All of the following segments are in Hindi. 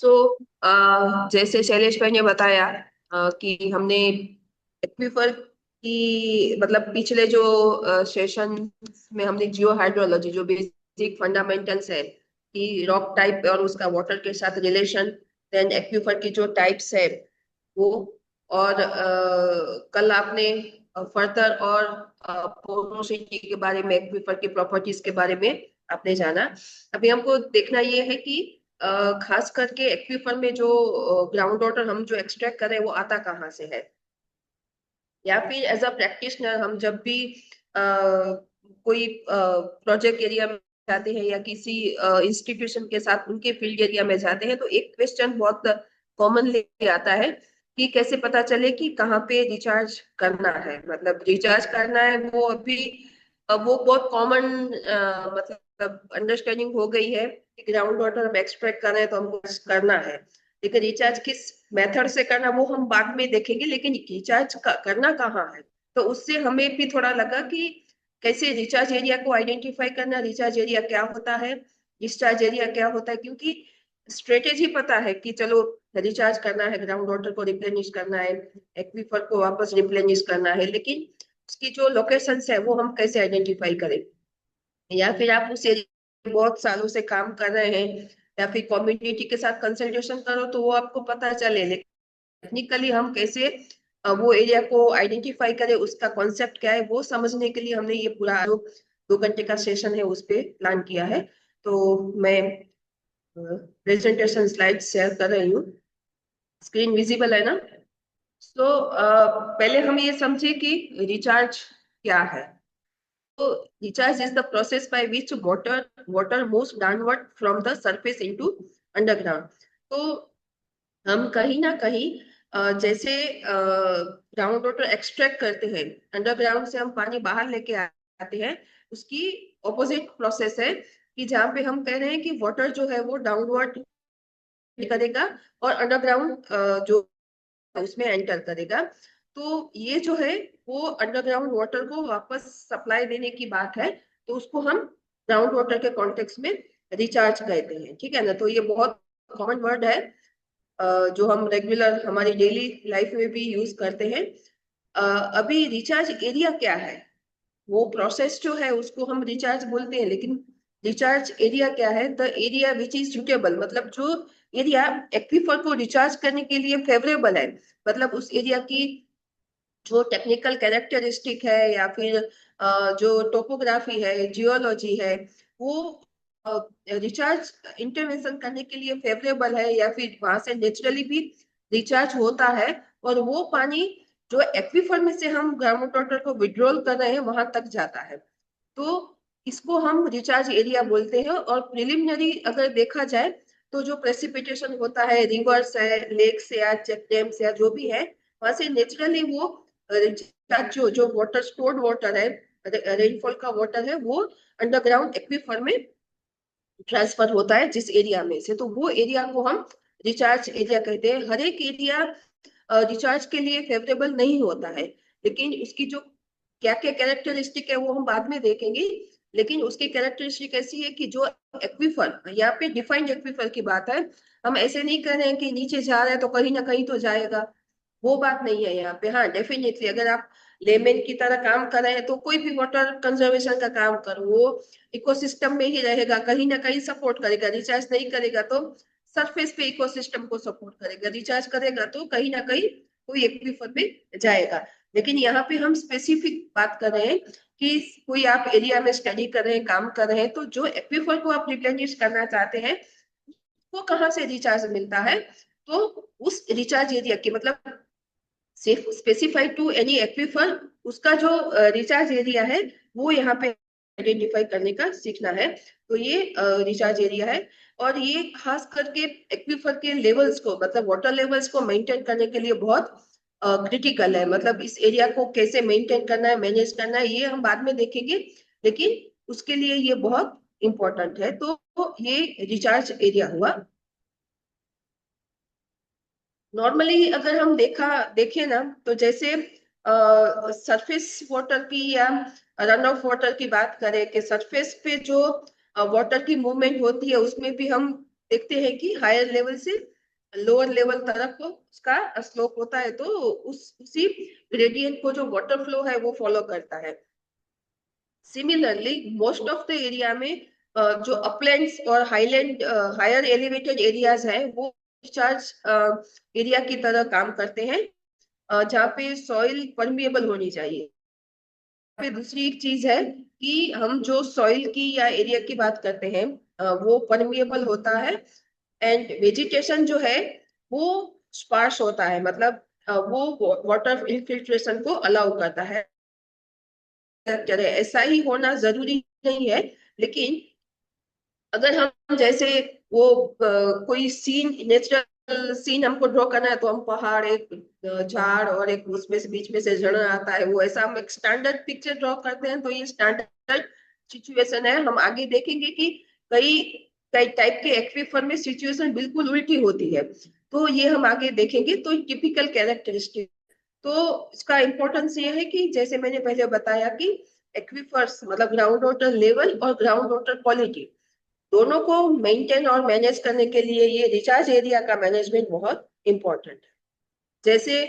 सो जैसे शैलेश भाई ने बताया कि हमने एक्वीफर की मतलब पिछले जो सेशन में हमने जियो हाइड्रोलॉजी जो बेसिक फंडामेंटल्स है कि रॉक टाइप और उसका वाटर के साथ रिलेशन, देन एक्वीफर की जो टाइप्स है वो, और कल आपने फर्दर और पोरोसिटी के बारे में, एक्वीफर की प्रॉपर्टीज के बारे में आपने जाना। अभी हमको देखना ये है कि खास करके एक्वीफर में जो ग्राउंड वाटर हम जो एक्सट्रैक्ट कर रहे हैं वो आता कहाँ से है, या फिर एज अ प्रैक्टिशनर हम जब भी कोई प्रोजेक्ट एरिया में जाते हैं या किसी इंस्टीट्यूशन के साथ उनके फील्ड एरिया में जाते हैं, तो एक क्वेश्चन बहुत कॉमनली आता है कि कैसे पता चले कि कहाँ पे रिचार्ज करना है। मतलब रिचार्ज करना है वो अभी वो बहुत कॉमन मतलब अंडरस्टैंडिंग हो गई है कि ग्राउंड वाटर हम एक्सट्रैक्ट कर रहे हैं तो हमको करना है, लेकिन रिचार्ज किस मेथड से करना वो हम बाद में देखेंगे। लेकिन रिचार्ज करना कहाँ है, तो उससे हमें भी थोड़ा लगा कि कैसे रिचार्ज एरिया को आइडेंटिफाई करना, रिचार्ज एरिया क्या होता है, डिस्चार्ज एरिया क्या होता है। क्योंकि स्ट्रेटेजी पता है कि चलो रिचार्ज करना है, ग्राउंड वाटर को रिप्लेनिश करना है, एक्वीफर को वापस रिप्लेनिश करना है, लेकिन उसकी जो लोकेशन है वो हम कैसे आइडेंटिफाई करें। या फिर आप उस एरिया में बहुत सालों से काम कर रहे हैं या फिर कम्युनिटी के साथ कंसल्टेशन करो तो वो आपको पता चले, लेकिन टेक्निकली हम कैसे वो एरिया को आइडेंटिफाई करें, उसका कॉन्सेप्ट क्या है वो समझने के लिए हमने ये पूरा जो 2 घंटे का सेशन है उस पे प्लान किया है। तो मैं प्रेजेंटेशन स्लाइड शेयर कर रही हूँ। स्क्रीन विजिबल है ना? सो पहले हम ये समझे कि रिचार्ज क्या है। तो recharge is the process by which water moves downward from the surface into underground। तो हम कहीं ना कहीं जैसे ग्राउंड वाटर एक्सट्रैक्ट करते हैं, अंडरग्राउंड से हम पानी बाहर लेके आते हैं, उसकी ऑपोजिट प्रोसेस है कि जहाँ पे हम कह रहे हैं कि वाटर जो है वो डाउनवर्ड करेगा और अंडरग्राउंड जो उसमें एंटर करेगा। तो ये जो है वो अंडरग्राउंड वाटर को वापस सप्लाई देने की बात है, तो उसको हम ग्राउंड वाटर के कॉन्टेक्स्ट में रिचार्ज कहते हैं। ठीक है ना? तो ये बहुत कॉमन वर्ड है जो हम रेगुलर हमारी डेली लाइफ में भी यूज करते हैं। अभी रिचार्ज एरिया क्या है, वो प्रोसेस जो है उसको हम रिचार्ज बोलते हैं, लेकिन रिचार्ज एरिया क्या है? The area which is suitable, मतलब जो एरिया एक्वीफर को रिचार्ज करने के लिए फेवरेबल है, मतलब उस एरिया की जो टेक्निकल कैरेक्टरिस्टिक है या फिर जो टोपोग्राफी है, जियोलॉजी है, वो रिचार्ज इंटरवेंशन करने के लिए फेवरेबल है या फिर वहां से नेचुरली भी रिचार्ज होता है, और वो पानी जो एक्वीफर में से हम ग्राउंड वाटर को विड्रॉल कर रहे हैं वहां तक जाता है। तो इसको हम रिचार्ज एरिया बोलते हैं। और प्रिलिमिनरी अगर देखा जाए तो जो प्रेसिपिटेशन होता है रिवर्स है, लेक से या चेक डैम से या जो भी है, वहां से नेचुरली वो रिचार्ज जो वाटर स्टोर्ड वाटर है, रेनफॉल का वाटर है, वो अंडरग्राउंड एक्वीफर में ट्रांसफर होता है जिस एरिया में से, तो वो एरिया को हम रिचार्ज एरिया कहते हैं। हर एक एरिया रिचार्ज के लिए फेवरेबल नहीं होता है, लेकिन उसकी जो क्या क्या कैरेक्टरिस्टिक है वो हम बाद में देखेंगे। लेकिन उसकी कैरेक्टरिस्टिक ऐसी है कि जो एक्वीफर, यहाँ पे डिफाइंड एक्वीफर की बात है, हम ऐसे नहीं कर रहे हैं कि नीचे जा रहा है तो कहीं ना कहीं तो जाएगा, वो बात नहीं है यहाँ पे। हाँ, डेफिनेटली अगर आप लेमैन की तरह काम कर रहे हैं तो कोई भी वाटर कंजर्वेशन का काम करो, वो इकोसिस्टम में ही रहेगा, कहीं ना कहीं सपोर्ट करेगा। रिचार्ज नहीं करेगा तो सरफेस पे इकोसिस्टम को सपोर्ट करेगा, रिचार्ज करेगा तो कहीं ना कहीं कोई एक्वीफर में जाएगा। लेकिन यहाँ पे हम स्पेसिफिक बात कर रहे हैं कि कोई आप एरिया में स्टडी कर रहे हैं, काम कर रहे हैं, तो जो एक्वीफर को आप रिप्लेनिश करना चाहते हैं वो कहाँ से रिचार्ज मिलता है, तो उस रिचार्ज एरिया की मतलब सिर्फ स्पेसिफाइड टू एनी एक्वीफर, उसका जो रिचार्ज एरिया है वो यहाँ पे आइडेंटिफाई करने का सीखना है। तो ये रिचार्ज एरिया है, और ये खास करके एक्वीफर के लेवल्स को, मतलब वाटर लेवल्स को मेंटेन करने के लिए बहुत क्रिटिकल है। मतलब इस एरिया को कैसे मेंटेन करना है, मैनेज करना है, ये हम बाद में देखेंगे, लेकिन उसके लिए ये बहुत इंपॉर्टेंट है। तो ये रिचार्ज एरिया हुआ। नॉर्मली अगर हम देखें ना, तो जैसे सरफेस वाटर की या रन ऑफ वाटर की बात करें कि सरफेस पे जो वाटर की मूवमेंट होती है उसमें भी हम देखते हैं कि हायर लेवल से लोअर लेवल तरफ को उसका स्लोप होता है, तो उसी ग्रेडियंट को जो वाटर फ्लो है वो फॉलो करता है। Similarly most of the area में जो अपलैंड्स और हाईलैंड हायर एलिवेटेड एरियाज है वो डिस्चार्ज एरिया की तरह काम करते हैं, जहाँ पे सॉइल परमिएबल होनी चाहिए। फिर दूसरी एक चीज है कि हम जो सॉइल की या एरिया की बात करते हैं वो परमिएबल होता है, एंड वेजिटेशन जो है वो स्पार्स होता है, मतलब वो वाटर इनफिल्ट्रेशन को अलाउ करता है। ऐसा ही होना जरूरी नहीं है, लेकिन अगर हम जैसे वो कोई सीन, नेचुरल सीन हमको ड्रॉ करना है, तो हम पहाड़, एक झाड़ और एक उसमें से बीच में से झरना आता है, वो ऐसा हम एक स्टैंडर्ड पिक्चर ड्रॉ करते हैं, तो ये स्टैंडर्ड सिचुएशन है। हम आगे देखेंगे कि कई कई टाइप के एक्वीफर में सिचुएशन बिल्कुल उल्टी होती है, तो ये हम आगे देखेंगे। तो टिपिकल कैरेक्टरिस्टिक, तो इसका इम्पोर्टेंस ये है कि जैसे मैंने पहले बताया कि एक्वीफर्स मतलब ग्राउंड वाटर लेवल और ग्राउंड वाटर क्वालिटी दोनों को मेंटेन और मैनेज करने के लिए ये रिचार्ज एरिया का मैनेजमेंट बहुत इंपॉर्टेंट है। जैसे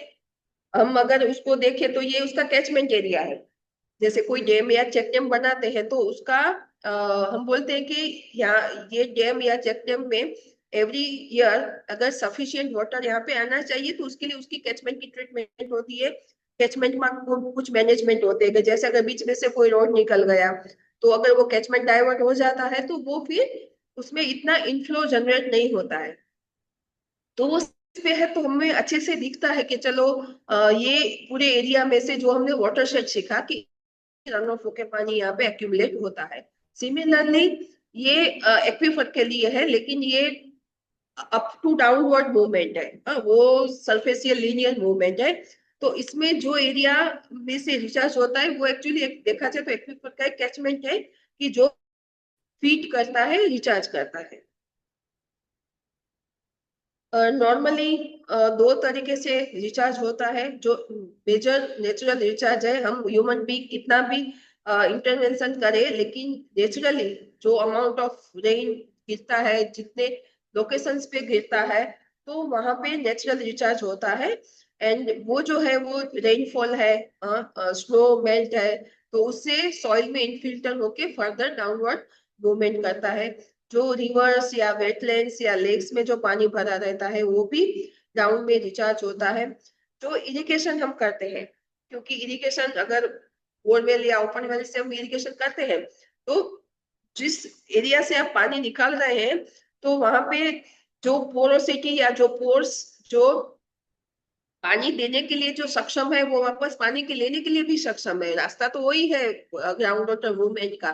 हम अगर उसको देखें तो ये उसका कैचमेंट एरिया है। जैसे कोई डैम या चेक डैम बनाते हैं तो उसका हम बोलते हैं कि यहाँ ये डैम या चेक डैम में एवरी ईयर अगर सफिशिएंट वाटर यहाँ पे आना चाहिए, तो उसके लिए उसकी कैचमेंट की ट्रीटमेंट होती है। कैचमेंट में कुछ मैनेजमेंट होते हैं, जैसे अगर बीच में से कोई रोड निकल गया, तो अगर वो कैचमेंट डाइवर्ट हो जाता है तो वो फिर उसमें इतना इनफ्लो जनरेट नहीं होता है। तो वो पे है तो हमें अच्छे से दिखता है कि चलो ये पूरे एरिया में से जो हमने वाटरशेड सीखा कि रन ऑफ होके पानी यहाँ पे एक्यूमुलेट होता है। सिमिलरली ये एक्वीफर के लिए है, लेकिन ये अप टू डाउनवर्ड मूवमेंट है, वो सरफेसियल लीनियर मूवमेंट है। तो इसमें जो एरिया में से रिचार्ज होता है वो एक्चुअली देखा जाए तो एक्वीफर का एक कैचमेंट है कि जो फीड करता है, रिचार्ज करता है। नॉर्मली दो तरीके से रिचार्ज होता है। जो मेजर नेचुरल रिचार्ज है, हम ह्यूमन बीइंग कितना भी इंटरवेंशन करे, लेकिन नेचुरली जो अमाउंट ऑफ रेन गिरता है, जितने लोकेशंस पे गिरता है, तो वहां पे नेचुरल रिचार्ज होता है। एंड वो जो है वो रेनफॉल है, स्नो मेल्ट है, तो उससे सॉइल में इनफिल्टर होके फर्दर डाउनवर्ड मूवमेंट करता है। जो रिवर्स या वेटलैंड्स या लेक्स में जो पानी भरा रहता है वो भी ग्राउंड में रिचार्ज होता है। जो इरिगेशन हम करते हैं, क्योंकि इरिगेशन अगर बोरवेल या ओपन वेल से हम इरिगेशन करते हैं, तो जिस एरिया से आप पानी निकाल रहे हैं, तो वहां पे जो पोरोसिटी या जो पोर्स जो पानी देने के लिए जो सक्षम है, वो वापस पानी के लेने के लिए भी सक्षम है। रास्ता तो वही है ग्राउंड वाटर मूवमेंट का।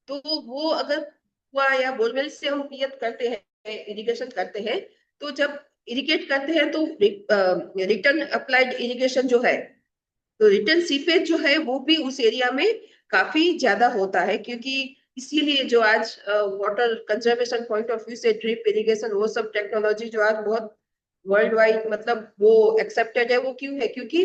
तो वो अगर कुआ या बोरवेल से हम पियत करते हैं, इरिगेशन करते हैं, तो जब इरिगेट करते हैं तो रिटर्न अप्लाइड इरिगेशन जो है, तो रिटर्न सीपेज जो है वो भी उस एरिया में काफी ज्यादा होता है। क्योंकि इसीलिए जो आज water conservation point of view से ड्रिप इरिगेशन, वो सब टेक्नोलॉजी जो आज बहुत वर्ल्ड वाइड मतलब वो एक्सेप्टेड है, वो क्यों है? क्योंकि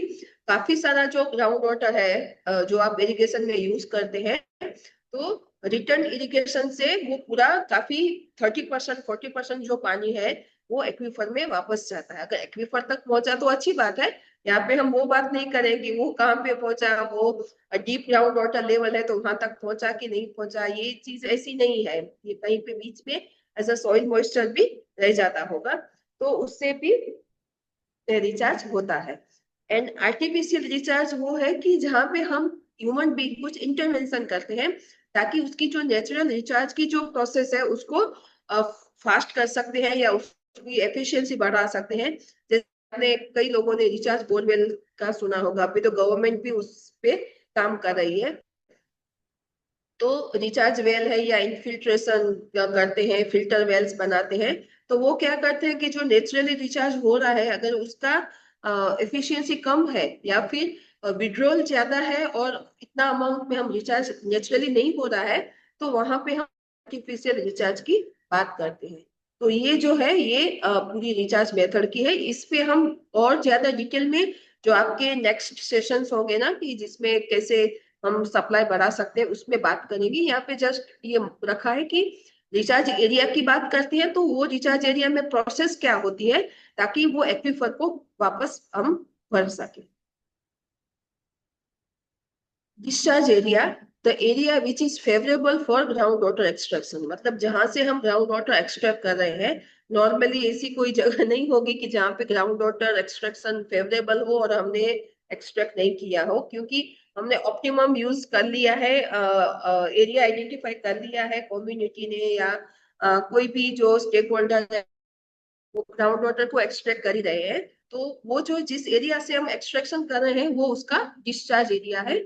काफी सारा जो ग्राउंड वाटर है जो आप इरिगेशन में यूज करते हैं, तो रिटर्न इरिगेशन से वो पूरा काफी 30% 40% जो पानी है वो एक्वीफर में वापस जाता है। अगर एक्वीफर तक पहुंचा तो अच्छी बात है। यहाँ पे हम वो बात नहीं करेंगे वो कहाँ पे पहुंचा, वो डीप ग्राउंड वाटर लेवल है तो वहां तक पहुंचा कि नहीं पहुंचा, ये चीज ऐसी नहीं है। ये कहीं पे बीच में ऐसा सॉइल मॉइस्चर भी रह जाता होगा, तो उससे भी रिचार्ज होता है। एंड आर्टिफिशियल रिचार्ज वो है कि जहाँ पे हम ह्यूमन बीइंग कुछ इंटरवेंशन करते हैं, ताकि उसकी जो नेचुरल रिचार्ज की जो प्रोसेस है उसको फास्ट कर सकते हैं या उसकी एफिशिएंसी बढ़ा सकते हैं। जैसे आपने कई लोगों ने रिचार्ज बोरवेल का सुना होगा, अभी तो गवर्नमेंट भी उस पे काम कर रही है। तो रिचार्ज वेल है या इनफिल्ट्रेशन करते हैं, फिल्टर वेल्स बनाते हैं, तो वो क्या करते हैं कि जो नेचुरली रिचार्ज हो रहा है, अगर उसका एफिशिएंसी कम है या फिर विड्रॉल ज्यादा है और इतना अमाउंट में हम रिचार्ज नेचुरली नहीं हो रहा है, तो वहां पे हम आर्टिफिशियल रिचार्ज की बात करते हैं। तो ये जो है ये पूरी रिचार्ज मेथड की है। इस पे हम और ज्यादा डिटेल में जो आपके नेक्स्ट सेशंस होंगे ना, कि जिसमें कैसे हम सप्लाई बढ़ा सकते हैं, उसमें बात करेंगे। यहाँ पे जस्ट ये रखा है कि रिचार्ज एरिया की बात करते हैं तो वो रिचार्ज एरिया में प्रोसेस क्या होती है ताकि वो एक्वीफर को वापस हम भर सके। Discharge area, the area which is favourable for ground water extraction, मतलब जहां से हम ग्राउंड वाटर एक्सट्रैक्ट कर रहे हैं। नॉर्मली ऐसी कोई जगह नहीं होगी कि जहाँ पे ग्राउंड वाटर एक्सट्रैक्शन फेवरेबल हो और हमने एक्सट्रैक्ट नहीं किया हो, क्योंकि हमने ऑप्टिमम यूज कर लिया है, एरिया आइडेंटिफाई कर लिया है कम्युनिटी ने या कोई भी जो स्टेक होल्डर है वो ग्राउंड वाटर को एक्सट्रैक्ट कर ही रहे हैं। तो वो जो जिस एरिया से हम एक्सट्रैक्शन कर रहे हैं वो उसका डिस्चार्ज एरिया है।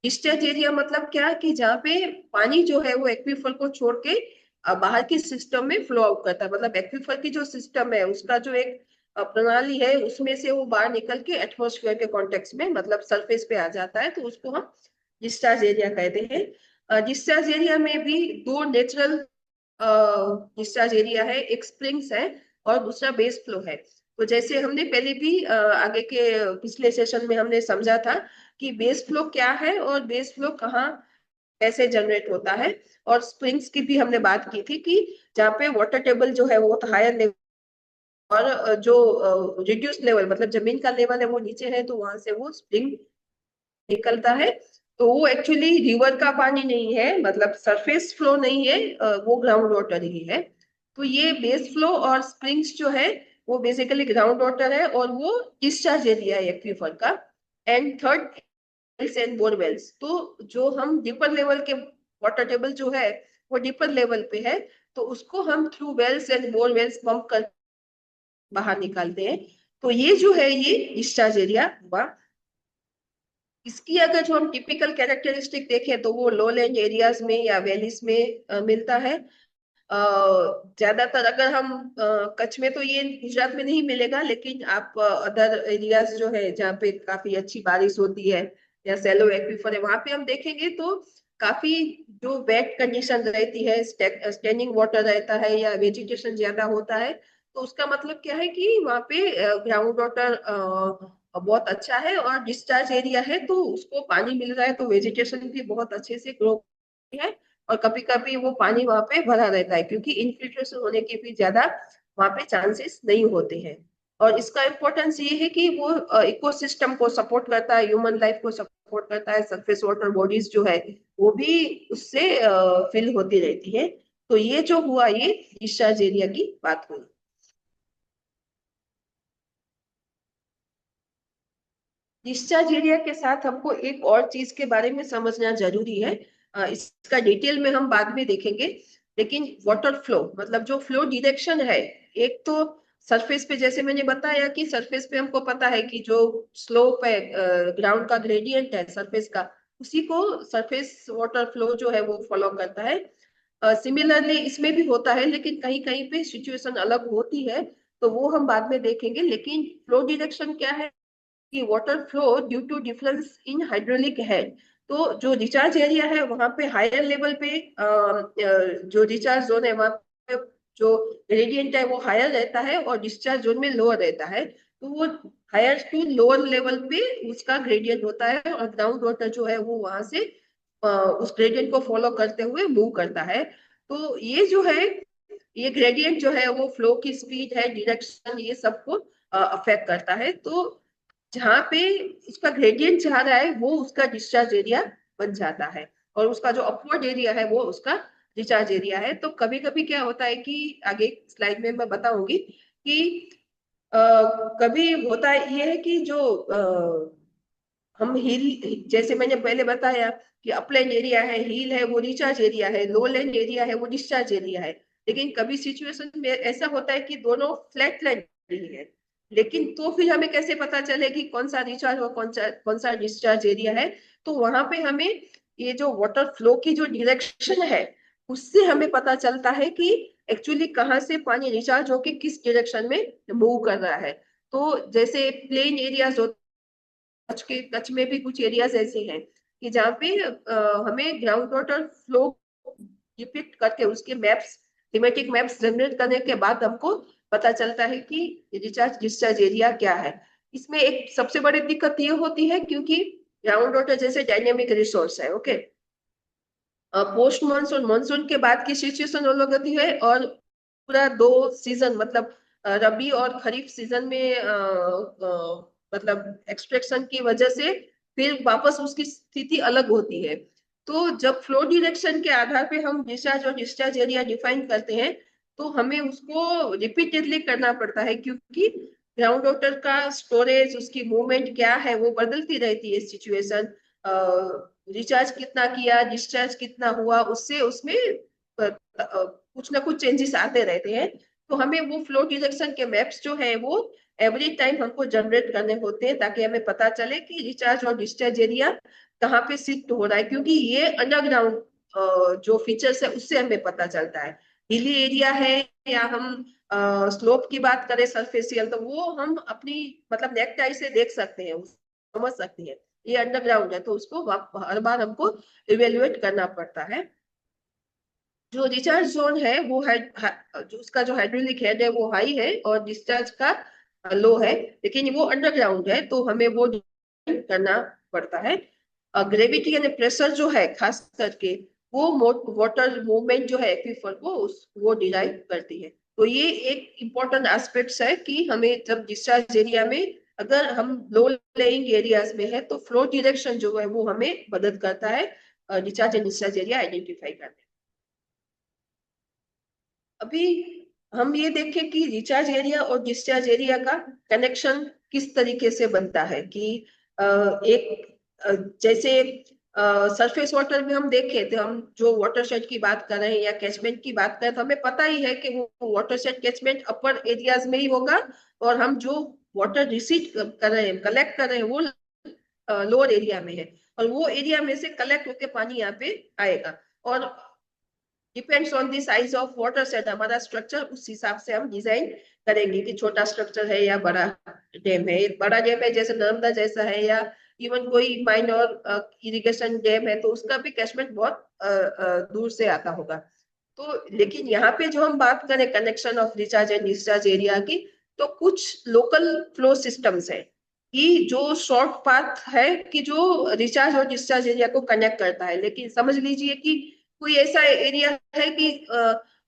डिस्चार्ज एरिया मतलब क्या कि जहाँ पे पानी जो है वो एक्वीफर को छोड़ के बाहर के सिस्टम में फ्लो आउट करता है, मतलब एक्वीफर की जो सिस्टम है उसका जो एक प्रणाली है उसमें से वो बाहर निकल के एटमोस्फेयर के कॉन्टेक्स्ट में मतलब सरफेस पे आ जाता है, तो उसको हम डिस्चार्ज एरिया कहते हैं। डिस्चार्ज एरिया में भी दो नेचुरल डिस्चार्ज एरिया है, एक स्प्रिंग्स है और दूसरा बेस फ्लो है। तो जैसे हमने पहले भी आगे के पिछले सेशन में हमने समझा था कि बेस फ्लो क्या है और बेस फ्लो कहाँ कैसे जनरेट होता है, और स्प्रिंग्स की भी हमने बात की थी कि जहाँ पे वाटर टेबल जो है वो हायर लेवल और जो रिड्यूस लेवल मतलब जमीन का लेवल है वो नीचे है, तो वहां से वो स्प्रिंग निकलता है। तो वो एक्चुअली रिवर का पानी नहीं है, मतलब सरफेस फ्लो नहीं है, वो ग्राउंड वाटर ही है। तो ये बेस फ्लो और स्प्रिंग्स जो है वो बेसिकली ग्राउंड वाटर है और वो डिस्चार्ज एरिया है एक्वीफर का। And third, wells and borewells, तो जो हम डीपर लेवल के वाटर टेबल जो है वो डीपर लेवल पे है, तो उसको हम through wells and borewells pump कर बाहर निकालते हैं। तो ये जो है ये डिस्चार्ज एरिया हुआ। इसकी अगर जो हम टिपिकल कैरेक्टरिस्टिक देखें तो वो लोलैंड एरियाज में या वैलीज में मिलता है। ज्यादातर अगर हम कच्छ में तो ये गुजरात में नहीं मिलेगा, लेकिन आप अदर एरियाज जो है जहाँ पे काफी अच्छी बारिश होती है या सेलो एक्वीफर है वहां पे हम देखेंगे तो काफी जो वेट कंडीशन रहती है, स्टैंडिंग वाटर रहता है या वेजिटेशन ज्यादा होता है, तो उसका मतलब क्या है कि वहाँ पे ग्राउंड वाटर बहुत अच्छा है और डिस्चार्ज एरिया है तो उसको पानी मिल रहा है, तो वेजिटेशन भी बहुत अच्छे से ग्रो है। और कभी कभी वो पानी वहां पे भरा रहता है क्योंकि इनफिल्ट्रेशन होने के भी ज्यादा वहां पे चांसेस नहीं होते हैं। और इसका इम्पोर्टेंस ये है कि वो इकोसिस्टम को सपोर्ट करता है, ह्यूमन लाइफ को सपोर्ट करता है, सरफेस वाटर बॉडीज जो है वो भी उससे फिल होती रहती है। तो ये जो हुआ ये डिस्चार्ज एरिया की बात हुई। डिस्चार्ज एरिया के साथ हमको एक और चीज के बारे में समझना जरूरी है। इसका डिटेल में हम बाद में देखेंगे, लेकिन वाटर फ्लो मतलब जो फ्लो डायरेक्शन है, एक तो सरफेस पे जैसे मैंने बताया कि सरफेस पे हमको पता है कि जो स्लोप है ग्राउंड का ग्रेडियंट है सरफेस का, उसी को सरफेस वाटर फ्लो जो है वो फॉलो करता है। सिमिलरली इसमें भी होता है लेकिन कहीं कहीं पे सिचुएशन अलग होती है, तो वो हम बाद में देखेंगे। लेकिन फ्लो डायरेक्शन क्या है कि water flow due to difference in hydraulic head. तो जो रिचार्ज एरिया है वहां पे हायर लेवल पे जो रिचार्ज जोन है वहां पे जो ग्रेडियंट है वो हायर रहता है और डिस्चार्ज जोन में लोअर रहता है। तो वो हायर टू लोअर लेवल पे उसका ग्रेडियंट होता है और ग्राउंड वाटर जो है वो वहां से उस ग्रेडियंट को फॉलो करते हुए मूव करता है। तो ये जो है ये ग्रेडियंट जो है वो फ्लो की स्पीड है, डायरेक्शन, ये सबको अफेक्ट करता है। तो जहाँ पे उसका ग्रेडियंट जा रहा है वो उसका डिस्चार्ज एरिया बन जाता है और उसका जो अपवर्ड एरिया है वो उसका डिस्चार्ज एरिया है। तो कभी कभी क्या होता है कि आगे स्लाइड में मैं बताऊंगी कि कभी होता ये है कि जो हम हिल जैसे मैंने पहले बताया कि अपलैंड एरिया है, हिल है वो रिचार्ज एरिया है, लोलैंड एरिया है वो डिस्चार्ज एरिया है। लेकिन कभी सिचुएशन में ऐसा होता है कि दोनों फ्लैट लैंड ही है, लेकिन तो फिर हमें कैसे पता चले कि कौन सा रिचार्ज और कौन सा डिस्चार्ज एरिया है। तो वहां पे हमें ये जो वाटर फ्लो की जो डायरेक्शन है उससे हमें पता चलता है कि एक्चुअली कहाँ से पानी रिचार्ज होके किस डायरेक्शन में मूव कर रहा है। तो जैसे प्लेन एरियाज कच्छ में भी कुछ एरियाज ऐसे हैं कि जहाँ पे हमें ग्राउंड वाटर फ्लो डिपिक्ट करके उसके मैप्स, थीमेटिक मैप्स जनरेट करने के बाद हमको पता चलता है कि रिचार्ज डिस्चार्ज एरिया क्या है। इसमें एक सबसे बड़ी दिक्कत ये होती है क्योंकि ग्राउंड वाटर जैसे डायनेमिक रिसोर्स है, ओके। पोस्ट मानसून, मानसून के बाद की सिचुएशन अलग होती है, और पूरा 2 सीजन मतलब रबी और खरीफ सीजन में मतलब एक्सट्रैक्शन की वजह से फिर वापस उसकी स्थिति अलग होती है। तो जब फ्लो डायरेक्शन के आधार पे हम डिस्चार्ज और डिस्चार्ज एरिया डिफाइन करते हैं, तो हमें उसको रिपीटेडली करना पड़ता है, क्योंकि ग्राउंड वाटर का स्टोरेज, उसकी मूवमेंट क्या है, वो बदलती रहती है सिचुएशन। रिचार्ज कितना किया, डिस्चार्ज कितना हुआ, उससे उसमें कुछ ना कुछ चेंजेस आते रहते हैं। तो हमें वो फ्लो डिरेक्शन के मैप्स जो है वो एवरी टाइम हमको जनरेट करने होते हैं, ताकि हमें पता चले कि रिचार्ज और डिस्चार्ज एरिया कहाँ पे शिफ्ट हो रहा है, क्योंकि ये अंडरग्राउंड जो फीचर्स है उससे हमें पता चलता है। हिली एरिया है या हम स्लोप की बात करें सरफेसियल, तो वो हम अपनी मतलब नेक्ट आई से देख सकते हैं, समझ सकते हैं। ये अंडरग्राउंड है, तो उसको हर बार हमको इवेल्युएट करना पड़ता है। जो रिचार्ज जोन है वो है, जो उसका जो हाइड्रोलिक हेड है वो हाई है, और डिस्चार्ज का लो है, लेकिन वो अंडरग्राउंड है, तो हमें वो करना पड़ता है। ग्रेविटी यानी प्रेशर जो है खास करके, वो वाटर मूवमेंट जो है एक्वीफर को वो डिराइव करती है। तो ये एक इम्पोर्टेंट एस्पेक्ट्स है कि हमें जब डिस्चार्ज एरिया में, अगर हम लो लेइंग एरियाज में है, तो फ्लो डायरेक्शन जो है वो हमें मदद करता है discharge and discharge area identify करने में। अभी हम ये देखें कि रिचार्ज एरिया और डिस्चार्ज एरिया का कनेक्शन किस तरीके से बनता है, कि एक जैसे सरफेस वाटर में हम देखें, तो हम जो वाटरशेड की बात कर रहे हैं या कैचमेंट की बात करें, तो हमें पता ही है कि वो वाटरशेड कैचमेंट अपर एरियाज में ही होगा, और हम जो वाटर रिसीव कर रहे हैं, कलेक्ट कर रहे हैं, वो लोअर एरिया में है, और वो एरिया में से कलेक्ट होकर पानी यहाँ पे आएगा। और depends on the size of water set, हमारा स्ट्रक्चर उस हिसाब से हम डिजाइन करेंगे कि छोटा स्ट्रक्चर है या बड़ा डैम है। एक बड़ा डैम है जैसे नर्मदा जैसा है, या इवन कोई माइनर इरिगेशन डैम है, तो उसका भी कैचमेंट बहुत दूर से आता होगा। तो लेकिन यहाँ पे जो हम बात करें connection of recharge and discharge area की, तो कुछ लोकल फ्लो सिस्टम्स है कि जो शॉर्ट पाथ है कि जो रिचार्ज और डिस्चार्ज एरिया को कनेक्ट करता है। लेकिन समझ लीजिए कि कोई ऐसा एरिया है कि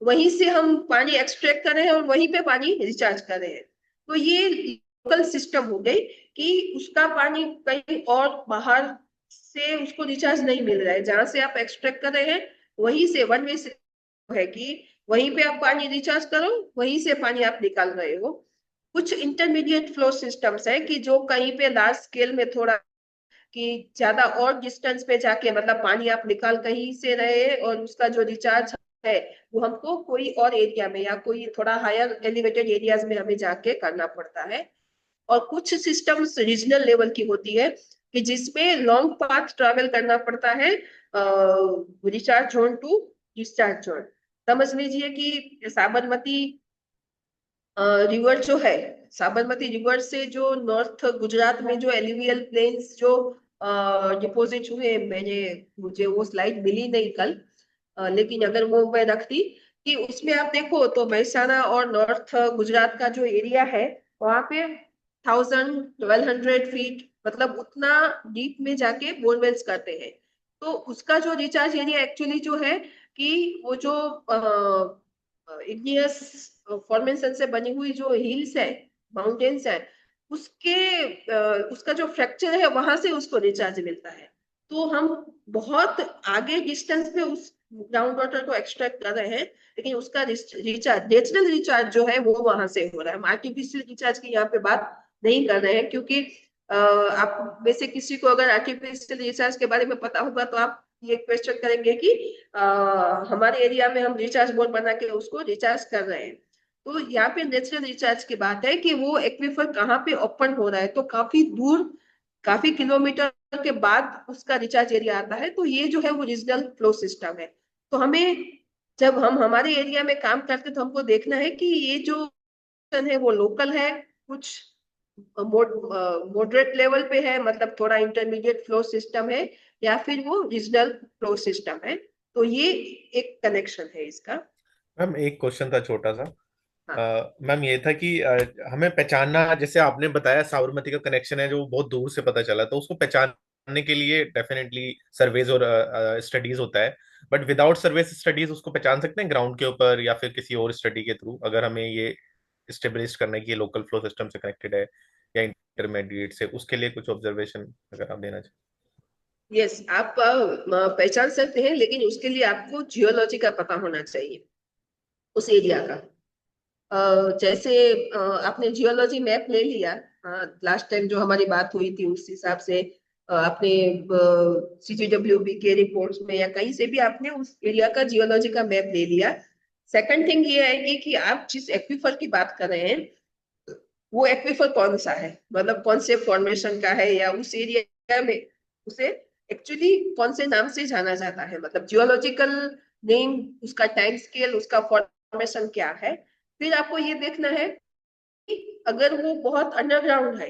वहीं से हम पानी एक्सट्रैक्ट कर रहे हैं और वहीं पे पानी रिचार्ज कर रहे हैं, तो ये लोकल सिस्टम हो गई कि उसका पानी कहीं और बाहर से उसको रिचार्ज नहीं मिल रहा है। जहां से आप एक्सट्रैक्ट कर रहे हैं वहीं से वन वे है कि वहीं पे आप पानी रिचार्ज करो, वहीं से पानी आप निकाल रहे हो। कुछ इंटरमीडिएट फ्लो सिस्टम्स है कि जो कहीं पे लार्ज स्केल में थोड़ा कि ज्यादा और डिस्टेंस पे जाके मतलब पानी आप निकाल कहीं से रहे, और उसका जो रिचार्ज है वो हमको कोई और एरिया में या कोई थोड़ा हायर एलिवेटेड एरियाज में हमें जाके करना पड़ता है। और कुछ सिस्टम्स रीजनल लेवल की होती है कि जिसमें लॉन्ग पाथ ट्रैवल करना पड़ता है recharge zone to discharge zone. समझ लीजिए कि साबरमती रिवर जो है, साबरमती रिवर से जो नॉर्थ गुजरात में जो एलुवियल प्लेन्स जो डिपोजिट हुए, मैंने मुझे वो स्लाइड मिली नहीं कल, लेकिन अगर वो मैं रखती कि उसमें आप देखो तो महसाणा और नॉर्थ गुजरात का जो एरिया है, वहां पे 1200 फीट मतलब उतना डीप में जाके बोरवेल्स करते हैं। तो उसका जो रिचार्ज एरिया एक्चुअली जो है कि वो जो इग्नियस फॉर्मेशन से बनी हुई जो हिल्स है, माउंटेन्स है, उसके उसका जो फ्रैक्चर है वहां से उसको रिचार्ज मिलता है। तो हम बहुत आगे डिस्टेंस पे उस ग्राउंड वाटर को एक्सट्रैक्ट कर रहे हैं, लेकिन उसका रिचार्ज, नेचुरल रिचार्ज जो है वो वहां से हो रहा है। हम आर्टिफिशियल रिचार्ज की यहाँ पे बात नहीं कर रहे हैं, क्योंकि आप में से किसी को अगर आर्टिफिशियल रिचार्ज के बारे में पता होगा तो आप ये क्वेश्चन करेंगे कि हमारे एरिया में हम रिचार्ज बोर्ड बना के उसको रिचार्ज कर रहे हैं। तो यहाँ पे नेचुरल रिचार्ज की बात है कि वो एक्वीफर कहाँ पे ओपन हो रहा है, तो काफी दूर, काफी किलोमीटर के बाद उसका रिचार्ज एरिया आता है। तो ये जो है वो रीजनल फ्लो सिस्टम है। तो हमें जब हम हमारे एरिया में काम करते तो हमको देखना है कि ये जो है वो लोकल है, कुछ मॉडरेट लेवल पे है, मतलब थोड़ा इंटरमीडिएट फ्लो सिस्टम है, या फिर वो रीजनल फ्लो सिस्टम है। तो ये एक कनेक्शन है इसका। मैम एक क्वेश्चन था छोटा सा। हाँ। मैम ये था कि हमें पहचानना, जैसे आपने बताया साबरमती का कनेक्शन है जो बहुत दूर से पता चला, तो उसको पहचान जानने के लिए डेफिनेटली सर्वेज और स्टडीज होता है, बट विदाउट सर्वेस स्टडीज उसको पहचान सकते हैं ग्राउंड के ऊपर या फिर किसी और स्टडी के थ्रू, अगर हमें ये स्टेब्लिश करना है कि ये लोकल फ्लो सिस्टम से कनेक्टेड है या इंटरमीडिएट से, उसके लिए कुछ ऑब्जर्वेशन अगर आप देना चाहें। यस, आप पहचान सकते हैं, लेकिन उसके लिए आपको जियोलॉजी का पता होना चाहिए, उस एरिया का। जैसे आपने जियोलॉजी मैप ले लिया, लास्ट टाइम जो हमारी बात हुई थी उस हिसाब से आपने सीजीडब्ल्यूबी के रिपोर्ट्स में या कहीं से भी आपने उस एरिया का जियोलॉजी का मैप ले लिया। सेकंड थिंग ये है कि आप जिस एक्वीफर की बात कर रहे हैं वो एक्वीफर कौन सा है, मतलब कौन से फॉर्मेशन का है, या उस एरिया में उसे एक्चुअली कौन से नाम से जाना जाता है, मतलब जियोलॉजिकल नेम, उसका टाइम स्केल, उसका फॉर्मेशन क्या है। फिर आपको ये देखना है कि अगर वो बहुत अंडरग्राउंड है,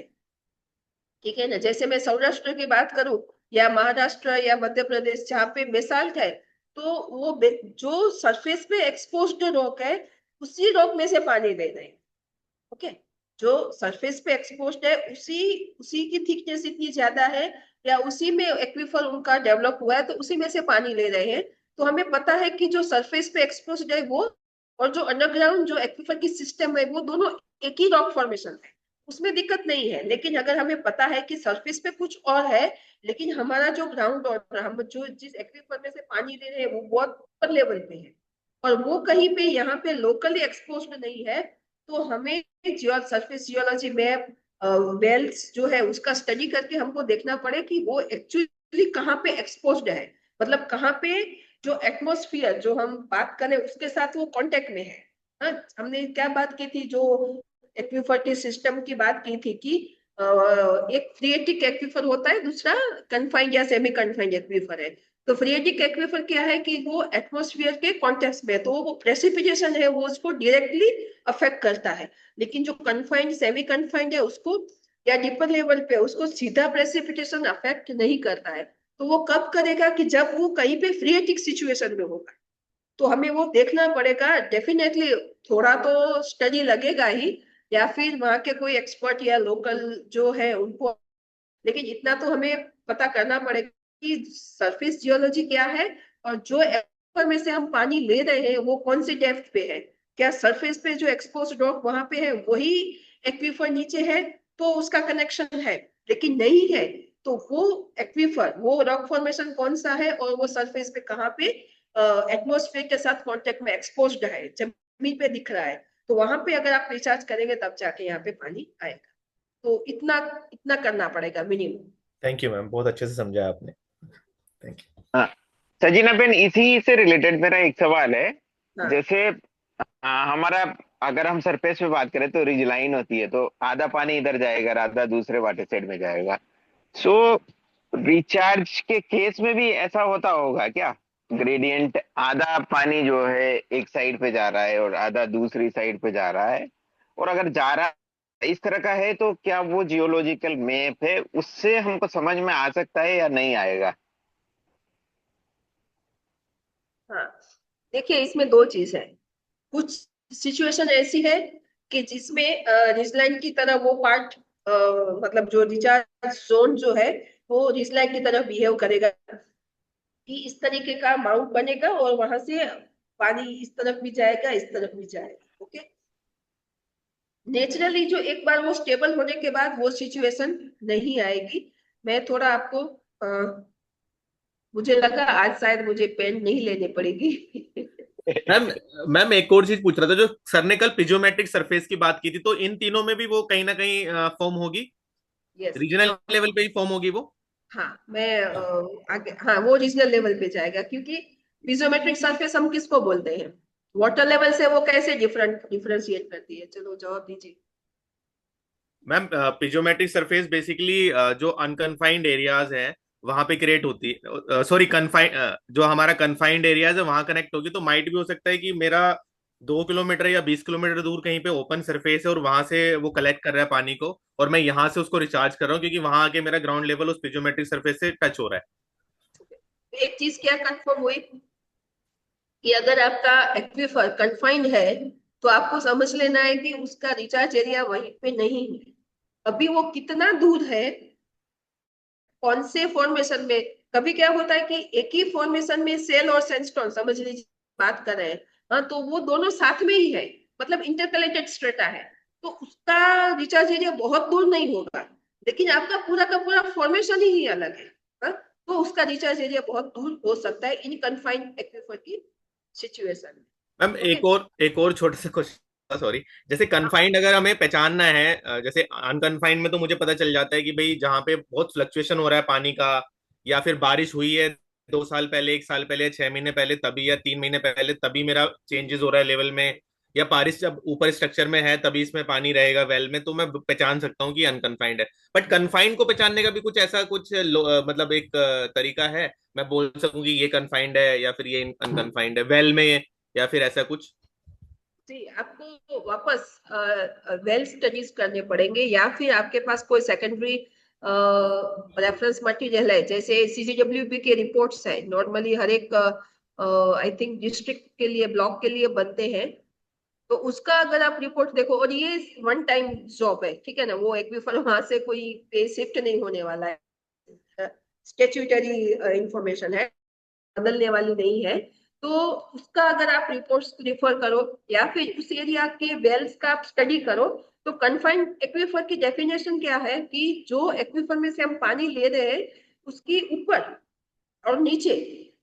ठीक है ना, जैसे मैं सौराष्ट्र की बात करूं या महाराष्ट्र या मध्य प्रदेश जहाँ पे बेसाल्ट है, तो वो जो सरफेस पे एक्सपोज्ड रॉक है उसी रॉक में से पानी ले रहे हैं। ओके, जो सरफेस पे एक्सपोज्ड है उसी उसी की थिकनेस इतनी ज्यादा है, या उसी में एक्वीफर उनका डेवलप हुआ है तो उसी में से पानी ले रहे हैं। तो हमें पता है कि जो सरफेस पे एक्सपोज्ड है वो, और जो अंडरग्राउंड जो एक्वीफर की सिस्टम है, वो दोनों एक ही रॉक फॉर्मेशन है, उसमें दिक्कत नहीं है। लेकिन अगर हमें पता है कि सरफेस पे कुछ और है, लेकिन हमारा जो ग्राउंड वाटर, हम जो जिस एक्वीफर में से पानी ले रहे हैं वो बहुत ऊपर लेवल पे है, और वो कहीं पे यहाँ पे लोकली एक्सपोज्ड नहीं है, तो हमें सरफेस जियोलॉजी में वेल्स जो है उसका स्टडी करके हमको देखना पड़े कि वो एक्चुअली कहाँ पे एक्सपोज्ड है, मतलब कहाँ पे जो एटमोस्फियर जो हम बात करें उसके साथ वो कांटेक्ट में है। हाँ, हमने क्या बात की थी, जो एक्विफर सिस्टम की बात की थी कि एक फ्रिएटिक एक्विफर होता है, दूसरा कन्फाइंड या सेमी कन्फाइंड एक्विफर है। तो फ्रिएटिक एक्विफर क्या है कि वो एटमॉस्फेयर के कॉन्टेक्स्ट में, तो वो प्रेसिपिटेशन है वो उसको डायरेक्टली अफेक्ट करता है। लेकिन जो कन्फाइंड सेमी कन्फाइंड है उसको, या डीपर लेवल पे उसको सीधा प्रेसिपिटेशन अफेक्ट नहीं करता है। तो वो कब करेगा कि जब वो कहीं पे फ्रिएटिक सिचुएशन में होगा, तो हमें वो देखना पड़ेगा डेफिनेटली। थोड़ा तो स्टडी लगेगा ही, या फिर वहां के कोई एक्सपर्ट या लोकल जो है उनको, लेकिन इतना तो हमें पता करना पड़ेगा कि सरफेस जियोलॉजी क्या है, और जो एक्वीफर में से हम पानी ले रहे हैं वो कौन सी डेप्थ पे है। क्या सरफेस पे जो एक्सपोज रॉक वहां पे है वही एक्वीफर नीचे है तो उसका कनेक्शन है, लेकिन नहीं है तो वो एक्वीफर, वो रॉक फॉर्मेशन कौन सा है, और वो सरफेस पे कहाँ पे एटमोस्फेयर के साथ कांटेक्ट में एक्सपोज्ड है, जमीन पे दिख रहा है, तो वहां पे अगर आप रिसर्च करेंगे तब जाके यहाँ पे पानी आएगा। तो इतना इतना करना पड़ेगा मिनिमम। थैंक यू मैम, बहुत अच्छे से समझाया आपने। Thank you. हाँ, सजीना बेन, इसी से रिलेटेड मेरा एक सवाल है। हाँ जैसे हमारा, अगर हम सरफेस पे बात करें तो रिज लाइन होती है, तो आधा पानी इधर जाएगा, आधा दूसरे वाटर साइड में जाएगा। सो रिचार्ज के केस में भी ऐसा होता होगा क्या? ग्रेडियंट, आधा पानी जो है एक साइड पे जा रहा है और आधा दूसरी साइड पे जा रहा है, और अगर जा रहा इस तरह का है तो क्या वो जियोलॉजिकल मैप है, उससे हमको समझ में आ सकता है या नहीं आएगा? हाँ, देखिए इसमें दो चीज है। कुछ सिचुएशन ऐसी है कि जिसमें रिजलाइन की तरह वो पार्ट, मतलब जो रिचार्ज जोन जो है वो रिजलाइन की तरह बिहेव करेगा, कि इस तरीके का माउंट बनेगा और वहां से पानी इस तरफ भी जाएगा इस तरफ भी जाएगा। ओके, नेचुरली जो एक बार वो स्टेबल होने के बाद वो सिचुएशन नहीं आएगी। मैं थोड़ा आपको मुझे लगा आज शायद मुझे पेन नहीं लेने पड़ेगी। मैम, मैम एक और चीज पूछ रहा था, जो सर ने कल पिजोमेट्रिक सरफेस की बात की थी, तो इन तीनों में भी वो कहीं ना कहीं फॉर्म होगी, यस, रीजनल लेवल पे ही फॉर्म होगी वो। हाँ मैं आगे, हाँ वो रीजनल लेवल पे जाएगा, क्योंकि पिजोमेट्रिक सरफेस हम किसको बोलते हैं, वाटर लेवल से वो कैसे डिफरेंशिएट करती है, चलो जवाब दीजिए। मैम पिजोमेट्रिक सरफेस बेसिकली जो अनकन्फाइंड एरियाज हैं वहां पे क्रिएट होती है, सॉरी कन्फाइंड, जो हमारा कन्फाइंड एरियाज है वहां कनेक्ट होगी, तो माइट भी हो सकता है कि मेरा 2 किलोमीटर या 20 किलोमीटर दूर कहीं पे ओपन सरफेस है और वहां से वो कलेक्ट कर रहा है पानी को, और मैं यहाँ से उसको रिचार्ज कर रहा हूँ क्योंकि वहां आके मेरा ग्राउंड लेवल उस पिजोमेट्रिक सरफेस से टच हो रहा है। एक चीज क्या कंफर्म हुई कि अगर आपका एक्वीफर कन्फाइंड है तो आपको समझ लेना है कि उसका रिचार्ज एरिया वहीं पे नहीं है। अभी वो कितना दूर है कौन से फॉर्मेशन में, कभी क्या होता है कि एक ही फॉर्मेशन में सेल और सैंडस्टोन, समझ लीजिए बात कर रहे हैं, हाँ, तो वो दोनों साथ में ही है, मतलब इंटरकनेक्टेड स्ट्रेटा है, तो उसका रिचार्ज एरिया बहुत दूर नहीं होगा, लेकिन आपका पूरा का पूरा फॉर्मेशन ही अलग है, हाँ, तो उसका रिचार्ज एरिया बहुत दूर हो सकता है इन कन्फाइंड एक्वीफर की सिचुएशन में। मैम एक और छोटा सा क्वेश्चन, सॉरी। जैसे कन्फाइंड अगर हमें पहचानना है, जैसे अनकन्फाइंड में तो मुझे पता चल जाता है कि भाई जहाँ पे बहुत फ्लक्चुएशन हो रहा है पानी का, या फिर बारिश हुई है 2 साल पहले, 1 साल पहले, 6 महीने पहले तभी, या 3 महीने पहले तभी मेरा चेंजेस हो रहा है लेवल में, या बारिश जब ऊपर स्ट्रक्चर में है तभी इसमें पानी रहेगा वेल में, तो मैं पहचान सकता हूँ कि अनकन्फाइंड है। बट कन्फाइंड को पहचानने का भी कुछ ऐसा कुछ मतलब एक तरीका है, मैं बोल सकूं कि ये कन्फाइंड है या फिर ये अनकन्फाइंड है वेल में, या फिर ऐसा कुछ? जी, आपको वापस वेल स्टडीज करने पड़ेंगे, या फिर आपके पास कोई सेकेंडरी रेफरेंस मटेरियल है, जैसे सीजीडब्ल्यूबी के रिपोर्ट्स है, नॉर्मली हर एक आई थिंक डिस्ट्रिक्ट के लिए, ब्लॉक के लिए बनते हैं, तो उसका अगर आप रिपोर्ट देखो, और ये वन टाइम जॉब है, ठीक है ना, वो एक्वीफर वहां से कोई पे शिफ्ट नहीं होने वाला है, स्टेट्यूटरी इंफॉर्मेशन है, बदलने वाली नहीं है, तो उसका अगर आप रिपोर्ट्स रिफर करो या फिर उस एरिया के वेल्स का आप स्टडी करो, तो कन्फाइंड एक्वीफर की डेफिनेशन क्या है कि जो एक्वीफर में से हम पानी ले रहे हैं उसकी ऊपर और नीचे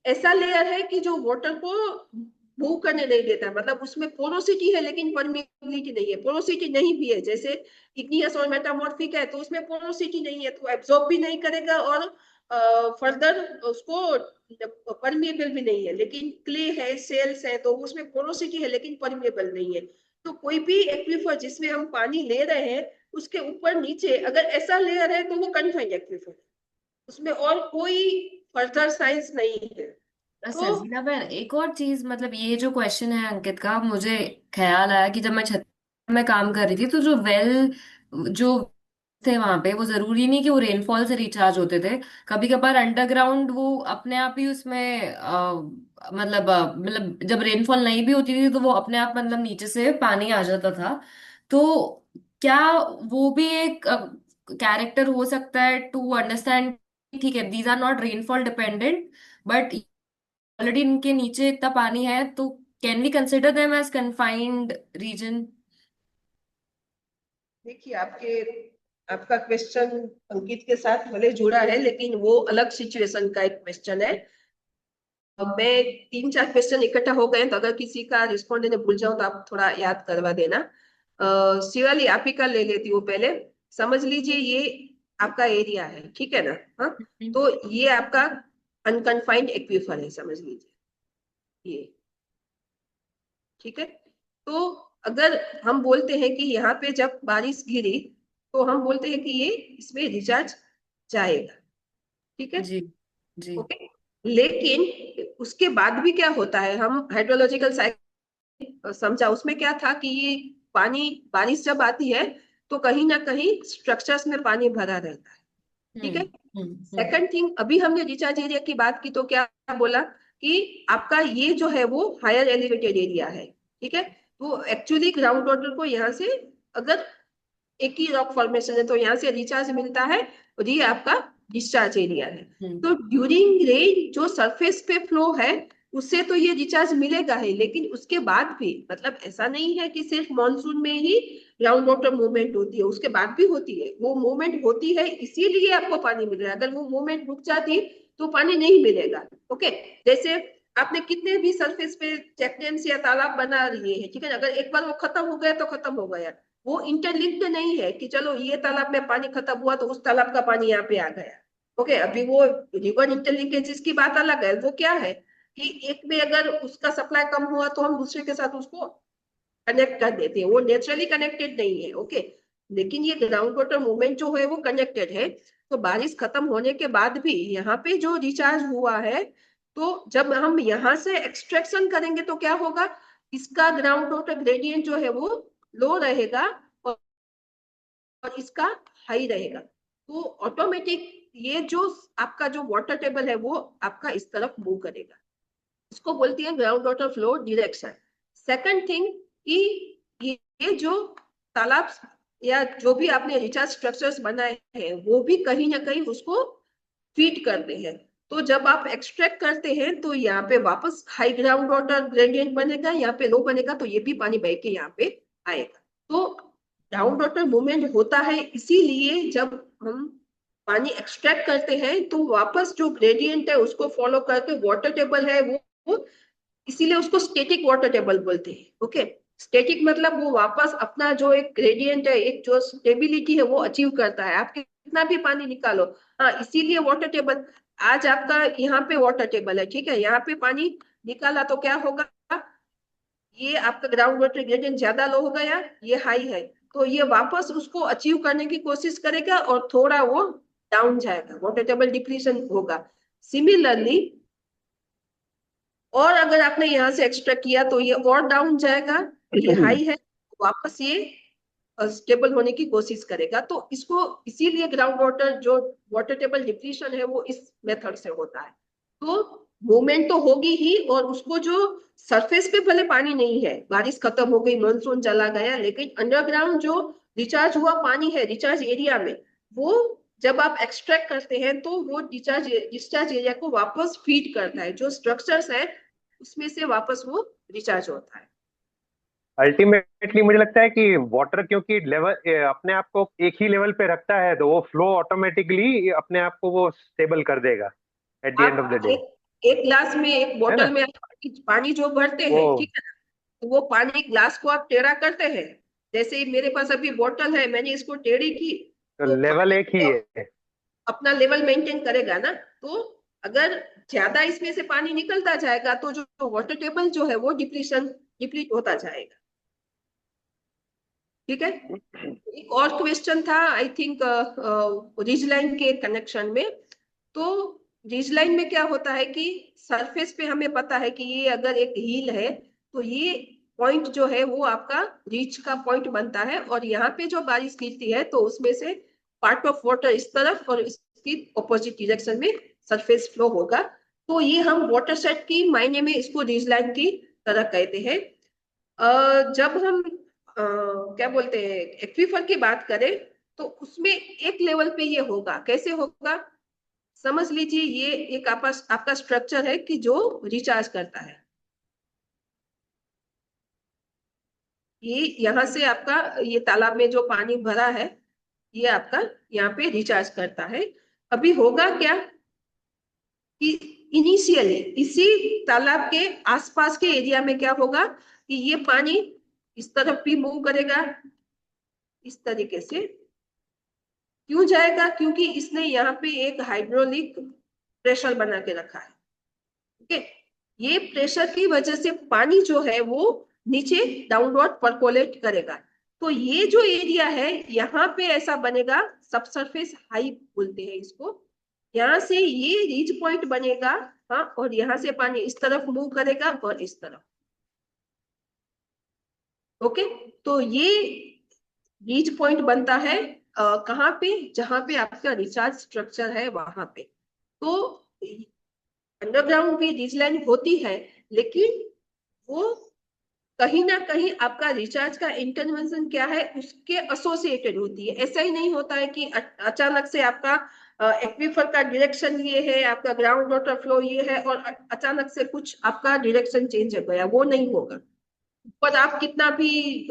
ऐसा लेयर है कि जो वाटर को मूव करने नहीं देता, मतलब उसमें पोरोसिटी है लेकिन परमिएबिलिटी नहीं है, पोरोसिटी नहीं भी है, जैसे इग्नियस और मेटामॉर्फिक है तो उसमें पोरोसिटी नहीं है, तो एब्जॉर्ब भी नहीं करेगा और फर्दर उसको परमिएबल भी नहीं है, लेकिन क्ले है, सेल्स है, तो उसमें पोरोसिटी है लेकिन परमिएबल नहीं है। तो कोई भी एक्वीफर जिसमें हम पानी ले रहे हैं उसके ऊपर नीचे अगर ऐसा लेयर है तो वो कन्फाइंड एक्वीफर, उसमें और कोई फर्दर साइंस नहीं है। तो सरजीला बहन, एक और चीज, मतलब ये जो क्वेश्चन है अंकित का, मुझे ख्याल आया कि जब मैं छत में काम कर रही थी तो जो वेल जो थे वहां पे, वो जरूरी नहीं कि वो रेनफॉल से रिचार्ज होते थे। कभी कभार अंडरग्राउंड वो अपने आप ही उसमें मतलब जब रेनफॉल नहीं भी होती थी तो वो अपने आप मतलब नीचे से पानी आ जाता था। तो क्या वो भी एक कैरेक्टर हो सकता है टू अंडरस्टैंड? ठीक है, these are not rainfall dependent, but already इनके नीचे इतना पानी है, तो can we consider them as confined region? देखिए, आपका क्वेश्चन अंकित के साथ भले जुड़ा है लेकिन वो अलग सिचुएशन का एक क्वेश्चन है। अब मैं 3-4 क्वेश्चन इकट्ठा हो गए, तो अगर किसी का रिस्पॉन्ड देने भूल जाऊं तो आप थोड़ा याद करवा देना। शिवाली, आप ही का ले लेती हूँ पहले। समझ लीजिए ये आपका एरिया है, ठीक है ना, हाँ, तो ये आपका अनकन्फाइंड एक्वीफर है, समझ लीजिए ये, ठीक है। तो अगर हम बोलते हैं कि यहाँ पे जब बारिश गिरी तो हम बोलते हैं कि ये इसमें रिचार्ज जाएगा, ठीक है, जी जी। ओके। लेकिन उसके बाद भी क्या होता है, हम हाइड्रोलॉजिकल साइकिल समझा, उसमें क्या था कि ये पानी, बारिश जब आती है तो कहीं ना कहीं स्ट्रक्चर्स में पानी भरा रहता है, ठीक है। सेकंड थिंग, अभी हमने रिचार्ज एरिया की बात की तो क्या बोला कि आपका ये जो है वो हायर एलिवेटेड एरिया है, ठीक है, तो एक्चुअली ग्राउंड वाटर को यहाँ से, अगर एक ही रॉक फॉर्मेशन है तो यहाँ से रिचार्ज मिलता है, और ये आपका डिस्चार्ज एरिया है। तो ड्यूरिंग रेन जो सरफेस पे फ्लो है उससे तो ये रिचार्ज मिलेगा ही, लेकिन उसके बाद भी, मतलब ऐसा नहीं है कि सिर्फ मॉनसून में ही ग्राउंड वाटर मूवमेंट होती है, उसके बाद भी होती है, वो मूवमेंट होती है इसीलिए आपको पानी मिल रहा है, अगर वो मूवमेंट रुक जाती तो पानी नहीं मिलेगा, ओके। जैसे आपने कितने भी सरफेस पे चेक डैम्स या तालाब बना लिए हैं, ठीक है, अगर एक बार वो खत्म हो गया तो खत्म हो गया, वो इंटरलिंक्ड नहीं है कि चलो ये तालाब में पानी खत्म हुआ तो उस तालाब का पानी यहाँ पे आ गया, ओके। अभी वो रिवर इंटरलिंकेज की बात अलग है, वो क्या है कि एक में अगर उसका सप्लाई कम हुआ तो हम दूसरे के साथ उसको कनेक्ट कर देते हैं, वो नेचुरली कनेक्टेड नहीं है, ओके। लेकिन ये ग्राउंड वाटर मूवमेंट जो है वो कनेक्टेड है, तो बारिश खत्म होने के बाद भी यहाँ पे जो रिचार्ज हुआ है, तो जब हम यहाँ से एक्सट्रैक्शन करेंगे तो क्या होगा, इसका ग्राउंड वाटर ग्रेडियंट जो है वो लो रहेगा और इसका हाई रहेगा, तो ऑटोमेटिक ये जो आपका जो वाटर टेबल है वो आपका इस तरफ मूव करेगा, इसको बोलती है ground water flow direction. Second thing कि ये जो तालाब या जो भी आपने रिचार्ज स्ट्रक्चर्स बनाए हैं वो भी कहीं ना कहीं उसको फीड करते हैं। तो जब आप एक्सट्रैक्ट करते हैं तो यहाँ पे वापस हाई ग्राउंड वाटर ग्रेडियंट बनेगा, यहाँ पे लो बनेगा, तो ये भी पानी बह के यहाँ पे आएगा। तो ग्राउंड वाटर मूवमेंट होता है इसीलिए जब हम पानी एक्सट्रैक्ट करते हैं तो वापस जो ग्रेडियंट है उसको फॉलो करके वाटर टेबल है वो इसीलिए उसको स्टैटिक वाटर टेबल बोलते हैं। ओके, स्टैटिक मतलब वो वापस अपना जो एक ग्रेडियंट है, एक जो स्टेबिलिटी है वो अचीव करता है। आप कितना भी पानी निकालो, हाँ, इसीलिए वाटर टेबल आज आपका यहाँ पे वाटर टेबल है, ठीक है, यहाँ पे पानी निकाला तो क्या होगा, ये आपका ग्राउंड वाटर ग्रेडियंट ज्यादा लो हो गया, ये हाई है, तो ये वापस उसको अचीव करने की कोशिश करेगा और थोड़ा वो डाउन जाएगा, वाटर टेबल डिप्लीशन होगा। सिमिलरली और अगर आपने यहाँ से एक्सट्रैक्ट किया तो ये और डाउन जाएगा, ये हाई है, वापस ये स्टेबल होने की कोशिश करेगा। तो इसको इसीलिए ग्राउंड वाटर जो वाटर टेबल डिप्लीशन है वो इस मेथड से होता है। तो मूवमेंट तो होगी ही, और उसको जो सरफेस पे भले पानी नहीं है, बारिश खत्म हो गई, मानसून चला गया, लेकिन अंडरग्राउंड जो रिचार्ज हुआ पानी है रिचार्ज एरिया में, वो जब आप एक्सट्रैक्ट करते हैं तो वो डिस्चार्ज एरिया को वापस फीड करता है, जो स्ट्रक्चर्स है उसमें से वापस वो रिचार्ज होता है। अल्टीमेटली मुझे लगता है कि वाटर क्योंकि लेवल अपने आप को एक ही लेवल पे रखता है तो वो फ्लो ऑटोमेटिकली अपने आप को वो स्टेबल कर देगा at the end of the day. एक ग्लास में, एक बोतल में आप पानी जो भरते हैं, ठीक है ना, तो वो पानी ग्लास को आप टेढ़ा करते हैं, जैसे मेरे पास अभी बोतल है, मैंने इसको टेढ़ी की तो लेवल एक ही है, अपना लेवल मेंटेन करेगा ना। तो अगर ज्यादा इसमें से पानी निकलता जाएगा तो जो वाटर टेबल जो है वो डिप्लीट होता जाएगा। ठीक है, एक और क्वेश्चन था आई थिंक रिज लाइन के कनेक्शन में। तो रिज लाइन में क्या होता है कि सरफेस पे हमें पता है कि ये अगर एक हिल है तो ये पॉइंट जो है वो आपका रीच का पॉइंट बनता है, और यहाँ पे जो बारिश गिरती है तो उसमें से पार्ट ऑफ वाटर इस तरफ और इसकी ऑपोजिट डायरेक्शन में सरफेस फ्लो होगा। तो ये हम वाटर सेट की मायने में इसको रिज लाइन की तरह कहते हैं। जब हम क्या बोलते हैं एक्वीफर की बात करें तो उसमें एक लेवल पे ये होगा, कैसे होगा, समझ लीजिए ये एक आपका स्ट्रक्चर है कि जो रिचार्ज करता है, ये यहाँ से आपका ये तालाब में जो पानी भरा है ये आपका यहाँ पे रिचार्ज करता है। अभी होगा क्या कि इनिशियली इसी तालाब के आसपास के एरिया में क्या होगा कि ये पानी इस तरफ भी मूव करेगा, इस तरीके से क्यों जाएगा, क्योंकि इसने यहाँ पे एक हाइड्रोलिक प्रेशर बना के रखा है। ओके, ये प्रेशर की वजह से पानी जो है वो नीचे डाउनवर्ड परकोलेट करेगा। तो ये जो एरिया है यहाँ पे ऐसा बनेगा, सबसरफेस हाई बोलते हैं इसको, यहाँ से ये रीच पॉइंट बनेगा, हाँ, और यहाँ से पानी इस तरफ मूव करेगा और इस तरफ। ओके, तो ये रीच पॉइंट बनता है कहाँ पे, जहां पे आपका रिचार्ज स्ट्रक्चर है वहां पे। तो अंडरग्राउंड भी रीच लाइन होती है, लेकिन वो कहीं ना कहीं आपका रिचार्ज का इंटरवेंशन क्या है उसके एसोसिएटेड होती है। ऐसा ही नहीं होता है कि अचानक से आपका एक्वीफर का डायरेक्शन ये है, आपका ग्राउंड वाटर फ्लो ये है और अचानक से कुछ आपका डायरेक्शन चेंज हो गया, वो नहीं होगा। पर आप कितना भी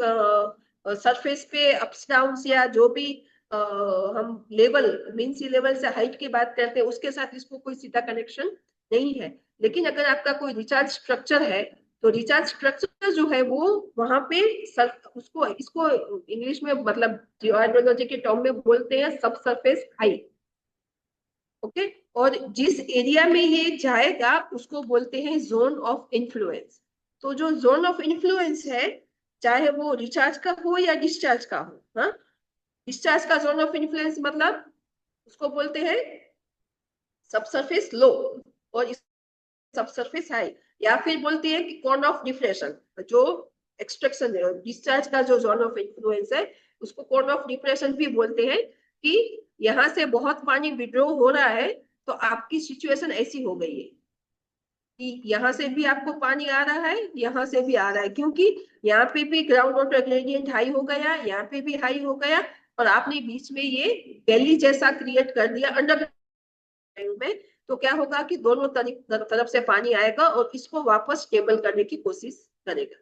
सरफेस पे अप्स डाउन या जो भी हम लेवल मीन सी लेवल से हाइट की बात करते हैं उसके साथ इसको कोई सीधा कनेक्शन नहीं है। लेकिन अगर आपका कोई रिचार्ज स्ट्रक्चर है तो रिचार्ज स्ट्रक्चर जो है वो वहां पे उसको इसको इंग्लिश में मतलब हाइड्रोलॉजी के टर्म में बोलते हैं सब सरफेस हाइट। ओके, और जिस एरिया में ये जाएगा उसको बोलते हैं जोन ऑफ इन्फ्लुएंस। तो जो जोन ऑफ इन्फ्लुएंस है चाहे वो रिचार्ज का हो या डिस्चार्ज का हो, हाँ, डिस्चार्ज का जोन ऑफ इन्फ्लुएंस मतलब उसको बोलते हैं सबसरफेस लो और सबसरफेस हाई, या फिर बोलते हैं कि कोन ऑफ डिप्रेशन। जो एक्सट्रैक्शन डिस्चार्ज का जो जोन ऑफ इन्फ्लुएंस है उसको कोन ऑफ डिप्रेशन भी बोलते हैं, कि यहाँ से बहुत पानी विड्रॉ हो रहा है तो आपकी सिचुएशन ऐसी हो गई है कि यहाँ से भी आपको पानी आ रहा है, यहाँ से भी आ रहा है, क्योंकि यहाँ पे भी ग्राउंड वाटर ग्रेडियंट हाई हो गया, यहाँ पे भी हाई हो गया, और आपने बीच में ये वैली जैसा क्रिएट कर दिया अंडर में, तो क्या होगा कि दोनों तरफ से पानी आएगा और इसको वापस स्टेबल करने की कोशिश करेगा।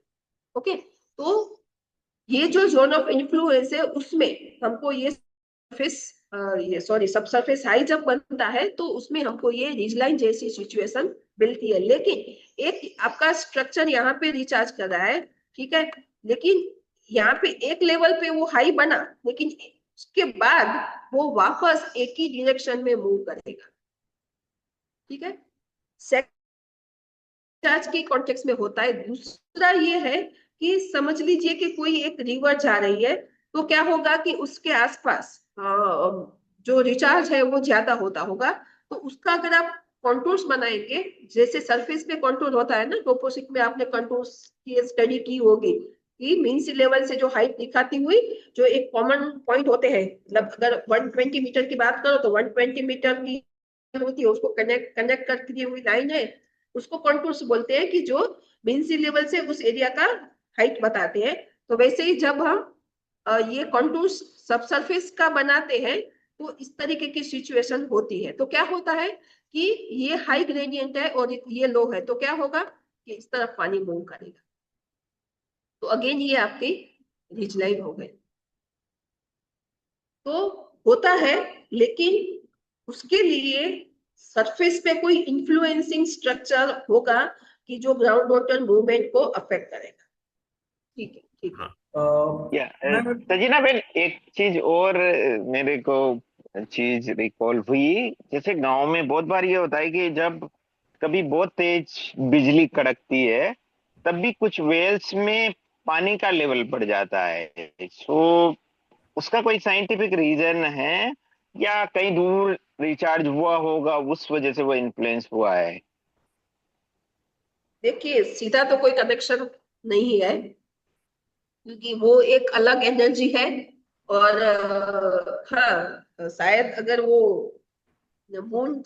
ओके, तो ये जो जोन ऑफ इन्फ्लुएंस है उसमें हमको ये सब सरफेस हाई जब बनता है तो उसमें हमको ये रिजलाइन जैसी सिचुएशन मिलती है। लेकिन एक आपका स्ट्रक्चर यहाँ पे रिचार्ज कर रहा है, ठीक है, लेकिन यहाँ पे एक लेवल पे वो हाई बना, लेकिन उसके बाद वो वापस एक ही डायरेक्शन में मूव करेगा। ठीक है, चार्ज के कॉन्टेक्स्ट में होता है। दूसरा ये है कि समझ लीजिए कि कोई एक रिवर जा रही है, तो क्या होगा कि उसके आसपास जो रिचार्ज है वो ज्यादा होता होगा, तो उसका अगर आप कॉन्टूर्स बनाएंगे, जैसे सरफेस पे कॉन्टूर होता है ना, टोपोसिक में आपने कॉन्टूर्स की स्टडी की होगी कि मीन सी लेवल से जो हाइट दिखाती हुई जो एक कॉमन पॉइंट होते हैं, मतलब अगर 120 मीटर की बात करो तो 120 मीटर की होती है, उसको कनेक्ट करती हुई लाइन है, उसको कॉन्टूर्स बोलते हैं कि जो मीन सी लेवल से उस एरिया का हाइट बताते हैं। तो वैसे ही जब हम ये कॉन्टूर्स सब सरफेस का बनाते हैं तो इस तरीके की सिचुएशन होती है। तो क्या होता है कि ये हाई ग्रेडियंट है और ये लो है, तो क्या होगा कि इस तरफ पानी मूव करेगा। तो अगेन ये आपकी रिज लाइन हो गई। तो होता है, लेकिन उसके लिए सरफेस पे कोई इन्फ्लुएंसिंग स्ट्रक्चर होगा कि जो ग्राउंड वाटर मूवमेंट को अफेक्ट करेगा। ठीक है, ठीक है। सजीना बेन, एक चीज और मेरे को चीज रिकॉल हुई, जैसे गांव में बहुत बार ये होता है कि जब कभी बहुत तेज बिजली कड़कती है तब भी कुछ वेल्स में पानी का लेवल बढ़ जाता है। सो उसका कोई साइंटिफिक रीजन है या कहीं दूर रिचार्ज हुआ होगा उस वजह से वो इन्फ्लुएंस हुआ है? देखिए, सीधा तो कोई कनेक्शन नहीं है, क्योंकि वो एक अलग एनर्जी है। और हाँ, शायद अगर वो मून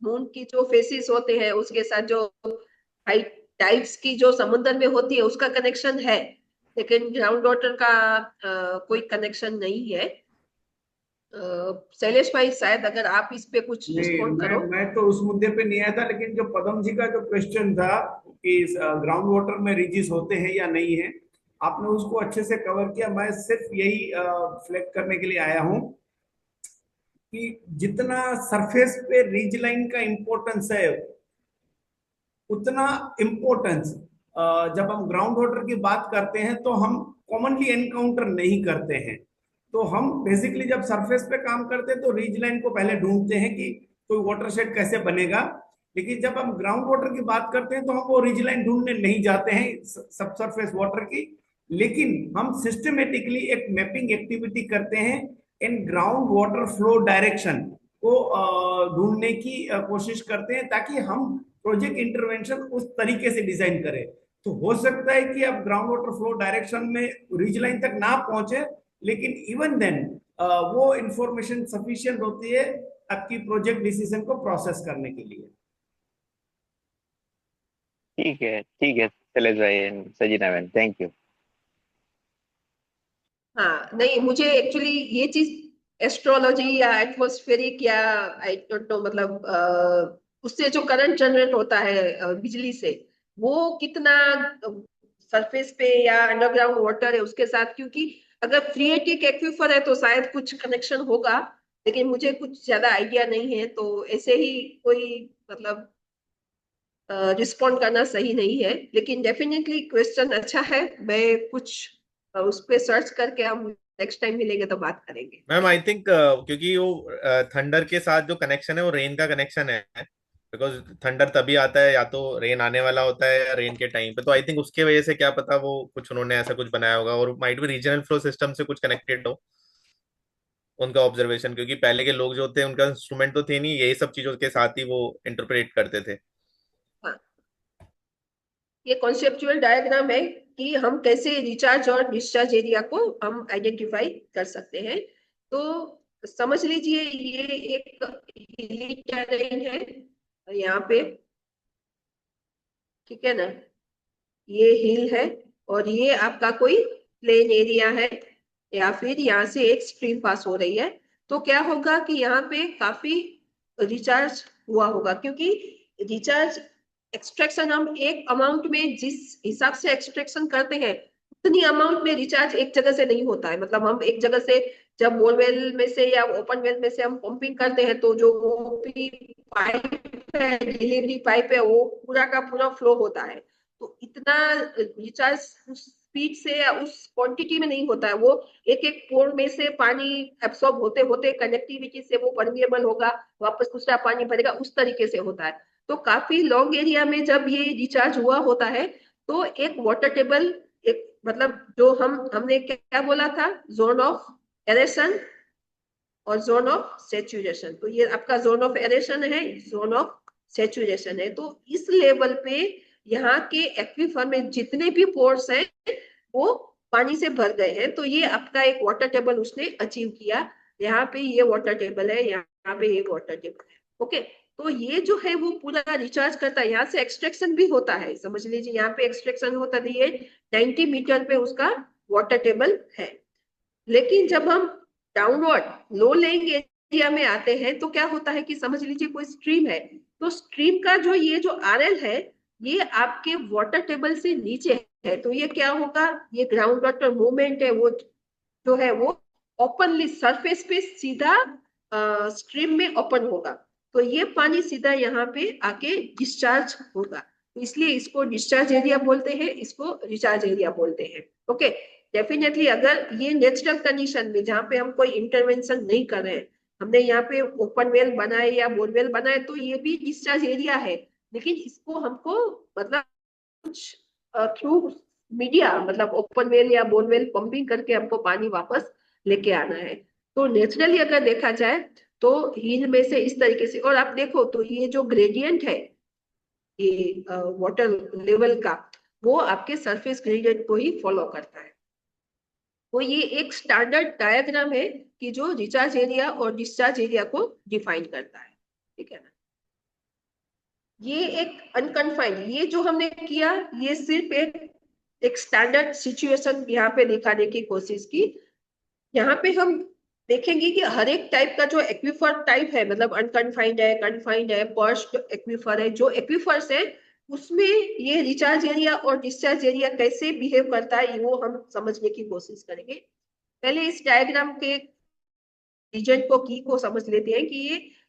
मून की जो फेसिस होते हैं उसके साथ जो हाई टाइड्स की जो समुद्र में होती है उसका कनेक्शन है, लेकिन ग्राउंड वाटर का कोई कनेक्शन नहीं है। शैलेश भाई, शायद अगर आप इस पे कुछ नहीं, रिस्पॉन्ड करो। मैं तो उस मुद्दे पे नहीं आया था, लेकिन जो पदम जी का जो क्वेश्चन था कि ग्राउंड वाटर में रिजिस होते हैं या नहीं है, आपने उसको अच्छे से कवर किया। मैं सिर्फ यही फ्लैग करने के लिए आया हूं कि जितना सरफेस पे रिज लाइन का इम्पोर्टेंस है, उतना इम्पोर्टेंस जब हम ग्राउंड वाटर की बात करते हैं तो हम कॉमनली एनकाउंटर नहीं करते हैं। तो हम बेसिकली जब सरफेस पे काम करते हैं तो रिज लाइन को पहले ढूंढते हैं कि कोई वाटरशेड कैसे बनेगा, लेकिन जब हम ग्राउंड वाटर की बात करते हैं तो हम वो रिज लाइन ढूंढने नहीं जाते हैं सब सरफेस वाटर की, लेकिन हम सिस्टमेटिकली एक मैपिंग एक्टिविटी करते हैं in ground water flow direction को ढूंढने की कोशिश करते हैं, ताकि हम प्रोजेक्ट इंटरवेंशन उस तरीके से डिजाइन करें। तो हो सकता है कि आप ग्राउंड वाटर फ्लो डायरेक्शन में रिज लाइन तक ना पहुंचे, लेकिन इवन देन वो इंफॉर्मेशन सफिशिएंट होती है आपकी प्रोजेक्ट डिसीजन को प्रोसेस करने के लिए। ठीक है शैलेश भाई, सजीना मैम, थैंक यू। हाँ, नहीं, मुझे एक्चुअली ये चीज एस्ट्रोलॉजी या एटमॉस्फेरिक या आई डोंट नो, मतलब उससे जो करंट जनरेट होता है बिजली से, वो कितना सरफेस पे या अंडरग्राउंड वाटर है उसके साथ, क्योंकि अगर फ्रीएटिक एक्वीफर है तो शायद कुछ कनेक्शन होगा, लेकिन मुझे कुछ ज्यादा आइडिया नहीं है, तो ऐसे ही कोई मतलब रिस्पॉन्ड करना सही नहीं है। लेकिन डेफिनेटली क्वेश्चन अच्छा है, मैं कुछ उस पे सर्च करके हम नेक्स्ट टाइम मिलेंगे तो बात करेंगे। मैम आई थिंक क्योंकि वो थंडर के साथ जो कनेक्शन है वो रेन का कनेक्शन है, बिकॉज थंडर तभी आता है या तो रेन आने वाला होता है या रेन के टाइम पे, तो आई थिंक उसके वजह से क्या पता वो कुछ उन्होंने ऐसा कुछ बनाया होगा, और माइट भी रीजनल फ्लो सिस्टम से कुछ कनेक्टेड हो उनका ऑब्जर्वेशन, क्योंकि पहले के लोग जो थे उनका इंस्ट्रूमेंट तो थे नहीं, यही सब चीजों के साथ ही वो इंटरप्रेट करते थे। हाँ, ये कॉन्सेप्चुअल डायग्राम है कि हम कैसे रिचार्ज और डिस्चार्ज एरिया को हम आइडेंटिफाई कर सकते हैं। तो समझ लीजिए ये एक हिली टेरेन है यहाँ पे, ठीक है ना, ये हिल है और ये आपका कोई प्लेन एरिया है, या फिर यहाँ से एक स्ट्रीम पास हो रही है। तो क्या होगा कि यहाँ पे काफी रिचार्ज हुआ होगा, क्योंकि रिचार्ज एक्सट्रैक्शन हम एक अमाउंट में जिस हिसाब से एक्सट्रैक्शन करते हैं उतनी अमाउंट में रिचार्ज एक जगह से नहीं होता है। मतलब हम एक जगह से जब बोरवेल में से या ओपन वेल में से हम पंपिंग करते हैं तो जो ओपी पाइप है, डिलीवरी पाइप है, वो पूरा का पूरा फ्लो होता है। तो इतना रिचार्ज उस स्पीड से या उस क्वांटिटी में नहीं होता है। वो एक एक पोर में से पानी एब्सॉर्ब होते होते कनेक्टिविटी से वो परमिएबल होगा, वापस दूसरा पानी भरेगा, उस तरीके से होता है। तो काफी लॉन्ग एरिया में जब ये रिचार्ज हुआ होता है तो एक वाटर टेबल, एक मतलब जो हमने क्या बोला था, जोन ऑफ एरेशन और जोन ऑफ सेचुरेशन। तो ये आपका जोन ऑफ एरेशन है, जोन ऑफ सेचुरेशन है। तो इस लेवल पे यहाँ के एक्वीफर में जितने भी पोर्स हैं वो पानी से भर गए हैं। तो ये आपका एक वाटर टेबल उसने अचीव किया। यहाँ पे ये वाटर टेबल है, यहाँ पे ये वाटर टेबल है। ओके, तो ये जो है वो पूरा रिचार्ज करता है। यहाँ से एक्सट्रैक्शन भी होता है, समझ लीजिए यहाँ पे एक्सट्रैक्शन होता है। ये 90 मीटर पे उसका वाटर टेबल है। लेकिन जब हम डाउनवर्ड लो लेइंग एरिया में आते हैं तो क्या होता है कि समझ लीजिए कोई स्ट्रीम है, तो स्ट्रीम का जो ये जो आरएल है ये आपके वाटर टेबल से नीचे है। तो ये क्या होगा, ये ग्राउंड वाटर मूवमेंट है वो जो है वो ओपनली सरफेस पे सीधा स्ट्रीम में ओपन होगा। तो ये पानी सीधा यहाँ पे आके डिस्चार्ज होगा। तो इसलिए इसको डिस्चार्ज एरिया बोलते हैं, इसको रिचार्ज एरिया बोलते हैं। ओके, डेफिनेटली अगर ये नेचुरल कंडीशन में जहाँ पे हम कोई इंटरवेंशन नहीं कर रहे हैं, हमने यहाँ पे ओपन वेल बनाए या बोरवेल बनाए, तो ये भी डिस्चार्ज एरिया है। लेकिन इसको हमको मतलब कुछ थ्रू मीडिया, मतलब ओपन वेल या बोरवेल पंपिंग करके हमको पानी वापस लेके आना है। तो नेचुरली अगर देखा जाए तो हिल में से इस तरीके से, और आप देखो तो ये जो ग्रेडियंट है ये वाटर लेवल का, वो आपके सरफेस ग्रेडियंट को ही फॉलो करता है। तो ये एक स्टैंडर्ड डायग्राम है कि जो रिचार्ज एरिया और डिस्चार्ज एरिया को डिफाइन करता है। ठीक है ना। ये एक अनकन्फाइंड, ये जो हमने किया ये सिर्फ एक स्टैंडर्ड सिचुएशन यहाँ पे दिखाने की कोशिश की। यहाँ पे हम देखेंगे कि हर एक टाइप का जो एक्वीफर टाइप है, मतलब अनकन्फाइंड है, कन्फाइंड है, पर्स्ट एक्वीफर है, जो एक्वीफर्स है उसमें ये रिचार्ज एरिया और डिस्चार्ज एरिया कैसे बिहेव करता है वो हम समझने की कोशिश करेंगे। पहले इस डायग्राम के रीजन को की को समझ लेते हैं कि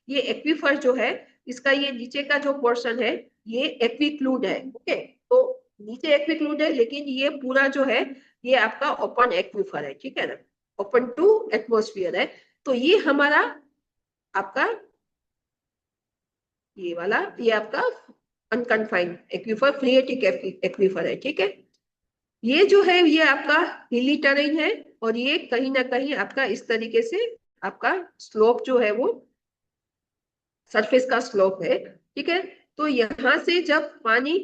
ये एक्वीफर जो है इसका ये नीचे का जो पोर्शन है ये एक्विक्लूड है। ओके, तो नीचे एक्विक्लूड है, लेकिन ये पूरा जो है ये आपका ओपन एक्वीफर है। ठीक है ना, ओपन टू एटमॉस्फेयर है। तो ये हमारा आपका ये वाला ये आपका अनकन्फाइंड एक्वीफर, फ्रीएटिक एक्वीफर है। ठीक है, ये जो है ये आपका हिली टेरेन है और ये कहीं ना कहीं आपका इस तरीके से आपका स्लोप जो है वो सरफेस का स्लोप है। ठीक है, तो यहाँ से जब पानी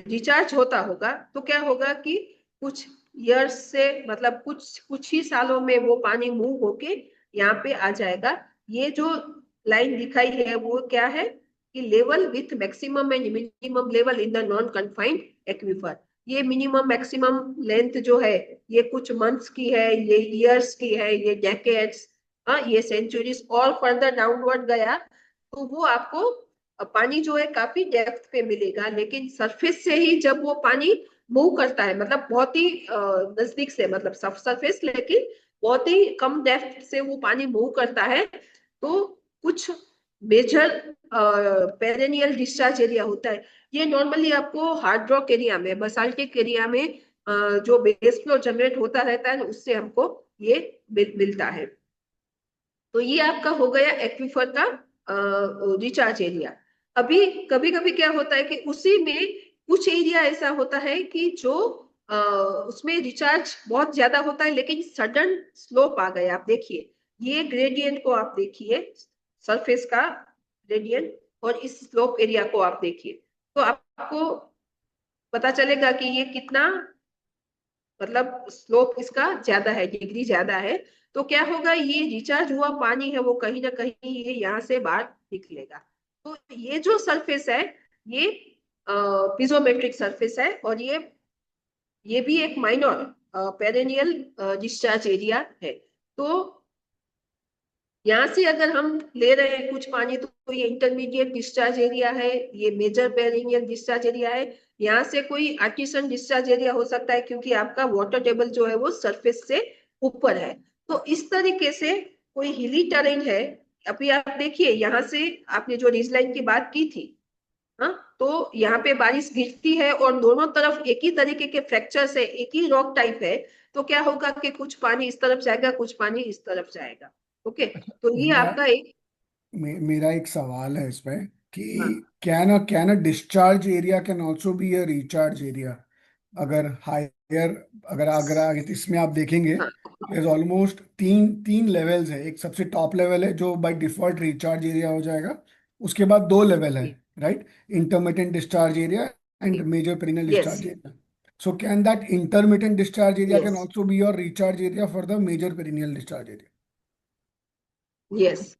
रिचार्ज होता होगा तो क्या होगा कि कुछ ईयर्स से, मतलब कुछ ही सालों में वो पानी मूव होके यहाँ पे आ जाएगा। ये जो लाइन दिखाई है वो क्या है कि level with maximum and minimum level in the non confined aquifer. ये मिनिमम मैक्सिमम लेंथ जो है ये कुछ मंथ्स की है, ये ईयर्स की है, ये डेकेड्स, ये सेंचुरीज, और फर्दर डाउनवर्ड गया तो वो आपको पानी जो है काफी डेप्थ पे मिलेगा। लेकिन सरफेस से ही जब वो पानी मूव करता है, मतलब बहुत ही नजदीक से, मतलब सरफेस, लेकिन बहुत ही कम डेप्थ से वो पानी मूव करता है, तो कुछ मेजर पेरेनियल डिस्चार्ज एरिया होता है। ये नॉर्मली आपको हार्ड रॉक एरिया में, बसाल्टिक एरिया में जो बेस फ्लो जनरेट होता रहता है उससे हमको ये मिलता है। तो ये आपका हो गया एक्वीफर का रिचार्ज एरिया। अभी कभी कभी क्या होता है कि उसी में कुछ एरिया ऐसा होता है कि जो उसमें रिचार्ज बहुत ज्यादा होता है लेकिन सडन स्लोप आ गया। आप देखिए ये ग्रेडियंट को आप देखिए, सरफेस का ग्रेडियंट, और इस स्लोप एरिया को आप देखिए, तो आपको पता चलेगा कि ये कितना, मतलब स्लोप इसका ज्यादा है, डिग्री ज्यादा है। तो क्या होगा, ये रिचार्ज हुआ पानी है वो कहीं ना कहीं ये यहाँ से बाहर निकलेगा। तो ये जो सरफेस है ये पिजोमेट्रिक सरफेस है, और ये भी एक माइनर पेरेनियल डिस्चार्ज एरिया है। तो यहाँ से अगर हम ले रहे हैं कुछ पानी तो ये इंटरमीडिएट डिस्चार्ज एरिया है, ये मेजर पेरिनियल डिस्चार्ज एरिया है। यहाँ से कोई आर्टिसन डिस्चार्ज एरिया हो सकता है क्योंकि आपका वाटर टेबल जो है वो सरफेस से ऊपर है। तो इस तरीके से कोई हिली टेरेन है। अभी आप देखिए यहाँ से आपने जो रिजलाइन की बात की थी, हाँ, तो यहाँ पे बारिश गिरती है और दोनों तरफ एक ही तरीके के फ्रैक्चर है, एक ही रॉक टाइप है। तो क्या होगा कि कुछ पानी इस तरफ जाएगा, कुछ पानी इस तरफ जाएगा। ओके, तो ये मेरा आपका एक, मेरा एक सवाल है इसमें कि हाँ, can a discharge area can also be a recharge area? अगर हायर अगर इसमें आप देखेंगे, हाँ, ऑलमोस्ट तीन तीन लेवल्स है। एक सबसे टॉप लेवल है जो बाय डिफॉल्ट रिचार्ज एरिया हो जाएगा। उसके बाद दो लेवल है, right? Intermittent discharge area and major perennial yes, discharge area. So can that intermittent discharge area can yes, also be your recharge area for the major perennial discharge area? Yes.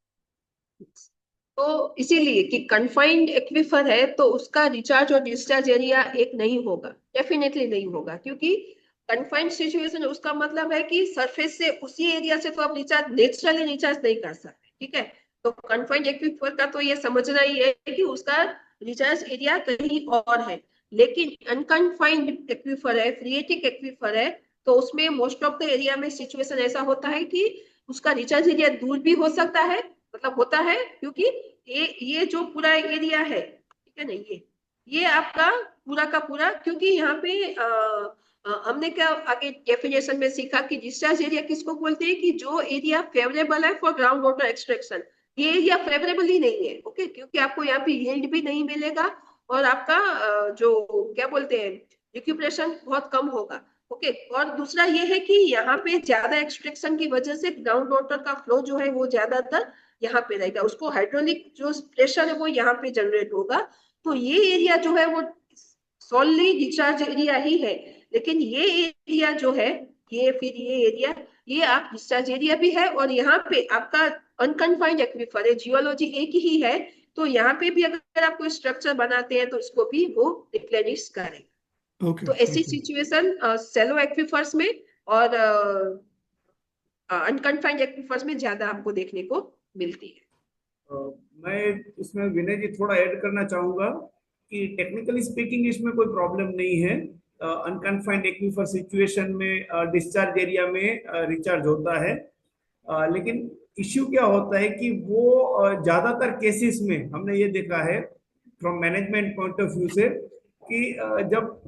तो इसीलिए कि कन्फाइंड एक्वीफर है तो उसका रिचार्ज और डिस्चार्ज एरिया एक नहीं होगा, डेफिनेटली नहीं होगा, क्योंकि कन्फाइंड सिचुएशन उसका मतलब है कि सरफेस से उसी एरिया से तो आप रिचार्ज नेचुरली रिचार्ज नहीं कर सकते। ठीक है, तो कन्फाइंड एक्वीफर का तो ये समझना ही है कि उसका रिचार्ज एरिया कहीं और है। लेकिन अनकन्फाइंड एक्वीफर है, फ्रीएटिक एक्वीफर है, तो उसमें मोस्ट ऑफ द एरिया में सिचुएशन ऐसा होता है कि उसका रिचार्ज एरिया दूर भी हो सकता है, मतलब होता है, क्योंकि ये जो पूरा एरिया है, ठीक है ना, ये आपका पूरा का पूरा, क्योंकि यहाँ पे हमने क्या आगे डेफिनेशन में सीखा कि डिस्चार्ज एरिया किसको बोलते हैं कि जो एरिया फेवरेबल है फॉर ग्राउंड वाटर एक्सट्रैक्शन। ये एरिया फेवरेबल ही नहीं है, ओके, क्योंकि आपको यहाँ पे यील्ड भी नहीं मिलेगा और आपका जो क्या बोलते हैं रिक्यूपरेशन बहुत कम होगा। ओके, और दूसरा ये है कि यहाँ पे ज्यादा एक्सट्रैक्शन की वजह से ग्राउंड वाटर का फ्लो जो है वो ज्यादातर यहाँ पे रहेगा, उसको हाइड्रोलिक जो प्रेशर है वो यहाँ पे जनरेट होगा। तो ये एरिया जो है वो सोनली डिस्चार्ज एरिया ही है। लेकिन ये एरिया जो है, ये एरिया, ये आप डिस्चार्ज एरिया भी है और यहाँ पे आपका अनकन्फाइंड एक्वीफर है, जियोलॉजी एक ही है। तो यहाँ पे भी अगर आप कोई स्ट्रक्चर बनाते हैं तो इसको भी वो रिप्लेनिश करेगा। Okay, तो ऐसी okay. सिचुएशन सेलो एक्वीफर्स में और अनकन्फाइंड एक्वीफर्स में ज्यादा आपको देखने को मिलती है। मैं इसमें विनय जी थोड़ा ऐड करना चाहूंगा कि टेक्निकली स्पीकिंग इसमें कोई प्रॉब्लम नहीं है। अनकन्फाइंड एक्वीफर सिचुएशन में डिस्चार्ज एरिया में रिचार्ज होता है। लेकिन इश्यू क्या होता है कि वो ज्यादातर केसेस में हमने ये देखा है from management point of view से कि जब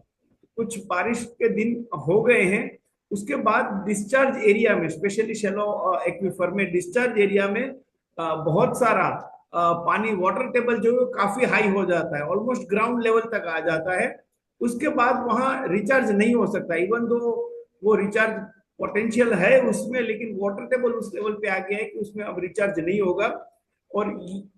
कुछ बारिश के दिन हो गए हैं उसके बाद डिस्चार्ज एरिया में, स्पेशली शैलो एक्वीफर में डिस्चार्ज एरिया में बहुत सारा पानी, वाटर टेबल जो काफी हाई हो जाता है, ऑलमोस्ट ग्राउंड लेवल तक आ जाता है। उसके बाद वहां रिचार्ज नहीं हो सकता, इवन दो वो रिचार्ज पोटेंशियल है उसमें, लेकिन वाटर टेबल उस लेवल पे आ गया है कि उसमें अब रिचार्ज नहीं होगा। और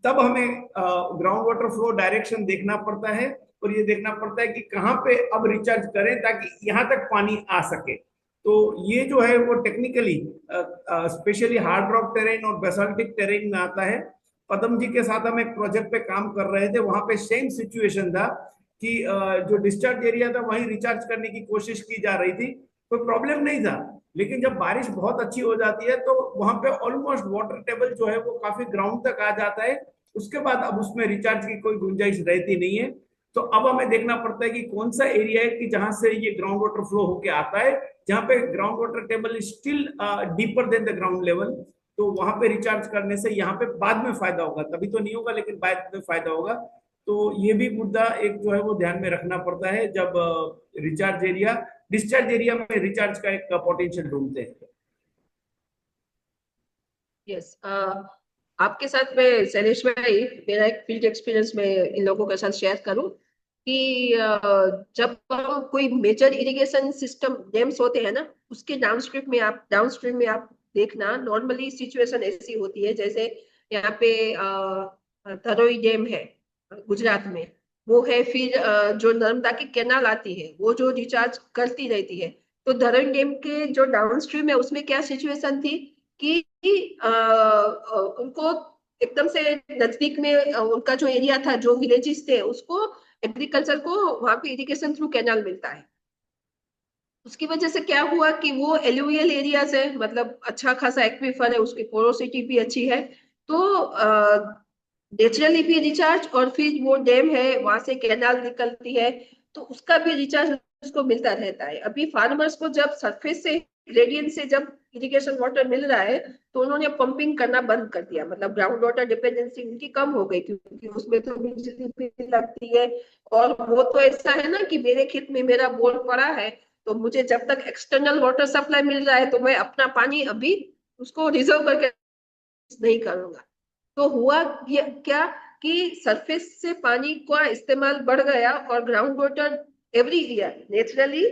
तब हमें ग्राउंड वाटर फ्लो डायरेक्शन देखना पड़ता है और ये देखना पड़ता है कि कहाँ पे अब रिचार्ज करें ताकि यहाँ तक पानी आ सके। तो ये जो है वो technically specially hard rock terrain और बेसाल्टिक टेरेन में आता है। पदम जी के साथ हम एक प्रोजेक्ट पे काम कर रहे थे, वहां पे सेम सिचुएशन था कि जो डिस्चार्ज एरिया था वहीं रिचार्ज करने की कोशिश की जा रही थी, कोई प्रॉब्लम नहीं था। लेकिन जब बारिश बहुत अच्छी हो जाती है तो वहां पे ऑलमोस्ट वाटर टेबल जो है वो काफी ग्राउंड तक आ जाता है। उसके बाद अब उसमें रिचार्ज की कोई गुंजाइश रहती नहीं है। तो अब हमें देखना पड़ता है कि कौन सा एरिया है कि जहां से ये ग्राउंड वाटर फ्लो होके आता है, जहां पे ground water table is still deeper than the ground level. तो वहां पे रिचार्ज करने से यहाँ पे बाद में फायदा होगा, तभी तो नहीं होगा लेकिन बाद में फायदा होगा। तो ये भी मुद्दा एक जो है वो ध्यान में रखना पड़ता है जब रिचार्ज एरिया, डिस्चार्ज एरिया में रिचार्ज का एक पोटेंशियल ढूंढते हैं। यस, आपके साथ में शैलेश भाई मेरा एक फील्ड एक्सपीरियंस में इन लोगों के साथ शेयर करूं कि जब हम कोई मेजर इरिगेशन सिस्टम डैम्स होते हैं ना, उसके डाउनस्ट्रीम में आप देखना नॉर्मली सिचुएशन ऐसी होती है, जैसे यहाँ पे धरोई डैम है गुजरात में, वो है, फिर जो नर्मदा की कैनाल आती है वो जो रिचार्ज करती रहती है। तो धरोई डैम के जो डाउनस्ट्रीम है उसमें क्या सिचुएशन थी कि उनको एकदम से नजदीक में उनका जो एरिया था, जो विलेजेस थे, उसको एग्रीकल्चर को वहां पे इरिगेशन थ्रू कैनाल मिलता है। उसकी वजह से क्या हुआ कि वो एलुवियल एरियाज है, मतलब अच्छा खासा एक्वीफर है, उसकी पोरोसिटी भी अच्छी है, तो नेचुरली भी रिचार्ज, और फिर वो डैम है वहां से कैनाल निकलती है, तो उसका भी रिचार्ज उसको मिलता रहता है। अभी फार्मर्स को जब सरफेस से ग्रेडियंट से जब इरिगेशन वाटर मिल रहा है, तो उन्होंने पंपिंग करना बंद कर दिया, मतलब ग्राउंड वाटर डिपेंडेंसी उनकी कम हो गई, क्योंकि उसमें तो बिजली भी लगती है। और वो तो ऐसा है ना कि मेरे खेत में मेरा बोर पड़ा है, तो मुझे जब तक एक्सटर्नल वाटर सप्लाई मिल रहा है, तो मैं अपना पानी अभी उसको रिजर्व करके नहीं करूंगा। तो हुआ क्या कि सरफेस से पानी का इस्तेमाल बढ़ गया, और ground water every year naturally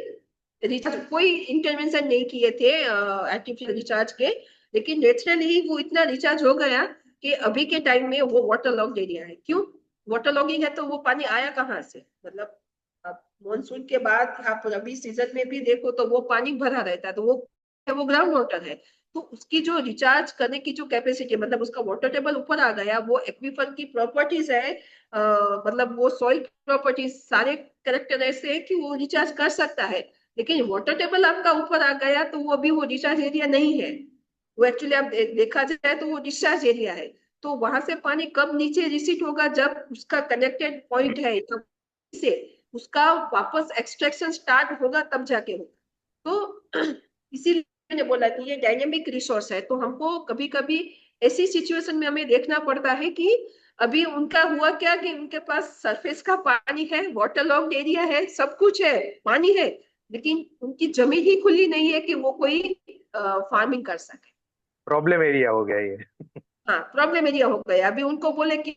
recharge, कोई इंटरवेंशन नहीं किए थे आर्टिफिशियल रिचार्ज के, लेकिन नेचुरली ही वो इतना रिचार्ज हो गया कि अभी के टाइम में वो वाटर लॉग्ड एरिया है। क्यों वाटर लॉगिंग है? तो वो पानी आया कहाँ से, मतलब अब मॉनसून के बाद आप रबी सीजन में भी देखो तो वो पानी भरा रहता है, तो वो ग्राउंड वाटर है। तो उसकी जो रिचार्ज करने की जो कैपेसिटी, मतलब उसका वाटर टेबल ऊपर आ गया, वो एक्वीफर की प्रॉपर्टीज है, मतलब वो सॉइल प्रॉपर्टीज सारे करेक्टर ऐसे है कि वो रिचार्ज कर सकता है। लेकिन वाटर टेबल आपका ऊपर आ गया, तो वो अभी वो डिस्चार्ज एरिया नहीं है, वो एक्चुअली आप देखा जाए तो वो डिस्चार्ज एरिया है। तो वहां से पानी कब नीचे रिसीट होगा, जब उसका कनेक्टेड पॉइंट है, तब से उसका वापस एक्सट्रैक्शन स्टार्ट होगा, तब जाके होगा। तो इसीलिए मैंने बोला कि ये डायनेमिक रिसोर्स है, तो हमको कभी कभी ऐसी सिचुएशन में हमें देखना पड़ता है कि अभी उनका हुआ क्या कि उनके पास सरफेस का पानी है, वाटर लॉग्ड एरिया है, सब कुछ है, पानी है, लेकिन उनकी जमीन ही खुली नहीं है कि वो कोई फार्मिंग कर सके। प्रॉब्लम एरिया हो गया ये। हाँ, प्रॉब्लम एरिया हो गया। अभी उनको बोले कि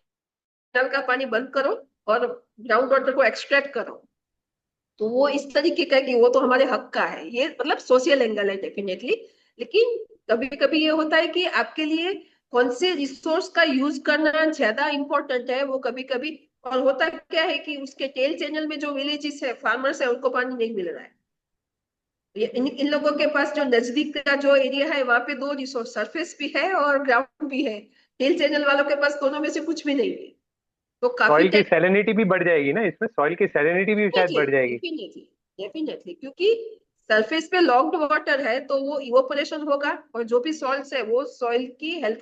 नल का पानी बंद करो और ग्राउंड वाटर को एक्सट्रैक्ट करो, तो वो इस तरीके का कि वो तो हमारे हक का है, ये मतलब सोशल एंगल है डेफिनेटली। लेकिन कभी कभी ये होता है कि आपके लिए कौन से रिसोर्स का यूज करना ज्यादा इंपॉर्टेंट है, वो कभी कभी। और होता क्या है कि उसके टेल चैनल में जो विलेजेस है, फार्मर्स है, उनको पानी नहीं मिल रहा है। इन लोगों के पास जो नजदीक का जो एरिया है, वहां पे दो रिसोर्स, सरफेस भी है और ग्राउंड भी है। टेल चैनल वालों के पास दोनों में से कुछ भी नहीं है, तो काफी सॉइल की सैलिनिटी भी बढ़ जाएगी ना इसमें, सॉइल की सैलिनिटी भी शायद बढ़ जाएगी। डेफिनेटली डेफिनेटली, क्योंकि सरफेस पे लॉक्ड वाटर है, तो वो इवोपोरेशन होगा, और जो भी सॉइल्स है वो सॉइल की हेल्थ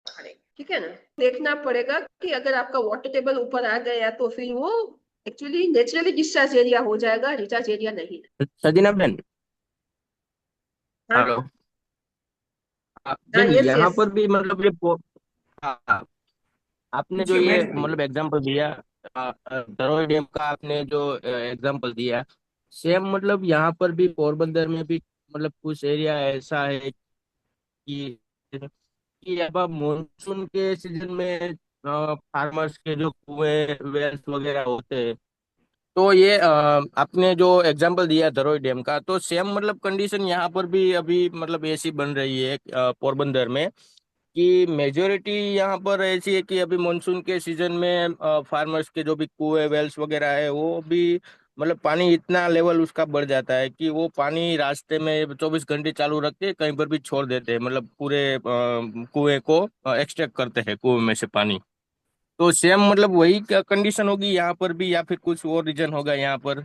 करेगा। ठीक है ना? देखना पड़ेगा कि अगर आपका वाटर टेबल ऊपर आ गया, तो फिर वो एक्चुअली नेचुरली डिस्चार्ज एरिया हो जाएगा, रिचार्ज एरिया नहीं। सजीना बेन, हाँ हेलो। हाँ, बेन यस यहाँ यस। पर भी मतलब हाँ, आपने जो पूछिए ये महेश भाई। मतलब एग्जांपल दिया, धरोई डैम का आपने जो एग्जांपल दिया, सेम मतलब यहाँ पर भी पोरबंदर में भी मतलब कुछ एरिया ऐसा है कि अब मानसून के सीजन में फार्मर्स के जो कुएं वेल्स वगैरह होते हैं, तो ये आपने जो एग्जांपल दिया धरोई डैम का, तो सेम मतलब कंडीशन यहाँ पर भी अभी मतलब ऐसी बन रही है पोरबंदर में, कि मेजोरिटी यहाँ पर ऐसी है कि अभी मानसून के सीजन में फार्मर्स के जो भी कुएं वेल्स वगैरह है, वो भी मतलब पानी इतना लेवल उसका बढ़ जाता है कि वो पानी रास्ते में 24 घंटे चालू रख के कहीं पर भी छोड़ देते हैं, मतलब पूरे कुएं को एक्सट्रैक्ट करते हैं कुएं में से पानी। तो सेम मतलब वही कंडीशन होगी यहाँ पर भी, या फिर कुछ और रीजन होगा यहाँ पर?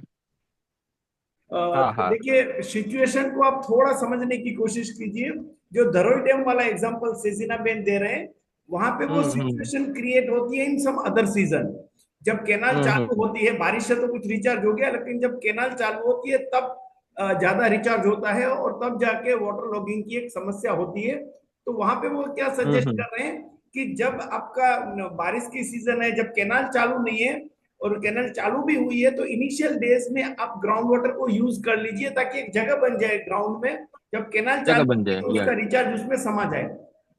हाँ तो हाँ। देखिए, सिचुएशन को आप थोड़ा समझने की कोशिश कीजिए। जो धरोई डैम वाला एग्जांपल सेजिना बेन दे रहे हैं, वहां पे वो हम्म। सिचुएशन क्रिएट होती है इन सम अदर सीजन। जब कैनाल चालू हम्म। होती है, बारिश से तो कुछ रिचार्ज हो गया, लेकिन जब कैनाल चालू होती है तब ज्यादा रिचार्ज होता है, और तब जाके वाटर लॉगिंग की एक समस्या होती है। तो वहां पे वो क्या सजेस्ट हम्म। कर रहे हैं कि जब आपका बारिश की सीजन है, जब कैनाल चालू नहीं है और कैनल चालू भी हुई है, तो इनिशियल डेज में आप ग्राउंड वाटर को यूज कर लीजिए, ताकि एक जगह बन जाए ग्राउंड में। जब कैनल जगह चालू बन होगी जाए, तो उसका यस। रिचार्ज उसमें समा जाए।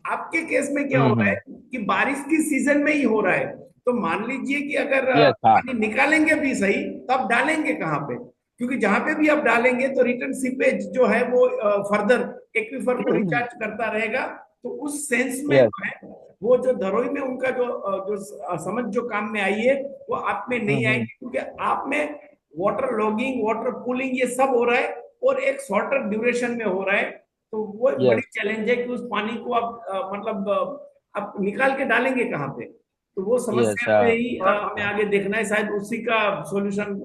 आपके केस में क्या हो रहा है हम्म। कि बारिश की सीजन में ही हो रहा है। तो मान लीजिए कि अगर यस, हाँ। पानी निकालेंगे भी सही, तब डालेंगे कहाँ पे? क्योंकि जहां पे भी आप डालेंगे तो रिटर्न सीपेज जो है वो फर्दर एक्वीफर को रिचार्ज करता रहेगा। तो उस सेंस में यस। जो है, वो जो धरोई में उनका समझ जो काम में आई है, वो आप में नहीं हम्म। आएगी, क्योंकि आप में वाटर लॉगिंग, वाटर पुलिंग, ये सब हो रहा है, और एक शॉर्टर ड्यूरेशन में हो रहा है। तो वो एक बड़ी यस। चैलेंज है कि उस पानी को आप मतलब आप निकाल के डालेंगे कहाँ पे? तो वो यस। समस्या पे ही हमें आगे देखना है, शायद उसी का सॉल्यूशन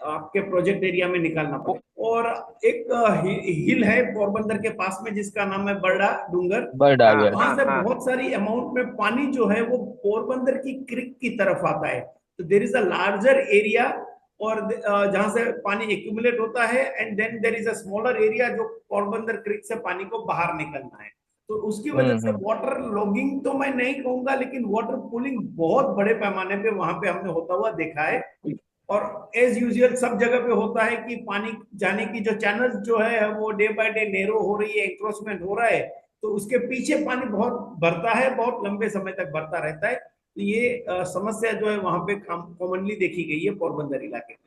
आपके प्रोजेक्ट एरिया में निकालना पड़ेगा। और एक हिल है पोरबंदर के पास में जिसका नाम है बरडा डूंगर। बर्ड आ हाँ गया। वहां से हाँ बहुत सारी अमाउंट में पानी जो है वो पोरबंदर की क्रिक की तरफ आता है। तो there is a larger area और जहां से पानी एक्यूमुलेट होता है and then there is a smaller area जो पोरबंदर क्रिक से पानी को बाहर निकलना है। तो उसकी वजह से हम्म। वाटर लॉगिंग तो मैं नहीं कहूंगा लेकिन वाटर पुलिंग बहुत बड़े पैमाने पे वहां पे हमने होता हुआ देखा है। और एज यूजुअल सब जगह पे होता है कि पानी जाने की जो चैनल जो है वो डे बाय डे नैरो हो रही है, एंक्रोचमेंट हो रहा है। तो उसके पीछे पानी बहुत भरता है, बहुत लंबे समय तक भरता रहता है। तो ये समस्या जो है वहां पे कॉमनली देखी गई है पोरबंदर इलाके में।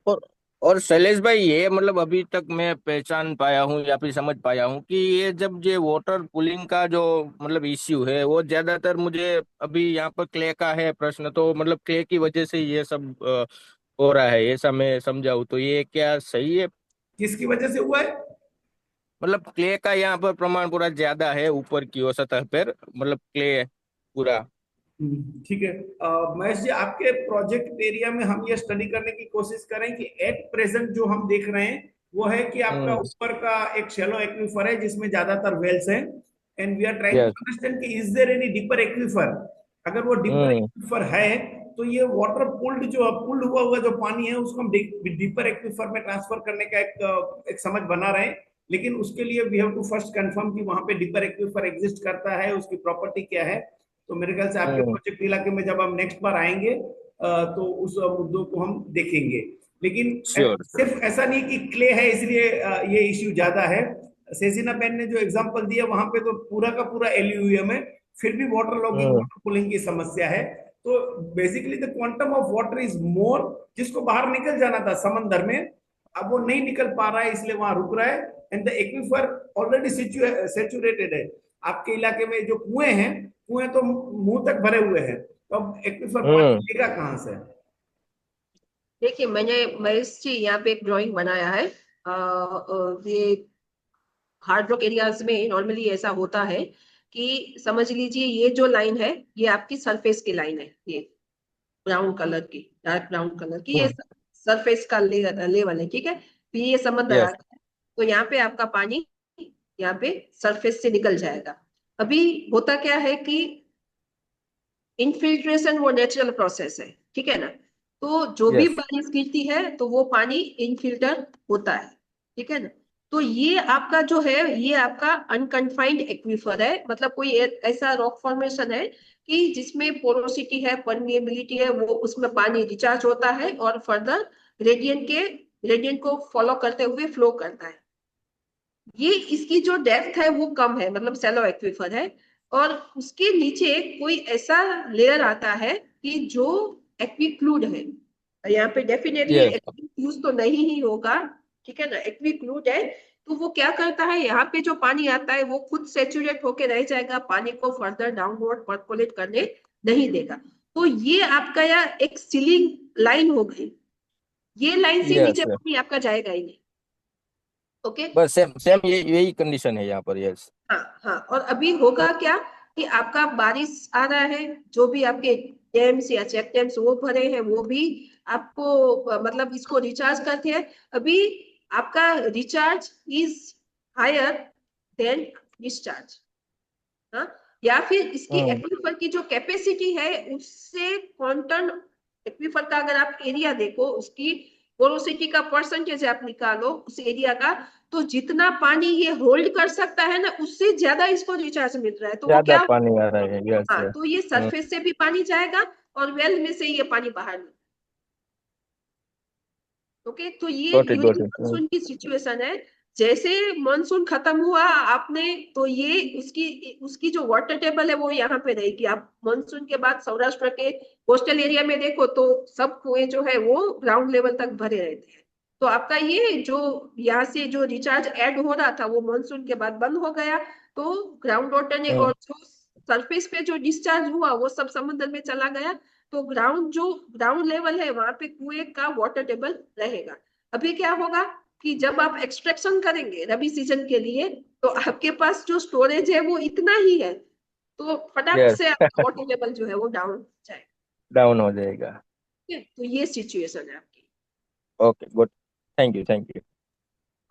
और और शैलेश भाई, ये मतलब अभी तक मैं पहचान पाया हूँ या फिर समझ पाया हूँ कि ये जब ये वाटर पुलिंग का जो मतलब इश्यू है वो ज्यादातर मुझे अभी यहाँ पर क्ले का है प्रश्न, तो मतलब क्ले की वजह से ये सब हो रहा है, ऐसा मैं समझाऊँ तो ये क्या सही है? किसकी वजह से हुआ है? मतलब क्ले का यहाँ पर प्रमाण पूरा ज्यादा है ऊपर की ओर सतह पर, मतलब क्ले पूरा। ठीक है। महेश जी, आपके प्रोजेक्ट एरिया में हम ये स्टडी करने की कोशिश करें कि एट प्रेजेंट जो हम देख रहे हैं वो है कि आपका हम्म। ऊपर का एक शैलो एक्वीफर है जिसमें ज्यादातर वेल्स हैं and we are trying to yes. Understand कि is there any deeper aquifer. अगर वो डीपर हम्म। एक्वीफर है तो ये वाटर पुल्ड हुआ जो पानी है उसको हम डीपर एक्वीफर में ट्रांसफर करने का एक समझ बना रहे हैं। लेकिन उसके लिए we have to first confirm कि वहां पे डीपर एक्वीफर एग्जिस्ट करता है, उसकी प्रॉपर्टी क्या है। तो मेरे ख्याल से आपके हम्म। प्रोजेक्ट इलाके में जब हम नेक्स्ट बार आएंगे तो उस मुद्दों को हम देखेंगे। लेकिन श्योर। सिर्फ ऐसा नहीं कि क्ले है इसलिए ये इश्यू ज्यादा है। सेजिना बेन ने जो एग्जांपल दिया वहां पे तो पूरा का पूरा एलयूएम है, फिर भी वाटर लॉगिंग हम्म। वाटर पुलिंग की समस्या है। तो basically the quantum of water is more, जिसको बाहर निकल जाना था समंदर में अब वो नहीं निकल पा रहा है इसलिए वहां रुक रहा है। And the aquifer already saturated है। आपके इलाके में जो कुएं हैं, कुएं तो मुंह तक भरे हुए हैं, तो अब एक्वीफर पानी हम्म। मिलेगा कहाँ से? देखिए, मैंने महेश जी यहाँ पे एक ड्राइंग बनाया है। ये हार्ड रॉक एरियाज में नॉर्मली ऐसा होता है कि समझ लीजिए ये जो लाइन है ये आपकी सरफेस की लाइन है, ये ब्राउन कलर की, डार्क ब्राउन कलर की, ये सरफेस का लेवल है, ठीक है। फिर ये समंदर यस। आता है, तो यहाँ पे आपका पानी यहाँ पे सरफेस से निकल जाएगा। अभी होता क्या है कि इनफिल्ट्रेशन वो नेचुरल प्रोसेस है, ठीक है ना। तो जो भी यस। बारिश गिरती है तो वो पानी इनफिल्टर होता है, ठीक है ना। तो ये आपका जो है ये आपका अनकन्फाइंड एक्वीफर है, मतलब कोई ऐसा रॉक फॉर्मेशन है कि जिसमें पोरोसिटी है, परमिएबिलिटी है, वो उसमें पानी रिचार्ज होता है और फर्दर ग्रेडियंट को फॉलो करते हुए फ्लो करता है। ये इसकी जो डेप्थ है वो कम है, मतलब शैलो एक्वीफर है। और उसके नीचे कोई ऐसा लेयर आता है कि जो एक्वीक्लूड है। यहाँ पे डेफिनेटली यस। यूज तो नहीं ही होगा, ठीक है ना, एक्वीक्लूड है। तो वो क्या करता है, यहाँ पे जो पानी आता है वो खुद सेचुरेट होके रह जाएगा, पानी को फर्दर डाउनवर्ड परकोलेट करने नहीं देगा। तो ये आपका यहाँ एक सीलिंग लाइन हो गई, ये लाइन से यस। नीचे पानी आपका जाएगा ही नहीं। ओके। बस सेम सेम ये यही कंडीशन है यहाँ पर। यस। हाँ हाँ, और अभी होगा क्या कि आपका बारिश आ रहा है, जो भी आपके डैम्स या चेक डैम्स वो भरे हैं वो भी आपको मतलब इसको रिचार्ज करते हैं। अभी आपका recharge is higher than discharge, हाँ। या फिर इसकी हम्म। एक्वीफर की जो कैपेसिटी है उससे क्वांटम, एक्वीफर का अगर आप एरिया देखो, उसकी पोरोसिटी का परसेंटेज आप निकालो उस एरिया का, तो जितना पानी ये होल्ड कर सकता है ना उससे ज्यादा इसको रिचार्ज मिल रहा है। तो वो ज्यादा क्या, पानी आ रहा है। यस। हाँ, तो ये सरफेस से भी पानी जाएगा और वेल में से ये पानी बाहर निकलेगा। ओके, तो ये गॉट ड्यूरिंग इट। मानसून की सिचुएशन है। जैसे मानसून खत्म हुआ आपने, तो ये उसकी उसकी जो वाटर टेबल है वो यहाँ पे रहेगी। आप मानसून के बाद सौराष्ट्र के कोस्टल एरिया में देखो तो सब कुएं जो है वो ग्राउंड लेवल तक भरे रहते हैं। तो आपका ये जो यहाँ से जो रिचार्ज ऐड हो रहा था वो मानसून के बाद बंद हो गया। तो ग्राउंड वाटर ने, और जो सरफेस पे जो डिस्चार्ज हुआ वो सब समुद्र में चला गया। तो ग्राउंड लेवल है वहां पे कुएं का वाटर टेबल रहेगा। अभी क्या होगा कि जब आप एक्सट्रैक्शन करेंगे रबी सीजन के लिए, तो आपके पास जो स्टोरेज है वो इतना ही है, तो फटाक यस। से आपका वाटर लेवल जो है वो डाउन जाएगा। डाउन हो जाएगा। ठीक है? तो ये सिचुएशन है आपकी। Okay good. Thank you. Thank you.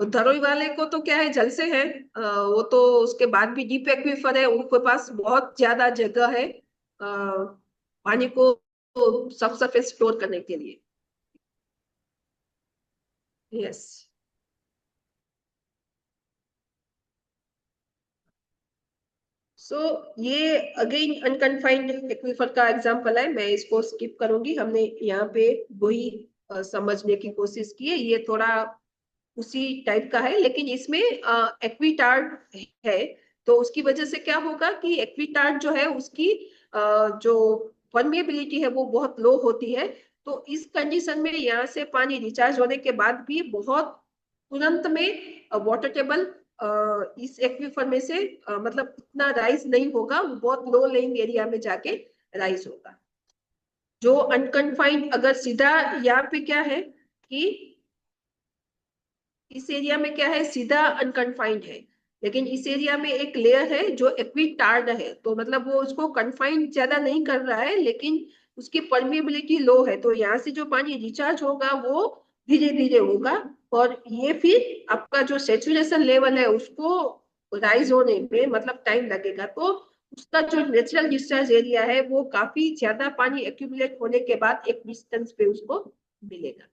तो धरोई वाले को तो क्या है, जल से है, वो तो उसके बाद भी डीप एक्वीफर है, उनके पास बहुत ज्यादा जगह है पानी को सब सरफेस स्टोर करने के लिए। यस। सो ये अगेन अनकन्फाइंड एक्वीफर का एग्जांपल है, मैं इसको स्किप करूंगी, हमने यहाँ पे वही समझने की कोशिश की है, ये थोड़ा उसी टाइप का है, लेकिन इसमें एक्वीटार्ड है, तो उसकी वजह से क्या होगा कि एक्वीटार्ड जो है उसकी जो परमिएबिलिटी है वो बहुत लो होती है, तो इस कंडीशन में यहाँ से पानी रिचार्ज होने के बाद भी बहुत तुरंत में वाटर टेबल इस एक्वीफर में से मतलब इतना राइज नहीं होगा, वो बहुत लो लेइंग एरिया में जाके राइज होगा। जो अनकन्फाइंड, अगर सीधा यहाँ पे क्या है कि इस एरिया में क्या है, सीधा अनकन्फाइंड है, लेकिन इस एरिया में एक लेयर है जो एक्वीटार्ड है, तो मतलब वो उसको कन्फाइंड ज्यादा नहीं कर रहा है, लेकिन उसकी परमिएबिलिटी लो है, तो यहाँ से जो पानी रिचार्ज होगा वो धीरे धीरे होगा, और ये फिर आपका जो सेचुरेशन लेवल है उसको राइज होने में मतलब टाइम लगेगा, तो उसका जो नेचुरल डिस्चार्ज एरिया है वो काफी ज्यादा पानी एक्यूमुलेट होने के बाद एक डिस्टेंस पे उसको मिलेगा।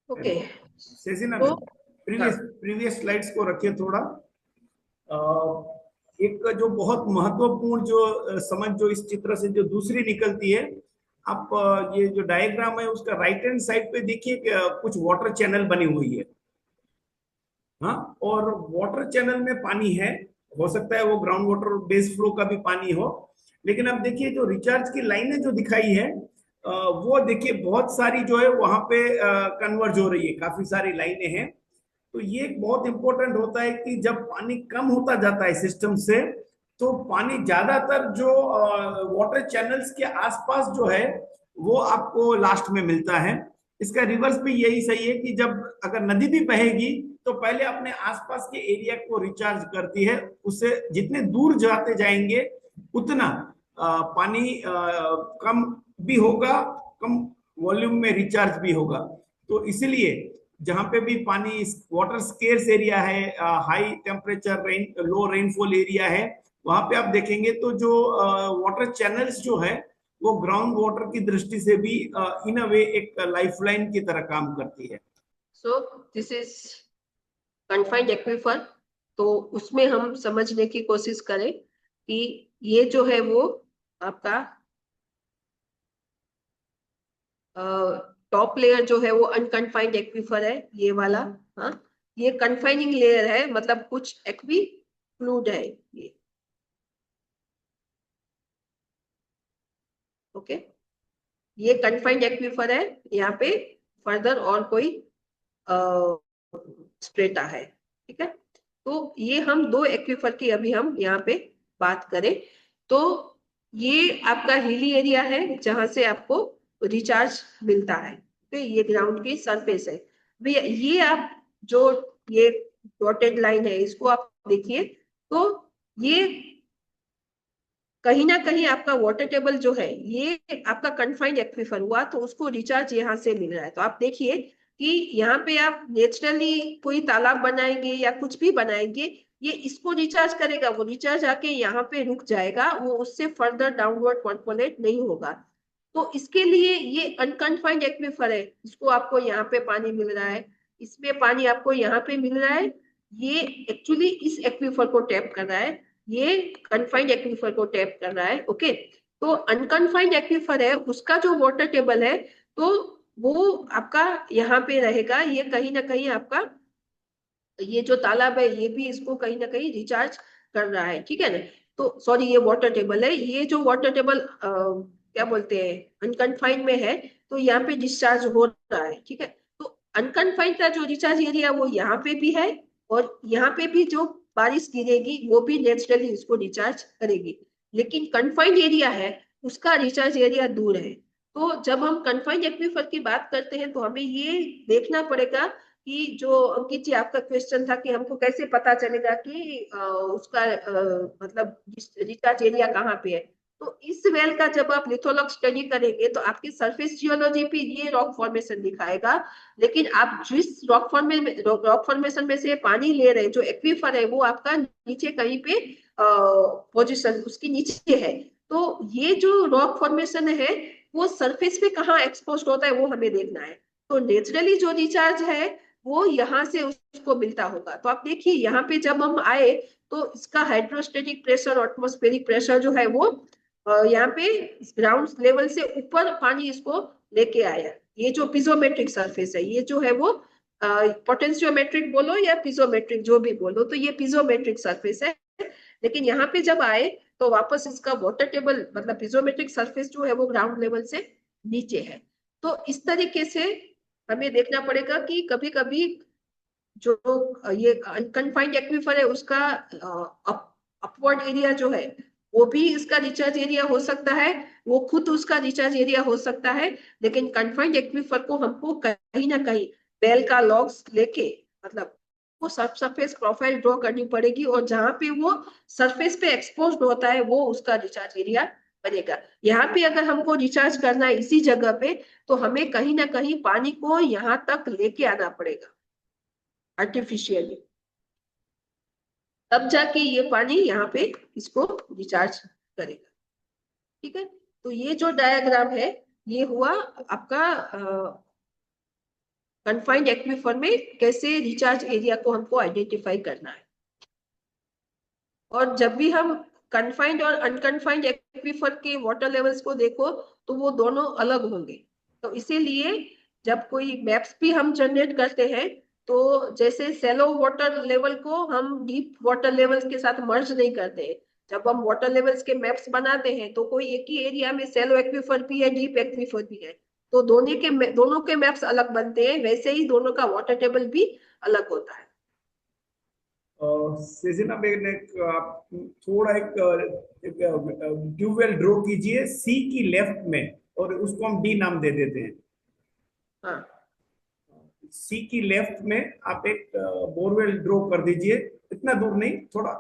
ओके, सेसिना तो प्रीवियस स्लाइड्स को रखिए थोड़ा। एक जो बहुत महत्वपूर्ण जो समझ जो इस चित्र से जो दूसरी निकलती है, आप ये जो डायग्राम है उसका राइट हैंड साइड पे देखिए कुछ वाटर चैनल बनी हुई है, हाँ, और वाटर चैनल में पानी है, हो सकता है वो ग्राउंड वाटर बेस फ्लो का भी पानी हो, लेकिन अब देखिए जो रिचार्ज की लाइनें जो दिखाई है वो देखिए बहुत सारी जो है वहां पे कन्वर्ज हो रही है, काफी सारी लाइनें हैं। तो ये बहुत इंपॉर्टेंट होता है कि जब पानी कम होता जाता है सिस्टम से, तो पानी ज्यादातर जो वाटर चैनल्स के आसपास जो है वो आपको लास्ट में मिलता है। इसका रिवर्स भी यही सही है कि जब अगर नदी भी बहेगी तो पहले अपने आसपास के एरिया को रिचार्ज करती है, उससे जितने दूर जाते जाएंगे उतना पानी कम भी होगा, कम वॉल्यूम में रिचार्ज भी होगा। तो इसलिए जहां पे भी पानी वाटर स्केर्स एरिया है, high temperature low rainfall area है, वहां पे आप देखेंगे तो जो वाटर चैनल्स जो है वो ग्राउंड वाटर की दृष्टि से भी इन अ वे एक लाइफलाइन की तरह काम करती है। So this is confined aquifer, तो उसमें हम समझने की कोशिश करें कि ये जो है वो आपका टॉप लेयर जो है वो अनकन्फाइंड एक्वीफर है, ये वाला, हाँ, ये कन्फाइनिंग लेयर है, मतलब कुछ एक्वी फ्लूइड है ये। ओके, ये कन्फाइंड एक्वीफर है, यहाँ पे फर्दर और कोई स्ट्रेटा है, ठीक है। तो ये हम दो एक्वीफर की अभी हम यहाँ पे बात करें, तो ये आपका हिली एरिया है जहां से आपको रिचार्ज मिलता है, तो ये ग्राउंड की सरफेस है भैया। ये आप जो ये डॉटेड लाइन है इसको आप देखिए, तो ये कहीं ना कहीं आपका वाटर टेबल जो है ये आपका कन्फाइंड एक्वीफर हुआ, तो उसको रिचार्ज यहाँ से मिल रहा है। तो आप देखिए कि यहाँ पे आप नेचुरली कोई तालाब बनाएंगे या कुछ भी बनाएंगे, ये इसको रिचार्ज करेगा, वो रिचार्ज आके यहाँ पे रुक जाएगा, वो उससे फर्दर डाउनवर्ड परकोलेट नहीं होगा। तो इसके लिए ये अनकन्फाइंड एक्वीफर है, इसको आपको यहाँ पे पानी मिल रहा है, इसमें पानी आपको यहाँ पे मिल रहा है, ये एक्चुअली इस एक्वीफर को टैप कर रहा है, ये कन्फाइंड एक्वीफर को टैप कर रहा है। ओके, तो अनकन्फाइंड एक्वीफर है उसका जो वाटर टेबल है तो वो आपका यहाँ पे रहेगा, ये कहीं ना कहीं आपका ये जो तालाब है ये भी इसको कहीं ना कहीं रिचार्ज कर रहा है, ठीक है ना। तो सॉरी, ये वाटर टेबल है, ये जो वाटर टेबल क्या बोलते हैं अनकन्फाइंड में है, तो यहाँ पे डिस्चार्ज हो रहा है, ठीक है। तो अनकन्फाइंड का जो रिचार्ज एरिया वो यहाँ पे भी है, और यहाँ पे भी जो बारिश गिरेगी वो भी नेचुरली इसको रिचार्ज करेगी, लेकिन कन्फाइंड एरिया है उसका रिचार्ज एरिया दूर है। तो जब हम कन्फाइंड एक्वीफर की बात करते हैं तो हमें ये देखना पड़ेगा कि जो अंकित जी आपका क्वेश्चन था कि हमको कैसे पता चलेगा कि उसका मतलब रिचार्ज एरिया कहाँ पे है, तो इस वेल का जब आप लिथोलॉग स्टडी करेंगे तो आपकी सरफेस जियोलॉजी पे ये रॉक फॉर्मेशन दिखाएगा, लेकिन आप जिस रॉक फॉर्मेशन में से पानी ले रहे हैं, जो एक्वीफर है, वो आपका नीचे कहीं पे पोजीशन उसकी नीचे है। तो ये जो रॉक फॉर्मेशन है वो सरफेस पे कहाँ एक्सपोज होता है वो हमें देखना है। तो नेचुरली जो रिचार्ज है वो यहाँ से उसको मिलता होगा। तो आप देखिए यहाँ पे जब हम आए तो इसका हाइड्रोस्टेटिक प्रेशर, एटमॉस्फेरिक प्रेशर जो है वो यहाँ पे ग्राउंड लेवल से ऊपर पानी इसको लेके आया। ये जो पिजोमेट्रिक सरफेस है, ये जो है वो पोटेंशियोमेट्रिक बोलो या पिजोमेट्रिक जो भी बोलो, तो ये पिजोमेट्रिक सरफेस है। लेकिन यहाँ पे जब आए तो वापस इसका वाटर टेबल मतलब पिजोमेट्रिक सरफेस जो है वो ग्राउंड लेवल से नीचे है। तो इस तरीके से हमें देखना पड़ेगा कि कभी कभी जो ये अनकन्फाइंड एक्वीफर है उसका अपवर्ड एरिया जो है वो भी इसका रिचार्ज एरिया हो सकता है, वो खुद उसका रिचार्ज एरिया हो सकता है। लेकिन कन्फाइंड एक्वीफर को हमको कहीं ना कहीं बेल का लॉग्स लेके मतलब वो सरफेस प्रोफाइल ड्रॉ करनी पड़ेगी, और जहां पे वो सरफेस पे एक्सपोज्ड होता है वो उसका रिचार्ज एरिया बनेगा। यहाँ पे अगर हमको रिचार्ज करना है इसी जगह पे, तो हमें कहीं ना कहीं पानी को यहाँ तक लेके आना पड़ेगा आर्टिफिशियली, तब जाके ये पानी यहाँ पे इसको रिचार्ज करेगा। ठीक है, तो ये जो डायग्राम है ये हुआ आपका कन्फाइंड एक्वीफर में कैसे रिचार्ज एरिया को हमको आइडेंटिफाई करना है। और जब भी हम कन्फाइंड और अनकन्फाइंड एक्वीफर के वाटर लेवल्स को देखो तो वो दोनों अलग होंगे। तो इसीलिए जब कोई मैप्स भी हम जनरेट करते हैं तो जैसे सेलो वाटर लेवल को हम डीप वाटर लेवल्स के साथ मर्ज नहीं करते। जब हम वाटर लेवल्स के मैप्स बनाते हैं तो कोई एक ही एरिया में सेलो एक्वीफर भी है, डीप एक्वीफर भी है, तो दोनों के मैप्स अलग बनते हैं। वैसे ही दोनों का वाटर टेबल भी अलग होता है। सेजिना बेग आप थोड़ा एक ट्यूबवेल ड्रॉ कीजिए सी की लेफ्ट में, और उसको हम डी नाम दे देते हैं। हाँ, सी की लेफ्ट में आप एक बोरवेल ड्रॉ कर दीजिए, इतना दूर नहीं, थोड़ा,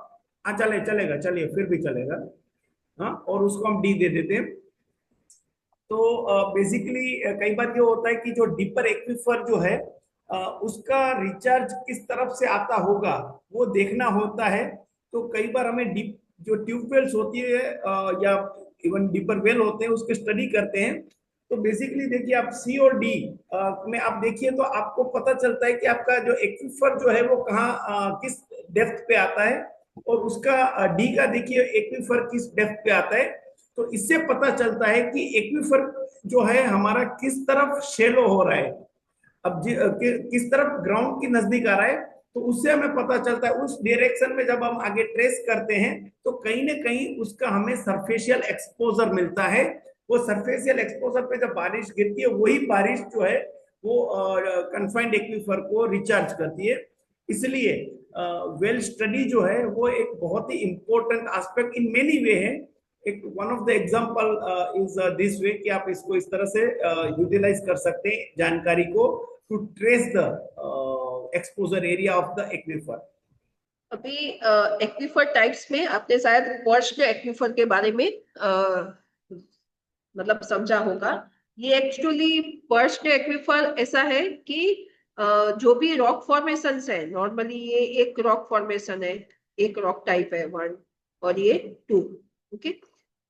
हाँ चलेगा, चलिए फिर भी चलेगा, हाँ, और उसको हम डी दे देते हैं। तो बेसिकली कई बार ये होता है कि जो डीपर एक्वीफर जो है उसका रिचार्ज किस तरफ से आता होगा वो देखना होता है। तो कई बार हमें डीप जो ट्यूबवेल्स होती है या इवन डीपर वेल होते हैं उसके स्टडी करते हैं। तो बेसिकली देखिए आप सी और डी में आप देखिए तो आपको पता चलता है कि आपका जो एक्वीफर जो है वो कहाँ किस डेप्थ पे आता है, और उसका डी का देखिए एक्वीफर किस डेप्थ पे आता है। तो इससे पता चलता है कि एक्वीफर जो है हमारा किस तरफ शेलो हो रहा है, अब किस तरफ ग्राउंड की नजदीक आ रहा है। तो उससे हमें पता चलता है, उस डायरेक्शन में जब हम आगे ट्रेस करते हैं तो कहीं ना कहीं उसका हमें सरफेशियल एक्सपोजर मिलता है। वो सरफेशियल एक्सपोजर पे जब बारिश गिरती है वही बारिश जो है वो कन्फाइंड एक्वीफर को रिचार्ज करती है। इसलिए वेल स्टडी जो है वो एक बहुत ही important aspect in many way है। एक one of the example is this way कि आप इसको इस तरह से यूटिलाइज कर सकते हैं जानकारी को to trace the exposure area of the aquifer. अभी एक्वीफर टाइप्स में आपने शायद पर्च्ड एक्वीफर के बारे में मतलब समझा होगा। ये एक्चुअली पर्च्ड एक्वीफर ऐसा है कि जो भी रॉक फॉर्मेशंस है, नॉर्मली ये एक रॉक फॉर्मेशन है, एक रॉक टाइप है 1 और ये 2, okay.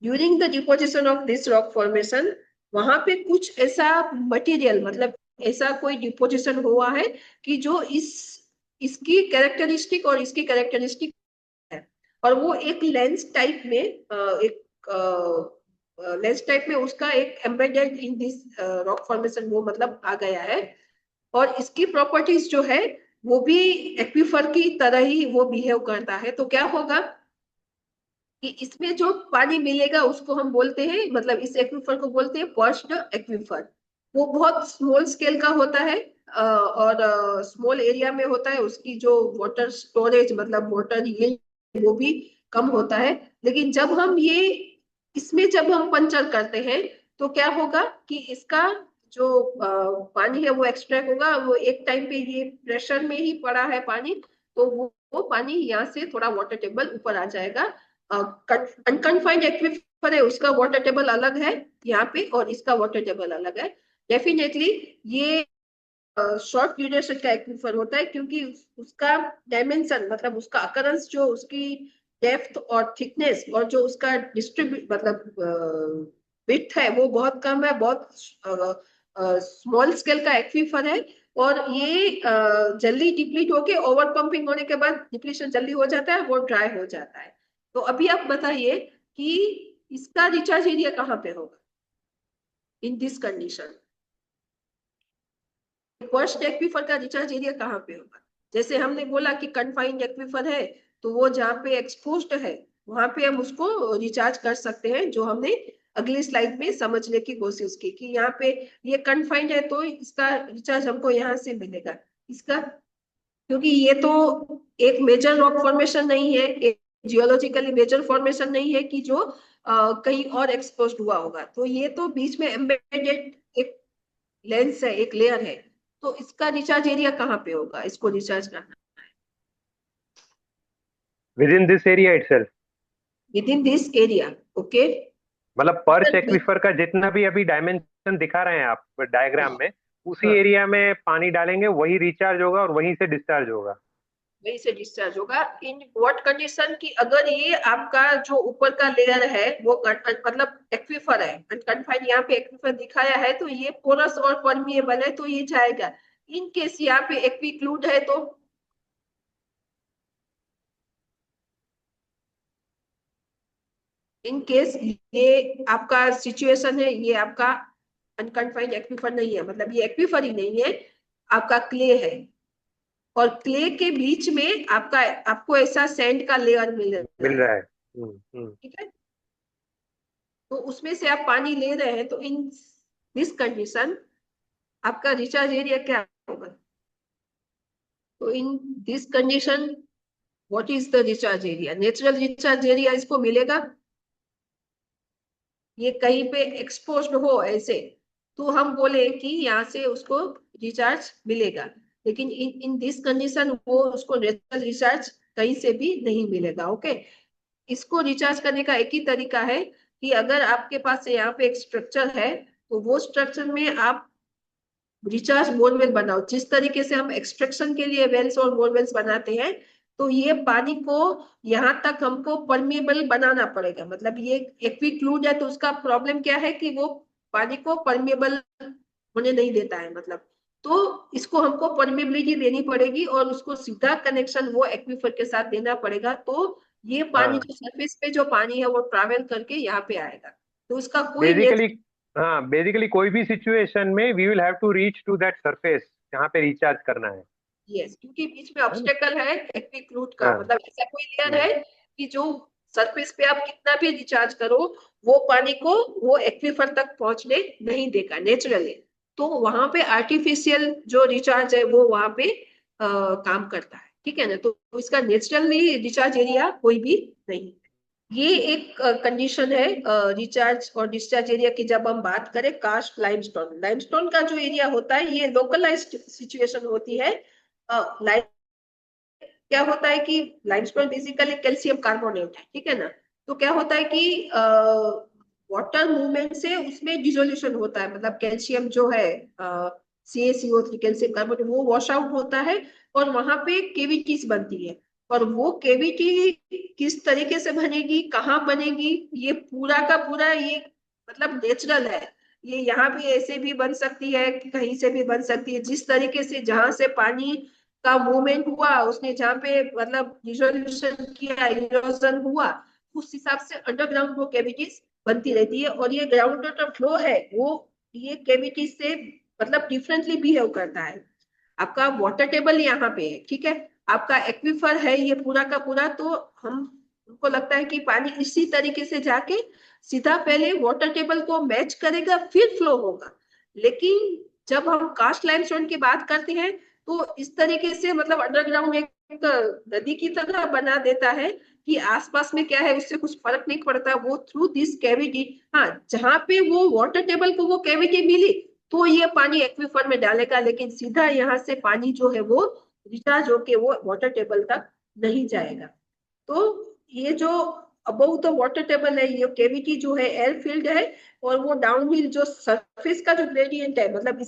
During the deposition of this rock formation वहां पे कुछ ऐसा मटेरियल मतलब ऐसा कोई डिपोजिशन हुआ है कि जो इसकी कैरेक्टरिस्टिक और इसकी कैरेक्टरिस्टिक है, और वो एक लेंस टाइप में उसका एक embedded in this rock formation वो मतलब आ गया है। और इसकी प्रॉपर्टीज जो है वो भी एक्वीफर की तरह ही वो बिहेव करता है। तो क्या होगा कि इसमें जो पानी मिलेगा उसको हम बोलते हैं, मतलब इस एक्वीफर को बोलते हैं पर्च्ड एक्वीफर। वो बहुत स्मॉल स्केल का होता है और स्मॉल एरिया में होता है। उसकी जो वाटर स्टोरेज मतलब वाटर यील्ड वो भी कम होता है। लेकिन जब हम जब हम पंचर करते हैं तो क्या होगा कि इसका जो पानी है वो एक्सट्रैक्ट होगा। वो एक टाइम पे ये प्रेशर में ही पड़ा है पानी, तो वो पानी यहाँ से थोड़ा वाटर टेबल ऊपर आ जाएगा। अनकन्फाइंड एक्वीफर है उसका वाटर टेबल अलग है यहाँ पे, और इसका वाटर टेबल अलग है। डेफिनेटली ये शॉर्ट ड्यूरेशन का एक्वीफर होता है, क्योंकि उसका डायमेंशन मतलब उसका अकरेंस, जो उसकी डेप्थ और थिकनेस और जो उसका डिस्ट्रीब्यूट मतलब विड्थ है वो बहुत कम है, बहुत स्मॉल स्केल का एक्वीफर है। और ये जल्दी डिप्लीट होके ओवर पंपिंग होने के बाद डिप्लीशन जल्दी हो जाता है, वो ड्राई हो जाता है। तो अभी आप बताइए कि इसका रिचार्ज एरिया कहाँ पे होगा in this condition. Worst aquifer का रिचार्ज एरिया कहाँ पे होगा? जैसे हमने बोला कि कन्फाइंड एक्वीफर है, तो वो जहाँ पे एक्सपोज्ड है वहां पे हम उसको रिचार्ज कर सकते हैं, जो हमने अगली स्लाइड में समझने की कोशिश की कि यहाँ पे ये कन्फाइंड है तो इसका रिचार्ज हमको यहाँ से मिलेगा। इसका, क्योंकि ये तो एक मेजर रॉक फॉर्मेशन नहीं है, एक जियोलॉजिकली मेजर फॉर्मेशन नहीं है कि जो कहीं और एक्सपोज हुआ होगा, तो ये तो बीच में एम्बेडेड एक लेंस है, एक लेयर है। तो इसका रिचार्ज एरिया कहाँ पे होगा इसको रिचार्ज करना? With in this area itself, with in this area. Okay, मतलब पर्च एक्वीफर का जितना भी अभी डायमेंशन दिखा रहे हैं आप डायग्राम में, उसी एरिया में पानी डालेंगे, वही रिचार्ज होगा और वहीं से डिस्चार्ज होगा। वहीं से डिस्चार्ज होगा। इन व्हाट कंडीशन की अगर ये आपका जो ऊपर का लेयर है वो मतलब एक्वीफर है, अनकन्फाइंड यहाँ पे एक्वीफर दिखाया है, तो ये पोरस और परमिएबल है तो ये जाएगा। इन केस यहाँ पे एक्वीक्लूड है तो इन केस ये आपका सिचुएशन है, ये आपका अनकन्फाइंड एक्वीफर नहीं है, मतलब ये एक्वीफर ही नहीं है, आपका क्ले है, और क्ले के बीच में आपको ऐसा सैंड का लेयर मिल रहा है। ठीक है, तो उसमें से आप पानी ले रहे हैं, तो इन दिस कंडीशन आपका रिचार्ज एरिया क्या होगा? तो in this condition what is the recharge area? Natural recharge area इसको मिलेगा, ये कहीं पे एक्सपोज्ड हो ऐसे तो हम बोले कि यहाँ से उसको रिचार्ज मिलेगा, लेकिन इन दिस कंडीशन वो उसको नेचुरल रिचार्ज कहीं से भी नहीं मिलेगा। ओके, इसको रिचार्ज करने का एक ही तरीका है कि अगर आपके पास यहाँ पे एक स्ट्रक्चर है, तो वो स्ट्रक्चर में आप रिचार्ज बोरवेल बनाओ। जिस तरीके से हम एक्सट्रैक्शन के लिए वेल्स और बोरवेल्स बनाते हैं, तो ये पानी को यहाँ तक हमको परमिएबल बनाना पड़ेगा। मतलब ये एक्वीक्लूड है तो उसका प्रॉब्लम क्या है कि वो पानी को परमिएबल होने नहीं देता है, मतलब तो इसको हमको परमिएबिलिटी देनी पड़ेगी और उसको सीधा कनेक्शन वो एक्वीफर के साथ देना पड़ेगा, तो ये पानी जो सरफेस पे जो पानी है वो ट्रैवल करके यहाँ पे आएगा। तो उसका कोई बेसिकली कोई भी सिचुएशन में we will have to reach to that surface जहाँ पे रिचार्ज करना है। यस, क्योंकि बीच में ऑब्स्टेकल है एक्वीक्लूड का, मतलब ऐसा कोई लेयर है कि जो सरफेस पे आप कितना भी रिचार्ज करो वो पानी को वो एक्वीफर तक पहुंचने नहीं देगा नेचुरली। तो वहां पे आर्टिफिशियल जो रिचार्ज है वो वहां पे काम करता है, ठीक है ना। तो इसका नेचुरली रिचार्ज एरिया कोई भी नहीं। ये एक कंडीशन है रिचार्ज और डिस्चार्ज एरिया की। जब हम बात करें कास्ट लाइमस्टोन, लाइमस्टोन का जो एरिया होता है ये लोकलाइज्ड सिचुएशन होती है। क्या होता है कि लाइमस्टोन बेसिकली कैल्शियम कार्बोनेट है, ठीक है ना। तो क्या होता है कि वाटर मूवमेंट से उसमें डिसोल्यूशन होता है, मतलब कैल्शियम जो है CaCO3 कैल्शियम कार्बोनेट वो वॉश आउट होता है और वहां पे केविटीज बनती है। और वो केविटी किस तरीके से बनेगी, कहाँ बनेगी, ये पूरा का पूरा ये मतलब नेचुरल है। ये यहाँ भी ऐसे भी बन सकती है, कहीं से भी बन सकती है, जिस तरीके से जहां से पानी का मूवमेंट हुआ उसने जहाँ पे मतलब डिसोल्यूशन किया, इरोजन हुआ, उस हिसाब से अंडरग्राउंड वो कैविटीज बनती रहती है। और ये ग्राउंड वाटर फ्लो है वो ये कैविटीज से मतलब डिफरेंटली बिहेव करता है। आपका वाटर टेबल यहाँ पे है, ठीक है, आपका एक्वीफर है ये पूरा का पूरा, तो हमको लगता है कि पानी इसी तरीके से जाके सीधा पहले वाटर टेबल को मैच करेगा फिर फ्लो होगा। लेकिन जब हम कास्ट लाइमस्टोन की बात करते हैं तो इस तरीके से मतलब अंडरग्राउंड एक नदी की तरह बना देता है कि आसपास में क्या है उससे कुछ फर्क नहीं पड़ता, वो थ्रू दिस कैविटी। हाँ, जहां पे वो वाटर टेबल को वो कैविटी मिली तो ये पानी एक्वीफर में डालेगा, लेकिन सीधा यहाँ से पानी जो है वो रिचार्ज होके वो वाटर टेबल तक नहीं जाएगा। तो ये जो अबव द वाटर टेबल है, ये केविटी जो है एयर फील्ड है, और वो डाउन हिल जो सरफेस का जो ग्रेडियंट है, मतलब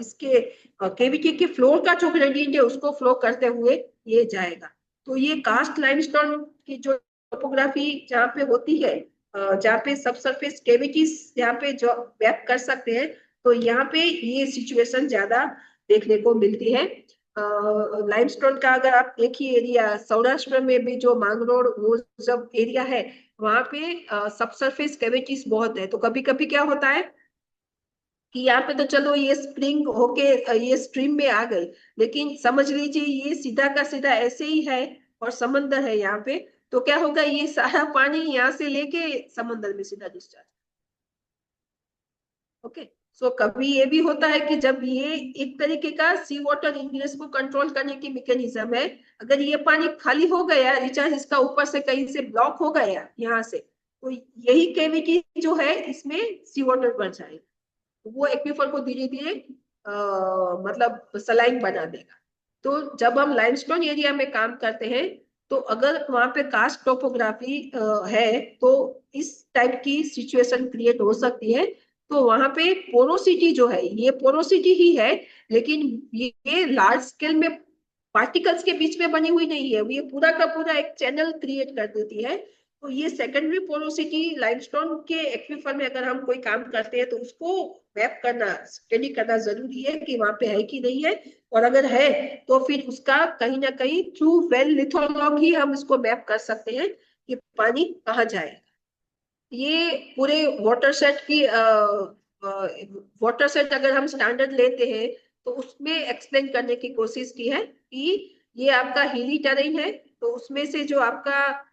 इसके केविटी के फ्लोर का जो ग्रेडियंट है उसको फ्लो करते हुए ये जाएगा। तो ये कास्ट लाइमस्टोन की जो टोपोग्राफी जहाँ पे होती है, जहाँ पे सब सरफेस केविटीज यहाँ पे जो मैप कर सकते हैं, तो यहाँ पे ये सिचुएशन ज्यादा देखने को मिलती है। लाइमस्टोन का अगर आप एक ही एरिया सौराष्ट्र में भी जो मांगरोळ वो सब एरिया है, वहां पे सब सरफेस कैविटीज बहुत है। तो कभी कभी क्या होता है कि यहाँ पे तो चलो ये स्प्रिंग होके ये स्ट्रीम में आ गई, लेकिन समझ लीजिए ये सीधा का सीधा ऐसे ही है और समंदर है यहाँ पे, तो क्या होगा, ये सारा पानी यहाँ से लेके समंदर में सीधा डिस्चार्ज। ओके, सो कभी ये भी होता है कि जब ये एक तरीके का सी वाटर इंग्रेस को कंट्रोल करने की मैकेनिज्म है, अगर ये पानी खाली हो गया, रिचार्ज इसका ऊपर से कहीं से ब्लॉक हो गया यहाँ से, तो यही कैविटी जो है इसमें सी वाटर बढ़ जाएगा, वो एक्वीफर को धीरे धीरे मतलब सलाइन बना देगा। तो जब हम लाइमस्टोन एरिया में काम करते हैं, तो अगर वहां पे कास्ट टोपोग्राफी है, तो इस टाइप की सिचुएशन क्रिएट हो सकती है। तो वहां पे पोरोसिटी जो है, ये पोरोसिटी ही है, लेकिन ये लार्ज स्केल में पार्टिकल्स के बीच में बनी हुई नहीं है, ये पूरा का पूरा एक चैनल क्रिएट कर देती है। तो ये सेकेंडरी पोरोसिटी लाइमस्टोन के एक्वीफर में अगर हम कोई काम करते हैं, तो उसको मैप करना, स्टडी करना जरूरी है कि वहां पे है कि नहीं है, और अगर है तो फिर उसका कहीं ना कहीं थ्रू वेल लिथोलॉग ही हम इसको मैप कर सकते हैं कि पानी कहाँ जाएगा। ये पूरे वाटर सेट की वाटर सेट अगर हम स्टैंडर्ड लेते हैं, तो उसमें एक्सप्लेन करने की कोशिश की है कि ये आपका हिली टेरेन है, तो उसमें से जो आपका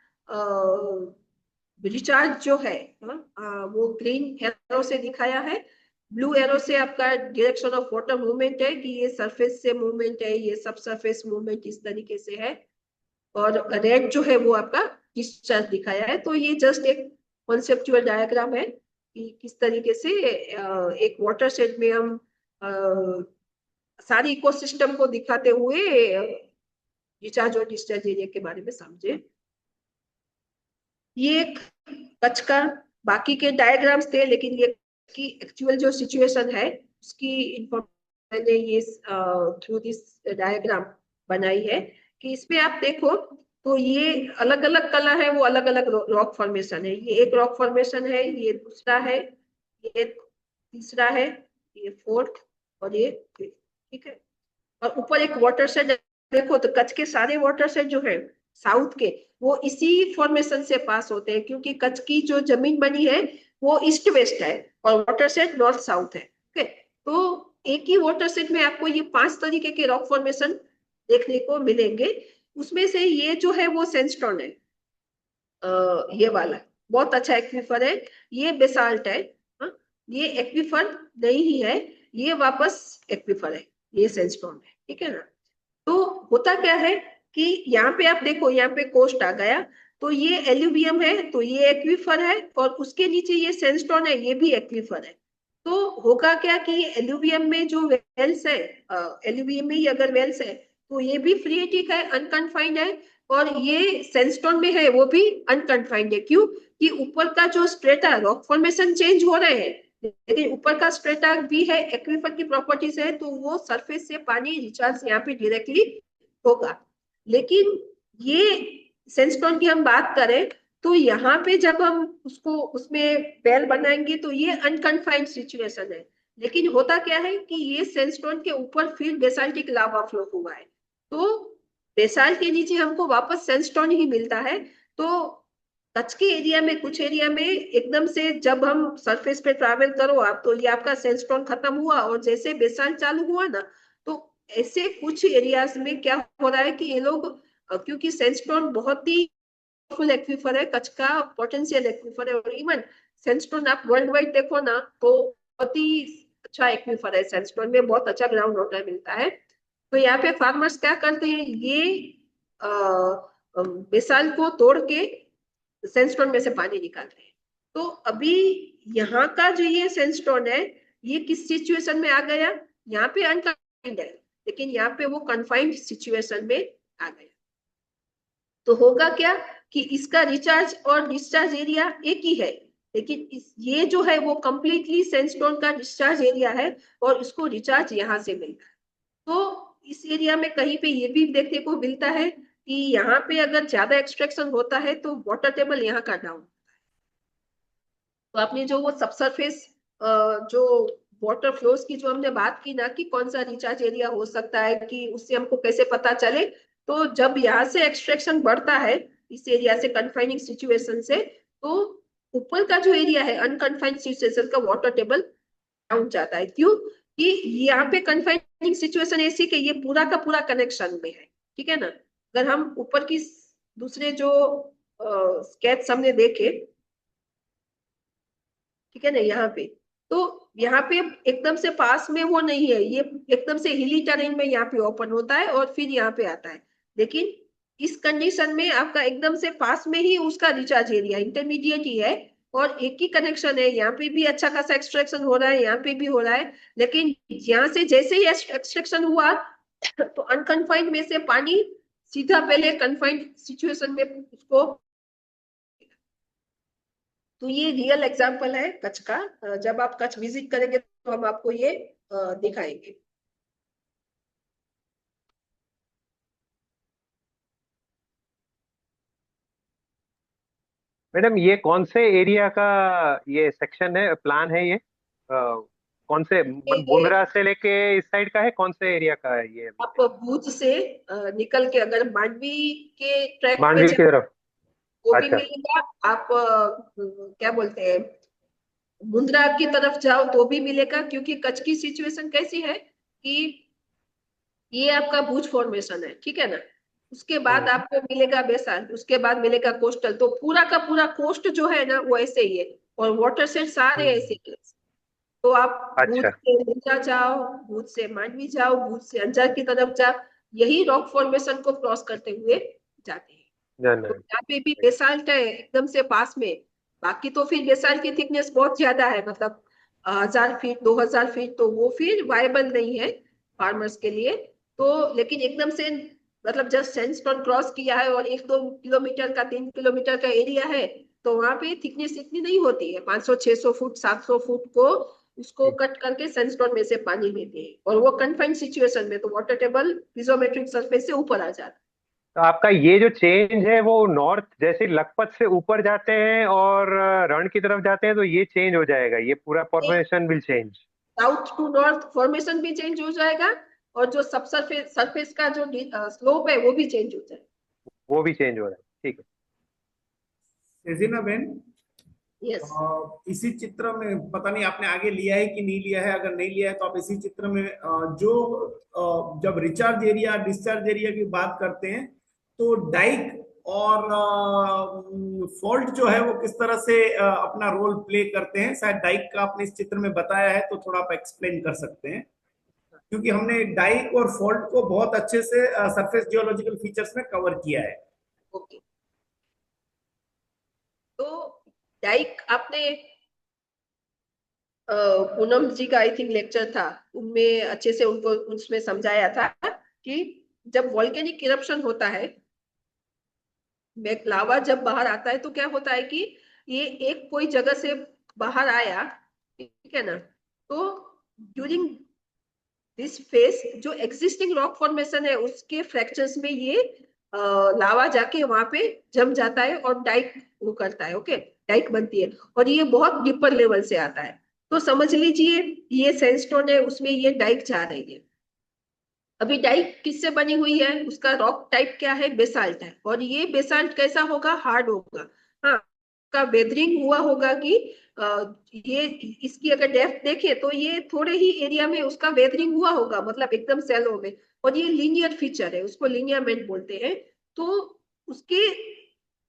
रिचार्ज जो है वो ग्रीन एरो से दिखाया है, ब्लू एरो से आपका डायरेक्शन ऑफ वाटर मूवमेंट है कि ये सरफेस से मूवमेंट है, ये सब सरफेस मूवमेंट इस तरीके से है, और रेड जो है वो आपका डिस्चार्ज दिखाया है। तो ये जस्ट एक कॉन्सेप्चुअल डायग्राम है कि किस तरीके से एक वाटर सेट में हम सारी इकोसिस्टम को दिखाते हुए रिचार्ज और डिस्चार्ज एरिया के बारे में समझे। ये एक कच्छ का, बाकी के डायग्राम्स थे, लेकिन ये की एक्चुअल जो सिचुएशन है उसकी इंफॉर्मेशन मैंने ये थ्रू दिस डायग्राम बनाई है कि इसमें आप देखो तो ये अलग अलग कलर है, वो अलग अलग रॉक फॉर्मेशन है। ये एक रॉक फॉर्मेशन है, ये दूसरा है, ये तीसरा है, ये फोर्थ, और ये फिफ्थ, ठीक है। और ऊपर एक वाटर सेट देखो, तो कच्छ के सारे वाटर सेट जो है साउथ के, वो इसी फॉर्मेशन से पास होते हैं, क्योंकि कच्छ की जो जमीन बनी है वो ईस्ट वेस्ट है और वाटर सेट नॉर्थ साउथ है। ओके, तो एक ही वाटर सेट में आपको ये 5 तरीके के रॉक फॉर्मेशन देखने को मिलेंगे। उसमें से ये जो है वो सैंडस्टोन है, ये वाला बहुत अच्छा एक्वीफर है, ये बेसाल्ट है, ये एक्वीफर नहीं ही है, ये वापस एक्वीफर है, ये सैंडस्टोन है, ठीक है ना। तो होता क्या है कि यहाँ पे आप देखो, यहाँ पे कोस्ट आ गया, तो ये एल्यूवियम है, तो ये एक्वीफर है, और उसके नीचे ये सैंडस्टोन है, ये भी एक्वीफर है। तो होगा क्या कि एल्यूवियम में जो वेल्स है, एल्यूवियम में ही अगर वेल्स है, तो ये भी फ्रीएटिक है, अनकन्फाइंड है, और ये सैंडस्टोन में है वो भी अनकन्फाइंड है। क्यों? कि ऊपर का जो स्ट्रेटा, रॉक फॉर्मेशन चेंज हो रहे हैं, लेकिन ऊपर का स्ट्रेटा भी है, एक्वीफर की प्रॉपर्टीज है, तो वो सरफेस से पानी रिचार्ज यहाँ पे डायरेक्टली होगा। लेकिन ये सैंडस्टोन की हम बात करें, तो यहाँ पे जब हम उसको उसमें बेल बनाएंगे, तो ये अनकन्फाइंड सिचुएशन है। लेकिन होता क्या है कि ये सैंडस्टोन के ऊपर फिर बेसाल्टिक लावा फ्लो हुआ है, तो बेसाल्ट के नीचे हमको वापस सैंडस्टोन ही मिलता है। तो कच्छ के एरिया में, कुछ एरिया में एकदम से जब हम सरफेस पे ट्रैवल करो आप, तो ये आपका सैंडस्टोन खत्म हुआ और जैसे बेसाल्ट चालू हुआ ना, तो ऐसे कुछ एरियाज में क्या हो रहा है कि ये लोग, क्योंकि सैंडस्टोन बहुत ही फुल एक्वीफर है, कच्छ का पोटेंशियल एक्वीफर है, और इवन सैंडस्टोन आप वर्ल्ड वाइड देखो ना, तो बहुत ही अच्छा एक्वीफर है, सैंडस्टोन में बहुत अच्छा ग्राउंड वाटर मिलता है। तो यहाँ पे फार्मर्स क्या करते हैं, ये बेसाल्ट को तोड़ के सैंडस्टोन में से पानी निकालते हैं। तो अभी यहाँ का जो ये सैंडस्टोन है, ये किस सिचुएशन में आ गया, यहाँ पे अनकन्फाइंड है, लेकिन यहाँ पे वो कन्फाइंड सिचुएशन में आ गया। तो होगा क्या कि इसका रिचार्ज और डिस्चार्ज एरिया एक ही है, लेकिन ये जो है वो कंप्लीटली सैंडस्टोन का डिस्चार्ज एरिया है और इसको रिचार्ज यहाँ से मिलता है। तो इस एरिया में कहीं पे ये भी देखने को मिलता है कि यहाँ पे अगर ज्यादा एक्सट्रैक्शन होता है तो वाटर टेबल यहाँ का डाउन। तो आपने जो वो सबसरफेस जो वाटर फ्लोस की जो हमने बात की ना कि कौन सा रिचार्ज एरिया हो सकता है कि उससे हमको कैसे पता चले, तो जब यहाँ से एक्सट्रैक्शन बढ़ता है इस एरिया से कन्फाइनिंग सिचुएशन से, तो ऊपर का जो एरिया है अनकन्फाइंड सिचुएशन का वाटर टेबल डाउन जाता है। क्यों? कि यहाँ पे कन्फाइनिंग सिचुएशन ऐसी कि ये पूरा का पूरा कनेक्शन में है, ठीक है ना। अगर हम ऊपर की दूसरे जो स्केच हमने देखे, ठीक है ना, यहाँ पे तो यहाँ पे एकदम से पास में वो नहीं है, ये एकदम से हिली टेरेन में यहाँ पे ओपन होता है और फिर यहाँ पे आता है। लेकिन इस कंडीशन में आपका एकदम से पास में ही उसका रिचार्ज एरिया इंटरमीडिएट ही है और एक ही कनेक्शन है, यहाँ पे भी अच्छा खासा एक्सट्रैक्शन हो रहा है, यहाँ पे भी हो रहा है। लेकिन यहाँ से जैसे ही एक्सट्रैक्शन हुआ तो अनकन्फाइंड में से पानी सीधा पहले कन्फाइंड सिचुएशन में उसको, तो ये रियल एग्जांपल है कच्छ का। जब आप कच्छ विजिट करेंगे तो हम आपको ये दिखाएंगे। मैडम ये कौन से एरिया का ये सेक्शन है, प्लान है ये? कौन से बुंदरा से लेके इस साइड का है, कौन से एरिया का है ये? आप भुज से निकल के अगर मांडवी के ट्रैक पे मांडवी की तरफ? वो भी अच्छा। मिलेगा। आप क्या बोलते हैं मुंद्रा की तरफ जाओ तो भी मिलेगा, क्योंकि कच्छ की सिचुएशन कैसी है कि ये आपका भुज फॉर्मेशन है, ठीक है ना। उसके बाद आपको मिलेगा बेसाल, उसके बाद मिलेगा कोस्टल, तो पूरा का पूरा कोस्ट जो है ना वो ऐसे ही है और वाटर सेट सारे ऐसे ही है। तो आप भुज अच्छा। से मुंद्रा जाओ, भुज से मांडवी जाओ, भुज से अंजार की तरफ जाओ, यही रॉक फॉर्मेशन को क्रॉस करते हुए जाते हैं। तो यहाँ पे भी बेसाल्ट है एकदम से पास में। बाकी तो फिर बेसाल्ट की थिकनेस बहुत ज्यादा है, मतलब 1000 फीट 2000 फीट, तो वो फिर वायबल नहीं है फार्मर्स के लिए। तो लेकिन एकदम से मतलब जस्ट सैंडस्टोन क्रॉस किया है और 1-2 किलोमीटर का 3 किलोमीटर का एरिया है, तो वहां पे थिकनेस इतनी नहीं होती है, 500-600 फुट 700 फुट को उसको कट करके सैंडस्टोन में से पानी लेते हैं और वो कन्फाइंड सिचुएशन में, तो वाटर टेबल पिजोमेट्रिक सरफेस से ऊपर आ जाता है। तो आपका ये जो चेंज है वो नॉर्थ जैसे लखपत से ऊपर जाते हैं और रण की तरफ जाते हैं तो ये चेंज हो जाएगा, ये पूरा formation will change? South to north formation भी चेंज हो जाएगा और जो सब सरफेस का जो स्लोप है वो भी चेंज हो जाएगा। वो भी चेंज हो रहा है, ठीक है। सेजिना बेन, यस। इसी चित्र में पता नहीं आपने आगे लिया है कि नहीं लिया है, अगर नहीं लिया है तो आप इसी चित्र में जो जब रिचार्ज एरिया डिस्चार्ज एरिया की बात करते हैं तो डाइक और फॉल्ट जो है वो किस तरह से अपना रोल प्ले करते हैं, शायद डाइक का आपने इस चित्र में बताया है तो थोड़ा आप एक्सप्लेन कर सकते हैं, क्योंकि हमने डाइक और फॉल्ट को बहुत अच्छे से सरफेस जियोलॉजिकल फीचर्स में कवर किया है। ओके, तो डाइक आपने पूनम जी का आई थिंक लेक्चर था, उनमें अच्छे से उनको उसमें समझाया था कि जब वॉल्केनिक इरप्शन होता है, लावा जब बाहर आता है तो क्या होता है कि ये एक कोई जगह से बाहर आया, ठीक है ना, तो ड्यूरिंग दिस फेस जो एग्जिस्टिंग रॉक फॉर्मेशन है उसके फ्रैक्चर्स में ये लावा जाके वहां पे जम जाता है और डाइक वो करता है, ओके, डाइक बनती है और ये बहुत डीपर लेवल से आता है। तो समझ लीजिए ये सैंडस्टोन है, उसमें ये डाइक जा रही है। अभी डाइक किससे बनी हुई है, उसका रॉक टाइप क्या है, बेसाल्ट है, और ये बेसाल्ट कैसा होगा, हार्ड होगा। हाँ, का वेदरिंग हुआ होगा कि ये इसकी अगर डेप्थ देखे तो ये थोड़े ही एरिया में उसका वेदरिंग हुआ होगा, मतलब एकदम सेलो में, और ये लीनियर फीचर है, उसको लिनियरमेंट बोलते हैं। तो उसके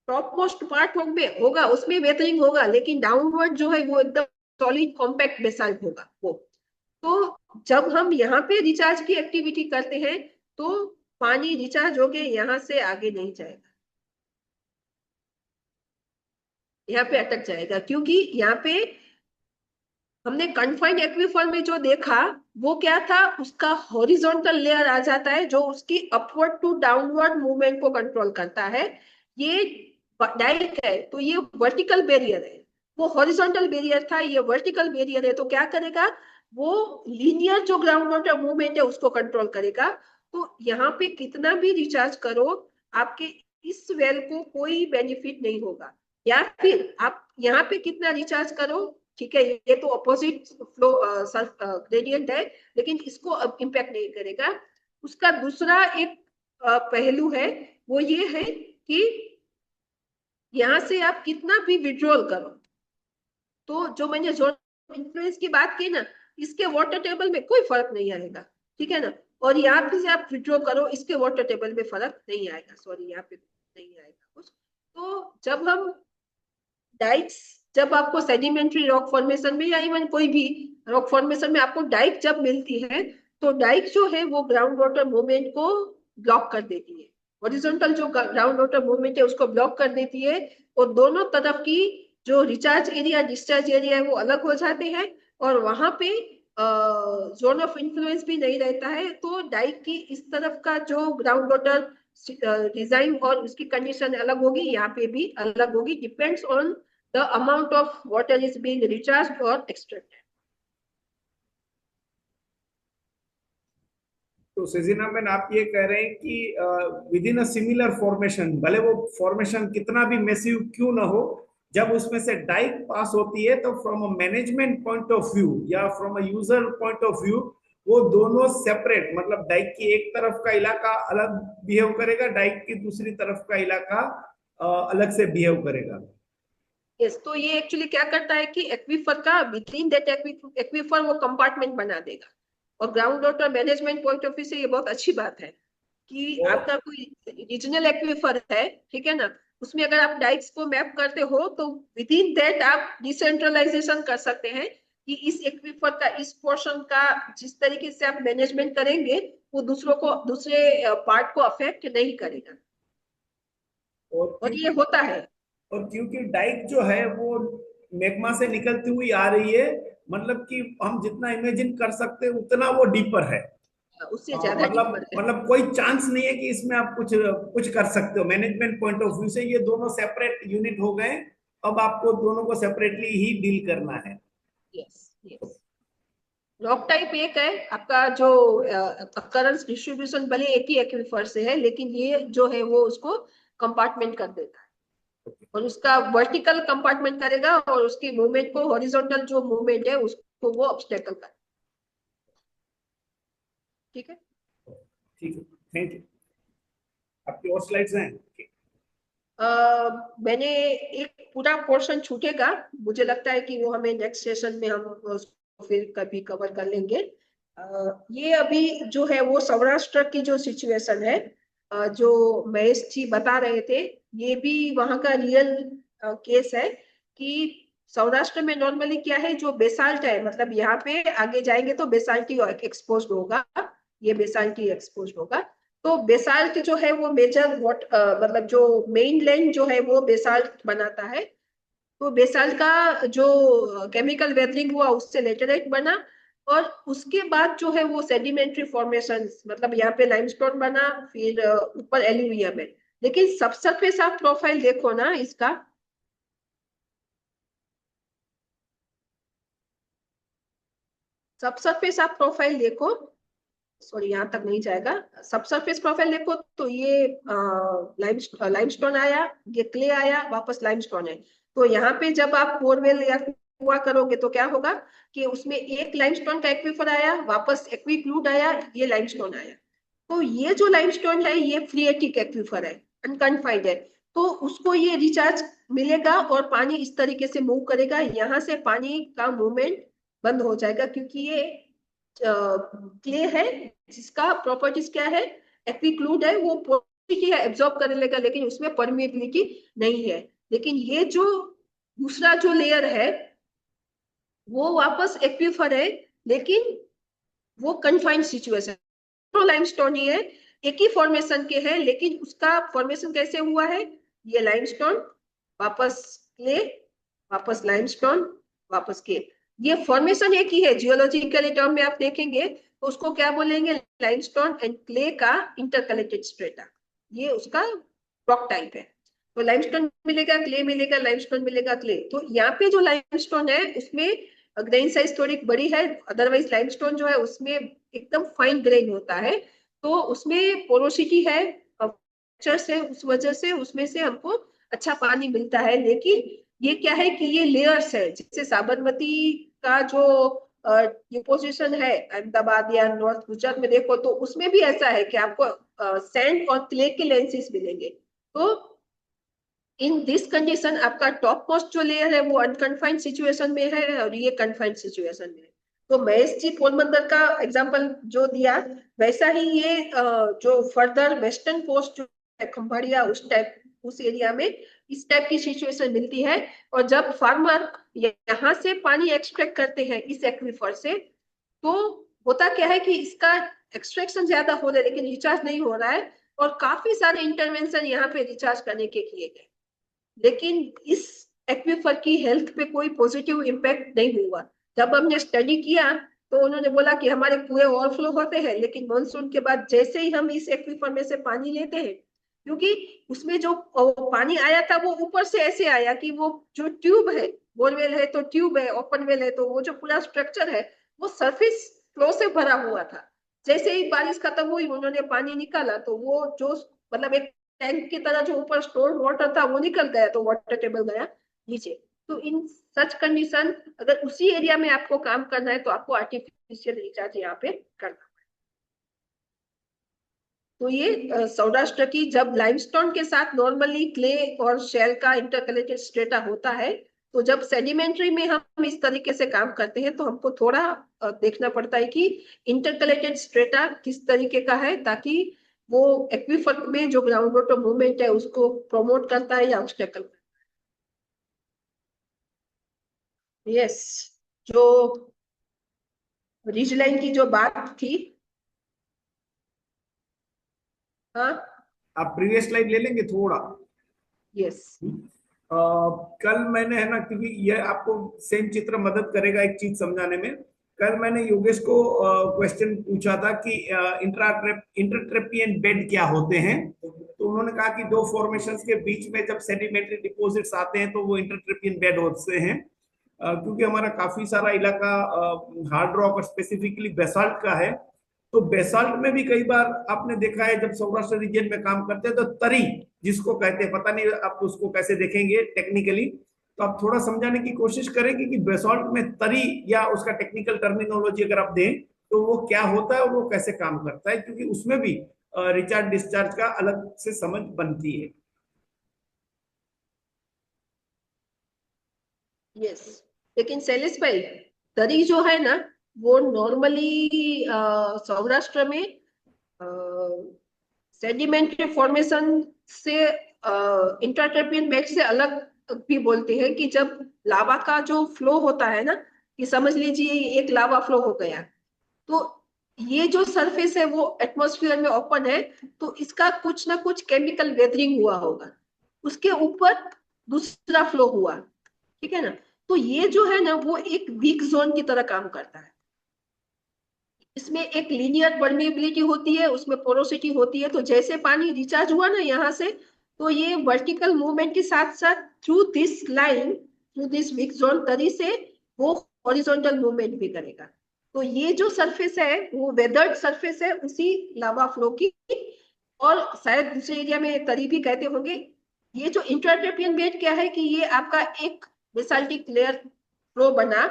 टॉप मोस्ट पार्ट में होगा, उसमें वेदरिंग होगा, लेकिन डाउनवर्ड जो है वो एकदम सॉलिड कॉम्पैक्ट बेसाल्ट होगा वो। तो जब हम यहाँ पे रिचार्ज की एक्टिविटी करते हैं तो पानी रिचार्ज हो गए, यहाँ से आगे नहीं जाएगा, यहाँ पे अटक जाएगा, क्योंकि यहाँ पे हमने कन्फाइंड एक्वीफर में जो देखा वो क्या था, उसका हॉरिजॉन्टल लेयर आ जाता है जो उसकी अपवर्ड टू डाउनवर्ड मूवमेंट को कंट्रोल करता है। ये डाइक है तो ये वर्टिकल बैरियर है, वो हॉरिजॉन्टल बैरियर था, ये वर्टिकल बैरियर है, तो क्या करेगा वो लीनियर जो ग्राउंड वाटर मूवमेंट है उसको कंट्रोल करेगा। तो यहाँ पे कितना भी रिचार्ज करो आपके इस वेल को कोई बेनिफिट नहीं होगा। या फिर आप यहाँ पे कितना रिचार्ज करो, ठीक है, ये तो अपोजिट फ्लो ग्रेडियंट है, लेकिन इसको अब इम्पैक्ट नहीं करेगा। उसका दूसरा एक पहलू है, वो ये है कि यहाँ से आप कितना भी विड्रॉल करो, तो जो मैंने जोन इन्फ्लुएंस की बात की ना, इसके वाटर टेबल में कोई फर्क नहीं आएगा, ठीक है ना। और यहाँ पे से आप विड्रॉ करो, इसके वाटर टेबल में फर्क नहीं आएगा, सॉरी यहाँ पे नहीं आएगा कुछ। तो जब हम डाइक्स, जब आपको सेडिमेंट्री रॉक फॉर्मेशन में या इवन कोई भी रॉक फॉर्मेशन में आपको डाइक जब मिलती है, तो डाइक जो है वो ग्राउंड वाटर मूवमेंट को ब्लॉक कर देती है, हॉरिजॉन्टल जो ग्राउंड वाटर मूवमेंट है उसको ब्लॉक कर देती है, और दोनों तरफ की जो रिचार्ज एरिया डिस्चार्ज एरिया है वो अलग हो जाते हैं, और वहां पे जोन ऑफ इन्फ्लुएंस भी नहीं रहता है। तो डाइक की इस तरफ का जो ग्राउंड वाटर डिजाइन और उसकी कंडीशन अलग होगी, यहाँ पे भी अलग होगी, depends on the amount of water is being recharge और एक्सट्रैक्टेड। तो सजीना मैन आप ये कह रहे हैं कि with in a similar formation, भले वो फॉर्मेशन कितना भी मैसिव क्यों ना हो, जब उसमें से डाइक पास होती है तो from a management point of view या from a user point of view वो दोनों सेपरेट, मतलब डाइक की एक तरफ का इलाका अलग बिहेव करेगा, डाइक की दूसरी तरफ का इलाका अलग से बिहेव करेगा। यस, तो ये एक्चुअली क्या करता है कि एक्वीफर का विद इन दैट एक्वीफर वो कंपार्टमेंट बना देगा। और ground water management point of view से ये बहुत अच्छी बात है कि आपका कोई रीजनल एक्वीफर है, ठीक है ना, उसमें अगर आप डाइक्स को मैप करते हो तो विद इन दैट आप डिसेंट्रलाइजेशन कर सकते हैं कि इस एक्वीफर का इस पोर्शन का जिस तरीके से आप मैनेजमेंट करेंगे वो दूसरे पार्ट को अफेक्ट नहीं करेगा, और ये होता है। और क्योंकि डाइक जो है वो मैग्मा से निकलती हुई आ रही है, मतलब कि हम जितना इमेजिन कर सकते हैं उतना वो डीपर है, उससे ज्यादा डीपर है। मतलब कोई चांस नहीं है कि इसमें आप कुछ कर सकते हो। मैनेजमेंट पॉइंट ऑफ व्यू से ये दोनों सेपरेट यूनिट हो गए, अब आपको दोनों को सेपरेटली ही डील करना है। यस यस, रॉक टाइप एक है आपका जो अकरेंस डिस्ट्रीब्यूशन भले एक ही एक्वीफर से है, लेकिन ये जो है वो उसको कंपार्टमेंट कर देता है, और उसका वर्टिकल कंपार्टमेंट करेगा, और उसकी मूवमेंट को हॉरिजॉन्टल जो मूवमेंट है उसको वो ऑब्स्टेकल कर। ठीक है, ठीक है, थैंक यू। आपकी और स्लाइड्स हैं? मैंने एक पूरा पोर्शन छूटेगा, मुझे लगता है कि वो हमें नेक्स्ट सेशन में हम उसको फिर कभी कवर कर लेंगे। ये अभी जो है वो सौराष्ट्र की जो सिचुएशन है, जो महेश जी बता रहे थे, ये भी वहां का रियल केस है कि सौराष्ट्र में नॉर्मली क्या है, जो बेसाल्ट है, मतलब यहाँ पे आगे जाएंगे तो बेसाल्टी एक्सपोज होगा, ये बेसाल्टी एक्सपोज होगा। तो बेसाल्ट जो है वो मेजर मतलब जो मेन लैंड जो है वो बेसाल्ट बनाता है। तो बेसाल्ट का जो केमिकल वेदरिंग हुआ उससे लेटेराइट बना, और उसके बाद जो है वो सेडिमेंट्री फॉर्मेशंस, मतलब यहाँ पे लाइमस्टोन बना, फिर ऊपर एल्यूवियम है। लेकिन सबसरफेस आप प्रोफाइल देखो ना इसका, सबसरफेस आप प्रोफाइल देखो, सॉरी यहाँ तक नहीं जाएगा, सबसरफेस प्रोफाइल देखो तो ये लाइमस्टोन आया, ये क्ले आया, वापस लाइमस्टोन है। तो यहाँ पे जब आप बोरवेल या कुआं करोगे तो क्या होगा कि उसमें एक लाइमस्टोन का एक्वीफर आया, वापस एक्वीक्लूड आया, ये लाइमस्टोन आया। तो ये जो लाइमस्टोन है ये फ्रीएटिक एक्वीफर है, अनकन्फाइंड है, तो उसको ये रिचार्ज मिलेगा और पानी इस तरीके से मूव करेगा, यहाँ से पानी का मूवमेंट बंद हो जाएगा, क्योंकि ये क्ले है जिसका प्रॉपर्टीज क्या है, एक्वीक्लूड है, वो पोरोसिटी एब्जॉर्ब कर लेगा, लेकिन उसमें परमिएबिलिटी नहीं है। लेकिन ये जो दूसरा जो लेयर है वो वापस एक्वीफर है, लेकिन वो कन्फाइंड सिचुएशन, लाइमस्टोन ही है, एक ही फॉर्मेशन के हैं, लेकिन उसका फॉर्मेशन कैसे हुआ है, ये लाइमस्टोन, वापस क्ले, वापस लाइमस्टोन, वापस क्ले, ये फॉर्मेशन एक ही है। जियोलॉजिकल टर्म में आप देखेंगे तो उसको क्या बोलेंगे, लाइमस्टोन एंड क्ले का इंटरकनेक्टेड स्ट्रेटा, ये उसका रॉक टाइप है। तो लाइमस्टोन मिलेगा, क्ले मिलेगा, लाइमस्टोन मिलेगा, क्ले। तो यहाँ पे जो लाइमस्टोन है उसमें ग्रेन साइज थोड़ी बड़ी है, अदरवाइज लाइमस्टोन जो है उसमें एकदम फाइन ग्रेन होता है, तो उसमें पोरोसिटी है, से उस वजह से उसमें से हमको अच्छा पानी मिलता है। लेकिन ये क्या है कि ये लेयर्स है, जैसे साबरमती का जो डिपोजिशन है अहमदाबाद या नॉर्थ गुजरात में देखो तो उसमें भी ऐसा है कि आपको सैंड और क्ले के लेंसेज मिलेंगे। तो इन दिस कंडीशन आपका टॉप मोस्ट जो लेयर है वो अनकन्फाइंड सिचुएशन में है और ये कन्फाइंड सिचुएशन में है। तो महेश जी पोरबंदर का एग्जांपल जो दिया वैसा ही ये जो फर्दर वेस्टर्न कोस्ट जो है खंभाड़िया उस एरिया में इस टाइप की सिचुएशन मिलती है। और जब फार्मर यहाँ से पानी एक्सट्रैक्ट करते हैं इस एक्वीफर से, तो होता क्या है कि इसका एक्सट्रैक्शन ज्यादा हो रहा है लेकिन रिचार्ज नहीं हो रहा है, और काफी सारे इंटरवेंशन यहाँ पे रिचार्ज करने के किए गए, लेकिन इस एक्वीफर की हेल्थ पे कोई पॉजिटिव इम्पैक्ट नहीं हुआ। जब हमने स्टडी किया तो उन्होंने बोला कि हमारे कुएं ओवरफ्लो होते हैं, लेकिन मानसून के बाद जैसे ही हम इस एक्वीफर में से पानी लेते हैं, क्योंकि उसमें जो पानी आया था वो ऊपर से ऐसे आया कि वो जो ट्यूब है, बोरवेल है तो ट्यूब है, ओपन वेल है तो वो जो पूरा स्ट्रक्चर है वो सरफेस फ्लो से भरा हुआ था। जैसे ही बारिश खत्म हुई उन्होंने पानी निकाला तो वो जो मतलब एक टैंक की तरह जो ऊपर स्टोर वाटर था वो निकल गया, तो वाटर टेबल गया नीचे। तो इन सच कंडीशन अगर उसी एरिया में आपको काम करना है तो आपको आर्टिफिशियल रिचार्ज यहाँ पे करना। तो ये सौराष्ट्र की जब लाइमस्टोन के साथ नॉर्मली क्ले और शेल का इंटरकलेटेड स्ट्रेटा होता है, तो जब सेडिमेंट्री में हम इस तरीके से काम करते हैं तो हमको थोड़ा देखना पड़ता है कि इंटरकलेटेड स्ट्रेटा किस तरीके का है, ताकि वो एक्वीफर में जो ग्राउंड वाटर मूवमेंट है उसको प्रमोट करता है या ऑब्स्टेकल करता है। यस, जो रिज लाइन की जो बात थी, हाँ आप प्रीवियस स्लाइड ले लेंगे थोड़ा। यस कल मैंने है ना, क्योंकि ये आपको सेम चित्र मदद करेगा एक चीज समझाने में। कल मैंने योगेश को क्वेश्चन पूछा था कि इंटरट्रेपियन बेड क्या होते हैं, तो उन्होंने कहा कि दो फॉर्मेशंस के बीच में जब सेडिमेंट्री डिपॉजिट्स आते हैं तो वो इंटरट्रेपियन बेड होते हैं। क्योंकि हमारा काफी सारा इलाका हार्ड रॉक और स्पेसिफिकली बेसाल्ट का है, तो बेसाल्ट में भी कई बार आपने देखा है जब सौराष्ट्र रीजन में काम करते हैं तो तरी जिसको कहते हैं, पता नहीं आप उसको कैसे देखेंगे टेक्निकली, तो आप थोड़ा समझाने की कोशिश करेंगे कि बेसाल्ट में तरी या उसका टेक्निकल टर्मिनोलॉजी अगर आप दें तो वो क्या होता है और वो कैसे काम करता है, क्योंकि उसमें भी रिचार्ज डिस्चार्ज का अलग से समझ बनती है। यस, लेकिन शैलेश भाई तरी जो है ना वो नॉर्मली सौराष्ट्र में सेडिमेंट्री फॉर्मेशन से इंटरट्रेपियन बेड से अलग भी बोलते हैं कि जब लावा का जो फ्लो होता है ना, कि समझ लीजिए एक लावा फ्लो हो गया, तो ये जो सरफेस है वो एटमॉस्फेयर में ओपन है, तो इसका कुछ ना कुछ केमिकल वेदरिंग हुआ होगा, उसके ऊपर दूसरा फ्लो हुआ, ठीक है ना। तो ये जो है ना वो एक वीक जोन की तरह काम करता है, इसमें एक लीनियर परमेबिलिटी होती है, उसमें पोरोसिटी होती है। तो जैसे पानी रिचार्ज हुआ ना यहाँ से, तो ये वर्टिकल मूवमेंट के साथ साथ through this line, through this week zone तरी से वो हॉरिजॉन्टल मूवमेंट भी करेगा। तो ये जो सरफेस है वो वेदर्ड सरफेस है उसी लावा फ्लो की, और शायद दूसरे एरिया में तरी भी कहते होंगे। ये जो इंट्राट्रेपियन बेड क्या है कि ये आपका एक बेसाल्टिक लेयर फ्लो बना,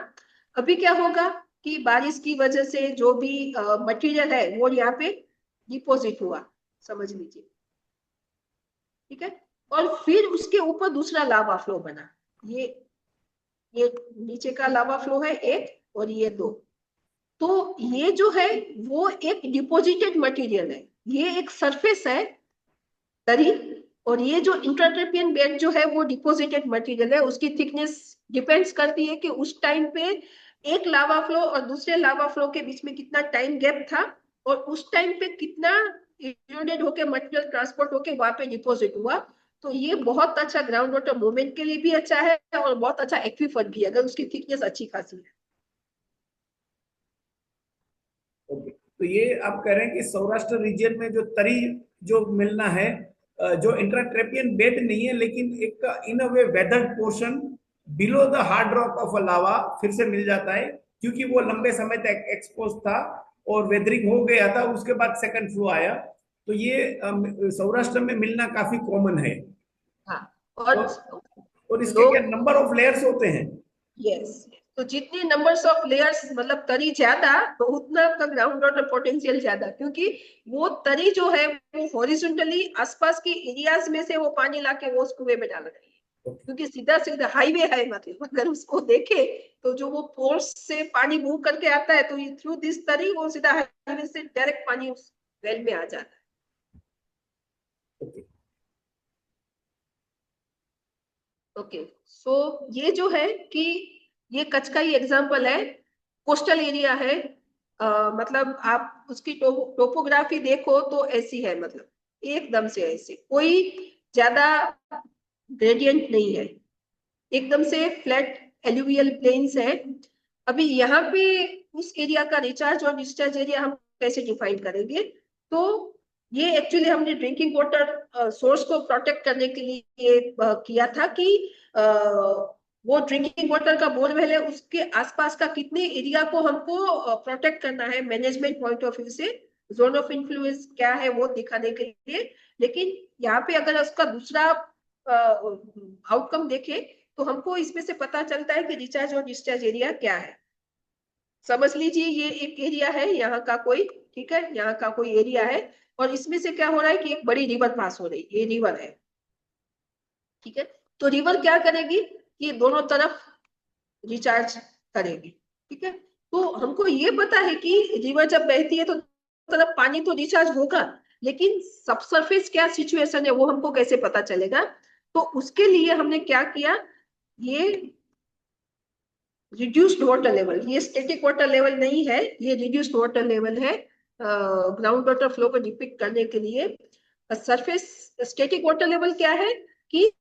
अभी क्या होगा कि बारिश की वजह से जो भी मटेरियल है वो यहाँ पे डिपॉजिट हुआ, समझ लीजिए, ठीक है, और फिर उसके ऊपर दूसरा लावा फ्लो बना। ये नीचे का लावा फ्लो है एक और ये दो, तो ये जो है वो एक डिपॉजिटेड मटेरियल है, ये एक सरफेस है तरी, और ये जो इंट्राट्रेपियन बेड जो है वो डिपॉजिटेड मटेरियल है, उसकी थिकनेस डिपेंड्स करती है कि उस टाइम पे एक लावा फ्लो और दूसरे लावा फ्लो के बीच में कितना टाइम गैप था, और उस टाइम पे कितना इरोडेड होके मटेरियल ट्रांसपोर्ट होके वहां पे डिपॉजिट हुआ। तो ये बहुत अच्छा ग्राउंड वाटर मूवमेंट के लिए भी अच्छा है और बहुत अच्छा एक्वीफर भी, अगर उसकी थिकनेस अच्छी खासी है। ओके, तो ये आप कह रहे हैं कि सौराष्ट्र रीजन में जो तरी जो मिलना है जो इंट्राट्रेपियन बेड नहीं है, लेकिन एक in a way weathered portion below the hard rock of lava फिर से मिल जाता है, क्योंकि वो लंबे समय तक एक्सपोज था और वेदरिंग हो गया था, उसके बाद सेकंड फ्लो आया। तो ये सौराष्ट्र में मिलना काफी कॉमन है। हाँ, और और इसके क्या लोग नंबर ऑफ लेयर्स होते हैं? यस, तो जितनी नंबर्स ऑफ लेयर्स मतलब तरी ज्यादा, तो उतना आपका ग्राउंड वाटर पोटेंशियल ज्यादा, क्योंकि वो तरी जो है वो हॉरिजॉन्टली आसपास के एरियाज में से वो पानी लाके वो उस कुएं में डाल रही है, क्योंकि सीधा सीधा हाईवे है, मतलब अगर उसको देखे तो जो वो पोर्स से पानी मूव करके आता है, तो थ्रू दिस तरी वो सीधा हाईवे से डायरेक्ट पानी उस वेल में आ जाता है। ओके, सो ये जो है कि ये कच्छ का ही एग्जांपल है, कोस्टल एरिया है, मतलब आप उसकी टोपोग्राफी देखो तो ऐसी है, मतलब एकदम से ऐसी, कोई ज्यादा ग्रेडियंट नहीं है, एकदम से फ्लैट एलुवियल प्लेन्स है। अभी यहाँ पे उस एरिया का रिचार्ज और डिस्चार्ज एरिया हम कैसे डिफाइन करेंगे? तो ये एक्चुअली हमने ड्रिंकिंग वाटर सोर्स को प्रोटेक्ट करने के लिए किया था कि वो ड्रिंकिंग वाटर का बोरवेल है, उसके आसपास का कितने एरिया को हमको प्रोटेक्ट करना है मैनेजमेंट पॉइंट ऑफ व्यू से, जोन ऑफ इन्फ्लुएंस क्या है वो दिखाने के लिए। लेकिन यहाँ पे अगर उसका दूसरा आउटकम देखें तो हमको इसमें से पता चलता है कि रिचार्ज और डिस्चार्ज एरिया क्या है। समझ लीजिए ये एक एरिया है यहाँ का कोई, ठीक है, यहाँ का कोई एरिया है, और इसमें से क्या हो रहा है कि एक बड़ी रिवर पास हो रही है, ये रिवर है, ठीक है। तो रिवर क्या करेगी, ये दोनों तरफ रिचार्ज करेगी, ठीक है। तो हमको ये पता है कि रिवर जब बहती है तो तरफ पानी तो रिचार्ज होगा, लेकिन सबसरफेस क्या सिचुएशन है वो हमको कैसे पता चलेगा? तो उसके लिए हमने क्या किया, ये रिड्यूस्ड वाटर लेवल, ये स्टैटिक वाटर लेवल नहीं है, ये रिड्यूस्ड वाटर लेवल है ग्राउंड वाटर फ्लो को डिपिक्ट करने के लिए। सरफेस स्टैटिक वाटर लेवल क्या है कि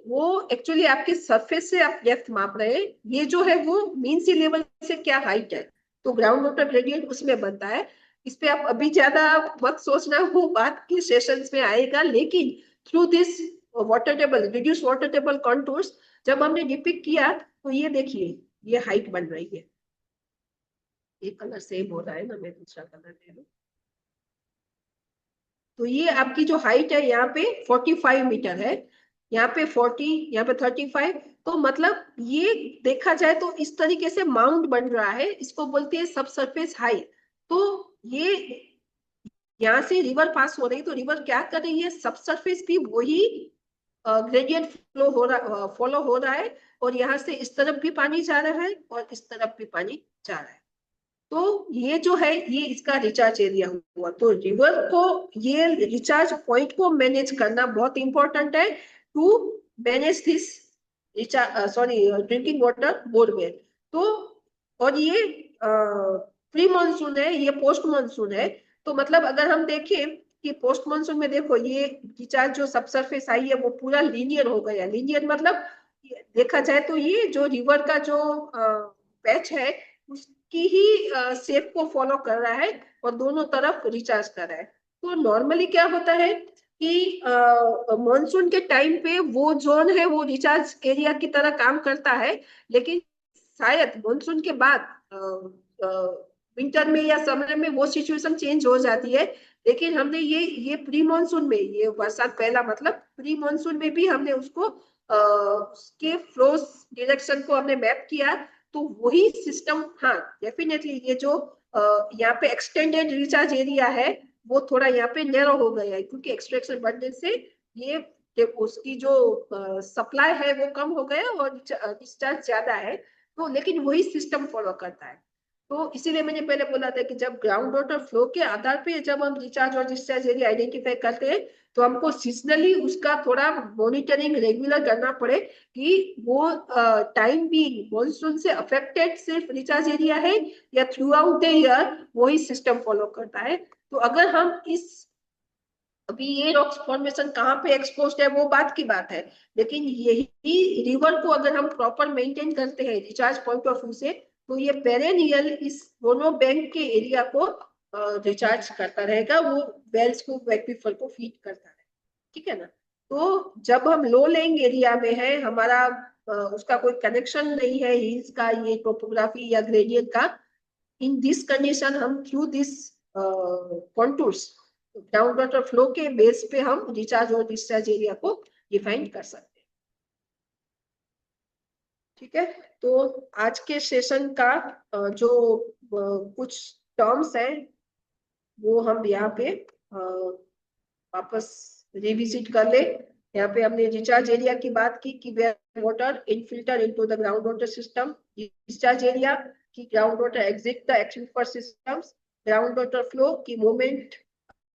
वो एक्चुअली आपके सरफेस से आप डेप्थ माप रहे हैं, ये जो है वो मीन सी लेवल से क्या हाइट है, तो ग्राउंड वाटर ग्रेडियंट उसमें बनता है। इस पे आप अभी ज्यादा मत सोचना, वो बात की सेशंस में आएगा, लेकिन through this water table, reduce water table contours जब हमने डिपिक्ट किया, तो ये देखिए ये हाइट बन रही है, ये कलर सेम हो रहा है ना, मैं दूसरा कलर ले लूं, तो ये आपकी जो हाइट है यहाँ पे 45 मीटर है, यहाँ पे 40, यहाँ पे 35, तो मतलब ये देखा जाए तो इस तरीके से माउंट बन रहा है, इसको बोलते हैं सब सरफेस हाइट। तो ये यहाँ से रिवर पास हो रही, तो रिवर क्या कर रही है, सब सरफेस भी वही ग्रेडियंट फ्लो हो रहा, फॉलो हो रहा है, और यहाँ से इस तरफ भी पानी जा रहा है और इस तरफ भी पानी जा रहा है। तो ये जो है ये इसका रिचार्ज एरिया हुआ। तो रिवर को, ये रिचार्ज पॉइंट को मैनेज करना बहुत इंपॉर्टेंट है to manage this recharge, sorry, drinking water borewell. तो और ये प्री मानसून है, ये पोस्ट मानसून है, तो मतलब अगर हम देखें कि पोस्ट मानसून में देखो ये रिचार्ज जो सब सरफेस आई है वो पूरा लीनियर हो गया, लीनियर मतलब देखा जाए तो ये जो रिवर का जो पैच है उसकी ही शेप को फॉलो कर रहा है और दोनों तरफ रिचार्ज कर रहा है। तो नॉर्मली क्या होता है कि मॉनसून के टाइम पे वो जोन है वो रिचार्ज एरिया की तरह काम करता है, लेकिन शायद मॉनसून के बाद विंटर में या समर में वो सिचुएशन चेंज हो जाती है। लेकिन हमने ये प्री मानसून में, ये बरसात पहला मतलब प्री मानसून में भी हमने उसको उसके फ्लो डायरेक्शन को हमने मैप किया, तो वही सिस्टम, हाँ डेफिनेटली ये जो यहाँ पे एक्सटेंडेड रिचार्ज एरिया है वो थोड़ा यहाँ पे नैरो हो गया है, क्योंकि एक्सट्रैक्शन बढ़ने से ये उसकी जो सप्लाई है वो कम हो गया और डिस्चार्ज ज्यादा है, तो लेकिन वही सिस्टम फॉलो करता है। तो इसीलिए मैंने पहले बोला था कि जब ग्राउंड वाटर फ्लो के आधार पे जब हम रिचार्ज और डिस्चार्ज एरिया आइडेंटिफाई करते हैं, तो हमको सीजनली उसका थोड़ा मॉनिटरिंग रेगुलर करना पड़े कि वो टाइम भी मॉनसून से अफेक्टेड सिर्फ रिचार्ज एरिया है या थ्रू आउट द ईयर वही सिस्टम फॉलो करता है। तो अगर हम इस, अभी ये रॉक्स फॉर्मेशन कहाँ पे एक्सपोज्ड है वो बात की बात है, लेकिन यही रिवर को अगर हम प्रॉपर मेंटेन करते हैं रिचार्ज पॉइंट ऑफ व्यू से, तो ये पेरेनियल इस दोनों बैंक के एरिया को रिचार्ज करता रहेगा, वो वेल्स को, एक्वीफर को फीड करता है। ठीक है ना। तो जब हम लो लेइंग एरिया में है, हमारा उसका कोई कनेक्शन नहीं है हिल्स का, ये टोपोग्राफी या ग्रेडियंट का, इन दिस कंडीशन हम through this contours ground water flow के बेस पे हम रिचार्ज और डिस्चार्ज एरिया को डिफाइन कर सकते हैं। ठीक है, तो आज के सेशन का जो कुछ टर्म्स है वो हम यहाँ पे वापस रिविजिट कर ले। यहाँ पे हमने रिचार्ज एरिया की बात की कि where water infilter into the ground water system, discharge area की ground water exit the aquifer systems, ground water flow की movement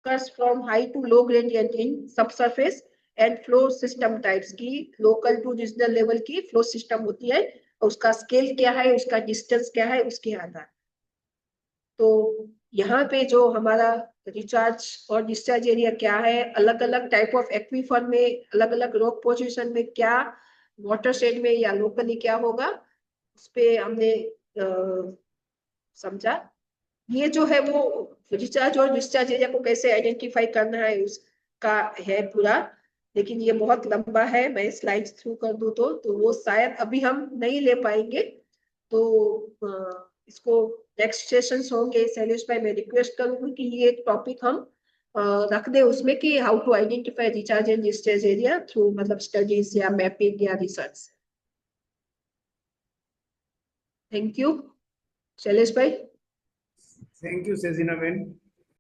occurs from high to low gradient in subsurface, and flow system types की local to regional level की flow system होती है, उसका स्केल क्या है, उसका डिस्टेंस क्या है, उसके आधार। तो यहाँ पे जो हमारा रिचार्ज और डिस्चार्ज एरिया क्या है, अलग अलग टाइप ऑफ एक्वीफर में, अलग अलग रॉक पोजीशन में क्या, वाटर शेड में या लोकली क्या होगा, उस पे हमने समझा। ये जो है वो रिचार्ज और डिस्चार्ज एरिया को कैसे आइडेंटिफाई करना है उसका है पूरा, लेकिन ये बहुत लंबा है, मैं स्लाइड्स थ्रू कर दूं तो वो शायद अभी हम नहीं ले पाएंगे। तो इसको नेक्स्ट सेशंस होंगे, शैलेश भाई मैं रिक्वेस्ट करूंगी कि ये एक टॉपिक हम रख दे उसमें कि how to identify recharge and discharge area through मतलब स्टडीज या मैपिंग या रिसर्च। थैंक यू शैलेश भाई। Thank you Sejina Ben.